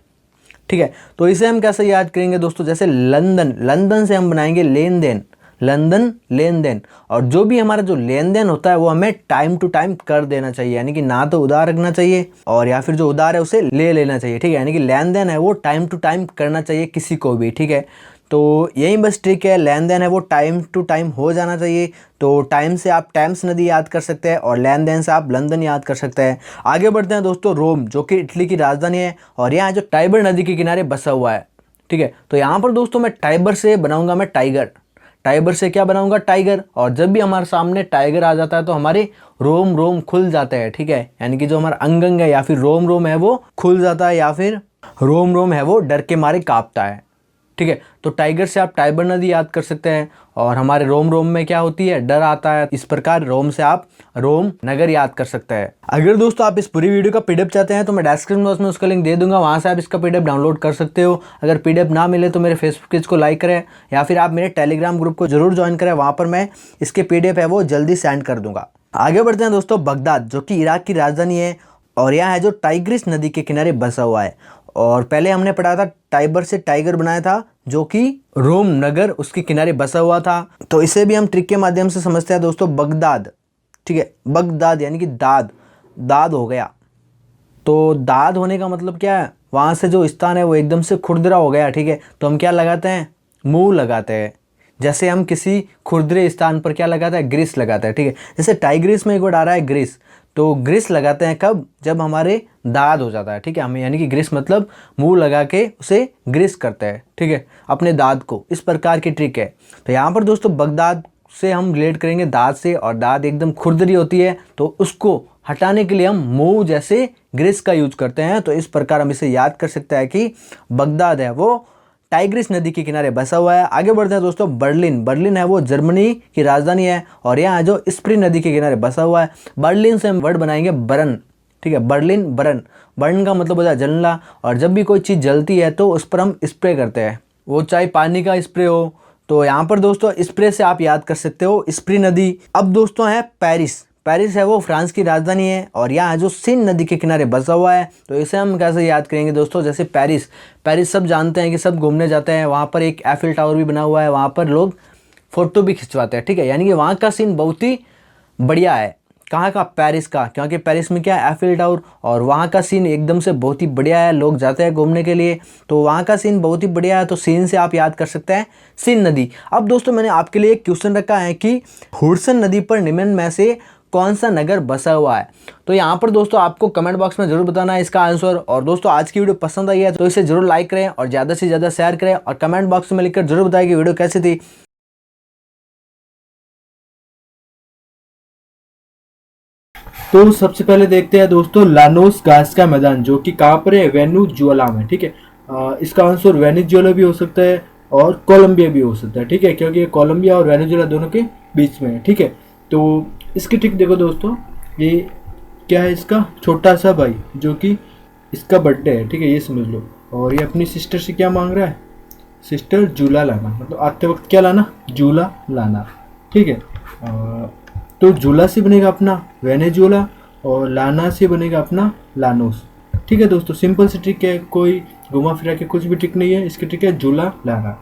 [SPEAKER 1] ठीक है, तो इसे हम कैसे याद करेंगे दोस्तों, जैसे लंदन, लंदन से हम बनाएंगे लेन देन, लंदन लेन देन। और जो भी हमारा जो लेन देन होता है वो हमें टाइम टू टाइम कर देना चाहिए, यानी कि ना तो उधार रखना चाहिए और या फिर जो उधार है उसे ले लेना चाहिए। ठीक है, यानी कि लेन देन है वो टाइम टू टाइम करना चाहिए किसी को भी। ठीक है, तो यही बस ट्रिक है, लेन देन है वो टाइम टू टाइम हो जाना चाहिए। तो टाइम से आप टेम्स नदी याद कर सकते हैं और लेन देन से आप लंदन याद कर सकते हैं। आगे बढ़ते हैं दोस्तों, रोम, जो कि इटली की राजधानी है और यहाँ जो टाइबर नदी के किनारे बसा हुआ है। ठीक है, तो यहाँ पर दोस्तों मैं टाइबर से बनाऊंगा मैं टाइगर, टाइबर से क्या बनाऊंगा, टाइगर। और जब भी हमारे सामने टाइगर आ जाता है तो हमारे रोम रोम खुल जाते हैं। ठीक है, यानी कि जो हमारा अंग अंग है या फिर रोम रोम है वो खुल जाता है या फिर रोम रोम है वो डर के मारे कांपता है। ठीक है, तो टाइगर से आप टाइबर नदी याद कर सकते हैं और हमारे रोम रोम में क्या होती है, डर आता है। इस प्रकार रोम से आप रोम नगर याद कर सकते हैं। अगर दोस्तों आप इस पूरी वीडियो का पीडीएफ चाहते हैं तो मैं डिस्क्रिप्शन बॉक्स में उसका लिंक दे दूंगा, वहां से आप इसका पीडीएफ डाउनलोड कर सकते हो। अगर पीडीएफ ना मिले तो मेरे फेसबुक पेज को लाइक करें या फिर आप मेरे टेलीग्राम ग्रुप को जरूर ज्वाइन करें, वहां पर मैं इसके पीडीएफ है वो जल्दी सेंड कर दूंगा। आगे बढ़ते हैं दोस्तों, बगदाद, जो कि इराक की राजधानी है और यहाँ है जो टाइग्रिस नदी के किनारे बसा हुआ है। और पहले हमने पढ़ा था टाइबर से टाइगर बनाया था, जो कि रोम नगर उसके किनारे बसा हुआ था। तो इसे भी हम ट्रिक के माध्यम से समझते हैं दोस्तों, बगदाद। ठीक है, बगदाद यानी कि दाद, दाद हो गया। तो दाद होने का मतलब क्या है, वहाँ से जो स्थान है वो एकदम से खुरदरा हो गया। ठीक है, तो हम क्या लगाते हैं, मुंह लगाते हैं। जैसे हम किसी खुरदरे स्थान पर क्या लगाते हैं, ग्रीस लगाते हैं। ठीक है, जैसे टाइग्रिस में एक वर्ड आ रहा है ग्रीस, तो ग्रीस लगाते हैं कब, जब हमारे दाद हो जाता है। ठीक है, हमें यानी कि ग्रीस मतलब मुंह लगा के उसे ग्रीस करते हैं। ठीक है, अपने दाद को, इस प्रकार की ट्रिक है। तो यहाँ पर दोस्तों बगदाद से हम रिलेट करेंगे दाद से, और दाद एकदम खुरदरी होती है तो उसको हटाने के लिए हम मुंह जैसे ग्रीस का यूज करते हैं। तो इस प्रकार हम इसे याद कर सकते हैं कि बगदाद है वो टाइग्रिस नदी के किनारे बसा हुआ है। आगे बढ़ते हैं दोस्तों, बर्लिन, बर्लिन है वो जर्मनी की राजधानी है और यहाँ जो स्प्री नदी के किनारे बसा हुआ है। बर्लिन से हम वर्ड बनाएंगे बर्न। ठीक है, बर्लिन बर्न, बर्न का मतलब होता है जलना, और जब भी कोई चीज़ जलती है तो उस पर हम स्प्रे करते हैं, वो चाहे पानी का स्प्रे हो। तो यहाँ पर दोस्तों स्प्रे से आप याद कर सकते हो स्प्री नदी। अब दोस्तों है पेरिस, पेरिस है वो फ्रांस की राजधानी है और यहाँ जो सीन नदी के किनारे बसा हुआ है। तो इसे हम कैसे याद करेंगे दोस्तों, जैसे पेरिस, पेरिस सब जानते हैं कि सब घूमने जाते हैं, वहाँ पर एक एफिल टावर भी बना हुआ है, वहाँ पर लोग फोटो भी खिंचवाते हैं। ठीक है, यानी कि वहाँ का सीन बहुत ही बढ़िया है। कहाँ का, पेरिस का, क्योंकि पेरिस में क्या है, एफिल टावर, और वहाँ का सीन एकदम से बहुत ही बढ़िया है, लोग जाते हैं घूमने के लिए, तो वहाँ का सीन बहुत ही बढ़िया है। तो सीन से आप याद कर सकते हैं सीन नदी। अब दोस्तों मैंने आपके लिए एक क्वेश्चन रखा है कि हुडसन नदी पर निम्न में से कौन सा नगर बसा हुआ है। तो यहाँ पर दोस्तों आपको कमेंट बॉक्स में जरूर बताना है इसका आंसर। और दोस्तों आज की वीडियो पसंद आई है तो इसे जरूर लाइक करें और ज़्यादा से ज़्यादा शेयर करें और कमेंट बॉक्स में लिखकर जरूर बताएं कि वीडियो कैसी थी। तो सबसे पहले देखते हैं दोस्तों लानोस घास का मैदान, जो कि कहाँ पर है, वेनेजुएला में। ठीक है, इसका आंसर वेनेजुएला भी हो सकता है और कोलंबिया भी हो सकता है। ठीक है, क्योंकि कोलंबिया और वेनेजुएला दोनों के बीच में है। ठीक है, तो इसकी ट्रिक देखो दोस्तों, ये क्या है, इसका छोटा सा भाई जो कि इसका बर्थडे है। ठीक है, ये समझ लो, और ये अपनी सिस्टर से क्या मांग रहा है, सिस्टर झूला लाना, मतलब आते वक्त क्या लाना, झूला लाना। ठीक है, तो झूला से बनेगा अपना वेनेजुएला और लाना से बनेगा अपना लानोस। ठीक है दोस्तों, सिंपल सी ट्रिक है, कोई घुमा फिरा के कुछ भी ट्रिक नहीं है, इसकी ट्रिक है झूला लाना।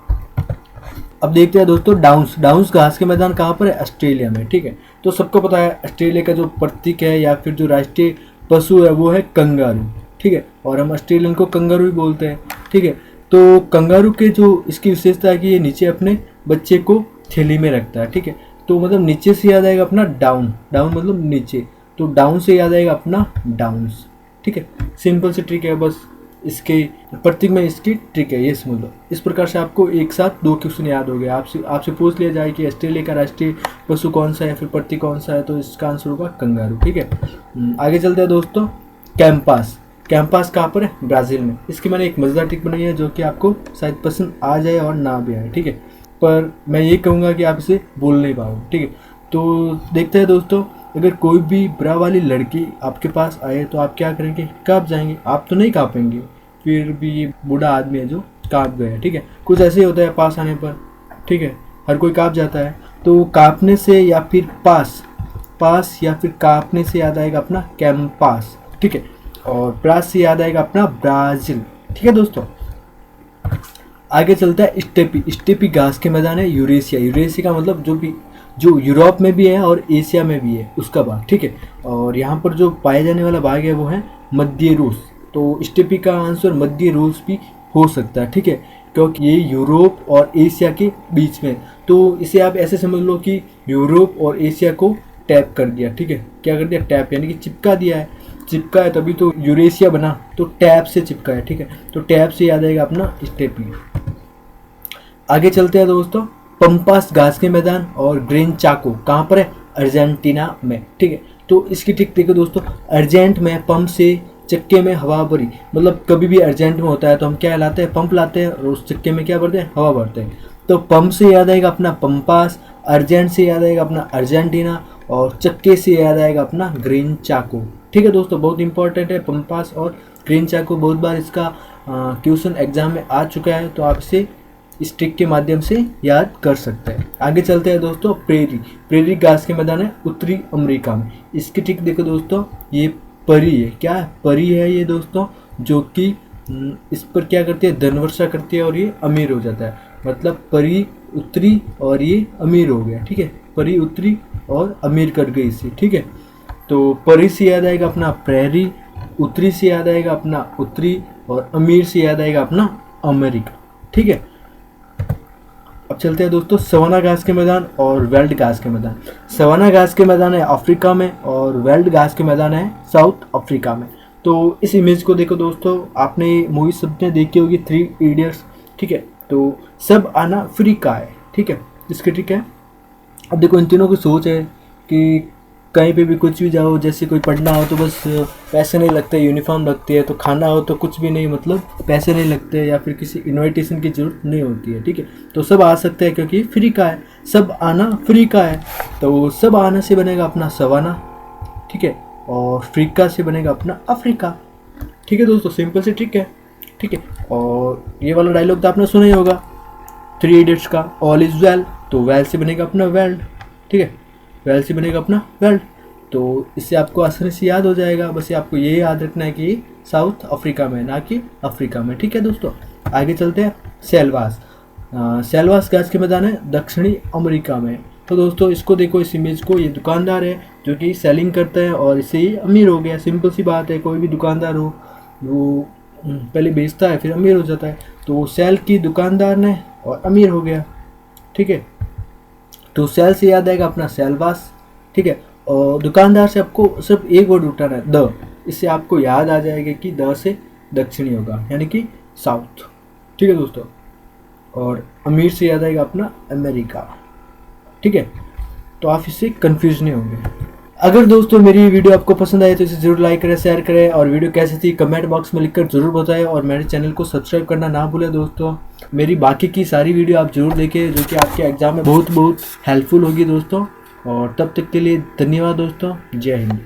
[SPEAKER 1] अब देखते हैं दोस्तों डाउन्स, डाउन्स घास के मैदान कहाँ पर है, ऑस्ट्रेलिया में। ठीक है, तो सबको पता है ऑस्ट्रेलिया का जो प्रतीक है या फिर जो राष्ट्रीय पशु है वो है कंगारू। ठीक है, और हम ऑस्ट्रेलियन को कंगारू भी बोलते हैं। ठीक है, तो कंगारू के जो इसकी विशेषता है कि ये नीचे अपने बच्चे को थैली में रखता है। ठीक है, तो मतलब नीचे से याद आएगा अपना डाउन, डाउन मतलब नीचे, तो डाउन से याद आएगा अपना डाउन्स। ठीक है, सिंपल सी ट्रिक है, बस इसके प्रतीक में इसकी ट्रिक है, ये समझ लो। इस प्रकार से आपको एक साथ दो क्वेश्चन याद हो गए। आपसे पूछ लिया जाए कि ऑस्ट्रेलिया का राष्ट्रीय पशु कौन सा है, फिर प्रतीक कौन सा है, तो इसका आंसर होगा कंगारू। ठीक है, आगे चलते हैं दोस्तों, कैंपास, कैंपास कहाँ पर है, ब्राज़ील में। इसकी मैंने एक मज़ेदार ट्रिक बनाई है जो कि आपको शायद पसंद आ जाए और ना भी आए। ठीक है, पर मैं ये कहूँगा कि आप इसे बोल नहीं पाओ। ठीक है, तो देखते हैं दोस्तों, अगर कोई भी ब्रा वाली लड़की आपके पास आए तो आप क्या करेंगे, काँप जाएंगे। आप तो नहीं काँपेंगे, फिर भी ये बूढ़ा आदमी है जो काँप गया, ठीक है। कुछ ऐसे ही होता है पास आने पर, ठीक है, हर कोई काँप जाता है। तो काँपने से या फिर पास या फिर काँपने से याद आएगा अपना कैंपास, ठीक है। और ब्रास से याद आएगा अपना ब्राज़ील, ठीक है दोस्तों। आगे चलता है स्टेपी घास के मैदान है यूरेशिया का मतलब जो यूरोप में भी है और एशिया में भी है उसका भाग, ठीक है। और यहाँ पर जो पाया जाने वाला भाग है वो है मध्य रूस। तो स्टेपी का आंसर मध्य रूस भी हो सकता है, ठीक है, क्योंकि ये यूरोप और एशिया के बीच में। तो इसे आप ऐसे समझ लो कि यूरोप और एशिया को टैप कर दिया, ठीक है। क्या कर दिया, टैप, यानी कि चिपका दिया है। चिपका है तभी तो यूरेशिया बना, तो टैप से चिपका है, ठीक है। तो टैप से याद आएगा अपना स्टेपी। आगे चलते हैं दोस्तों, पंपास घास के मैदान और ग्रीन चाको कहाँ पर है, अर्जेंटीना में, ठीक है। तो इसकी ट्रिक देखो दोस्तों, अर्जेंट में पंप से चक्के में हवा भरी, मतलब कभी भी अर्जेंट में होता है तो हम क्या लाते हैं, पंप लाते हैं और उस चक्के में क्या भरते हैं, हवा भरते हैं। तो पंप से याद आएगा अपना पंपास, अर्जेंट से याद आएगा अपना अर्जेंटीना और चक्के से याद आएगा अपना ग्रीन चाको, ठीक है दोस्तों। बहुत इंपॉर्टेंट है प्रोम्पास और ग्रीन चाको, बहुत बार इसका क्वेश्चन एग्जाम में आ चुका है, तो आप इसे इस ट्रिक के माध्यम से याद कर सकते हैं। आगे चलते हैं दोस्तों, प्रेरी घास के मैदान है उत्तरी अमेरिका में। इसकी ट्रिक देखो दोस्तों, ये परी है, क्या है, परी है ये दोस्तों, जो कि इस पर क्या करती है, धनवर्षा करती है और ये अमीर हो जाता है। मतलब परी उत्तरी और ये अमीर हो गया, ठीक है। परी उत्तरी और अमीर कर गई इसी, ठीक है। तो परी से याद आएगा अपना प्रेरी, उत्तरी से याद आएगा अपना उत्तरी और अमीर से याद आएगा अपना अमेरिका, ठीक है। अब चलते हैं दोस्तों, सवाना घास के मैदान और वेल्ड घास के मैदान। सवाना घास के मैदान है अफ्रीका में और वेल्ड घास के मैदान है साउथ अफ्रीका में। तो इस इमेज को देखो दोस्तों, आपने मूवी सबने देखी होगी 3 इडियट्स, ठीक है। तो सब आना फ्री का है, ठीक है, इसकी ट्रिक है। अब देखो इन तीनों की सोच है कि कहीं पे भी कुछ भी जाओ, जैसे कोई पढ़ना हो तो बस पैसे नहीं लगते, यूनिफॉर्म लगती है, तो खाना हो तो कुछ भी नहीं, मतलब पैसे नहीं लगते, या फिर किसी इन्विटेशन की जरूरत नहीं होती है, ठीक है। तो सब आ सकते हैं क्योंकि फ्री का है, सब आना फ्री का है। तो सब आना से बनेगा अपना सवाना, ठीक है, और फ्रीका से बनेगा अपना अफ्रीका, ठीक है दोस्तों। सिंपल सी ट्रिक है, ठीक है। और ये वाला डायलॉग तो आपने सुना ही होगा 3 इडियट्स का, ऑल इज वेल, तो वेल से बनेगा अपना वेल्ड, ठीक है, वेल से बनेगा अपना वेल्ड। तो इससे आपको आसानी से याद हो जाएगा, बस आपको ये याद रखना है कि साउथ अफ्रीका में, ना कि अफ्रीका में, ठीक है दोस्तों। आगे चलते हैं, सेलवास घास के मैदान है दक्षिणी अमेरिका में। तो दोस्तों इसको देखो, इस इमेज को, ये दुकानदार है जो कि सेलिंग करता है और इससे ही अमीर हो गया। सिंपल सी बात है, कोई भी दुकानदार हो वो पहले बेचता है फिर अमीर हो जाता है। तो सेल की दुकानदार ने और अमीर हो गया, ठीक है। तो सेल से याद आएगा अपना सेलवास, ठीक है। और दुकानदार से आपको सिर्फ एक वर्ड उठाना है, द, इससे आपको याद आ जाएगा कि द से दक्षिणी होगा, यानी कि साउथ, ठीक है दोस्तों। और अमीर से याद आएगा अपना अमेरिका, ठीक है। तो आप इससे कंफ्यूज नहीं होंगे। अगर दोस्तों मेरी वीडियो आपको पसंद आए तो इसे जरूर लाइक करें, शेयर करें, और वीडियो कैसी थी कमेंट बॉक्स में लिखकर जरूर बताएं, और मेरे चैनल को सब्सक्राइब करना ना भूलें दोस्तों। मेरी बाकी की सारी वीडियो आप जरूर देखें, जो कि आपके एग्जाम में बहुत हेल्पफुल होगी दोस्तों। और तब तक के लिए धन्यवाद दोस्तों, जय हिंद।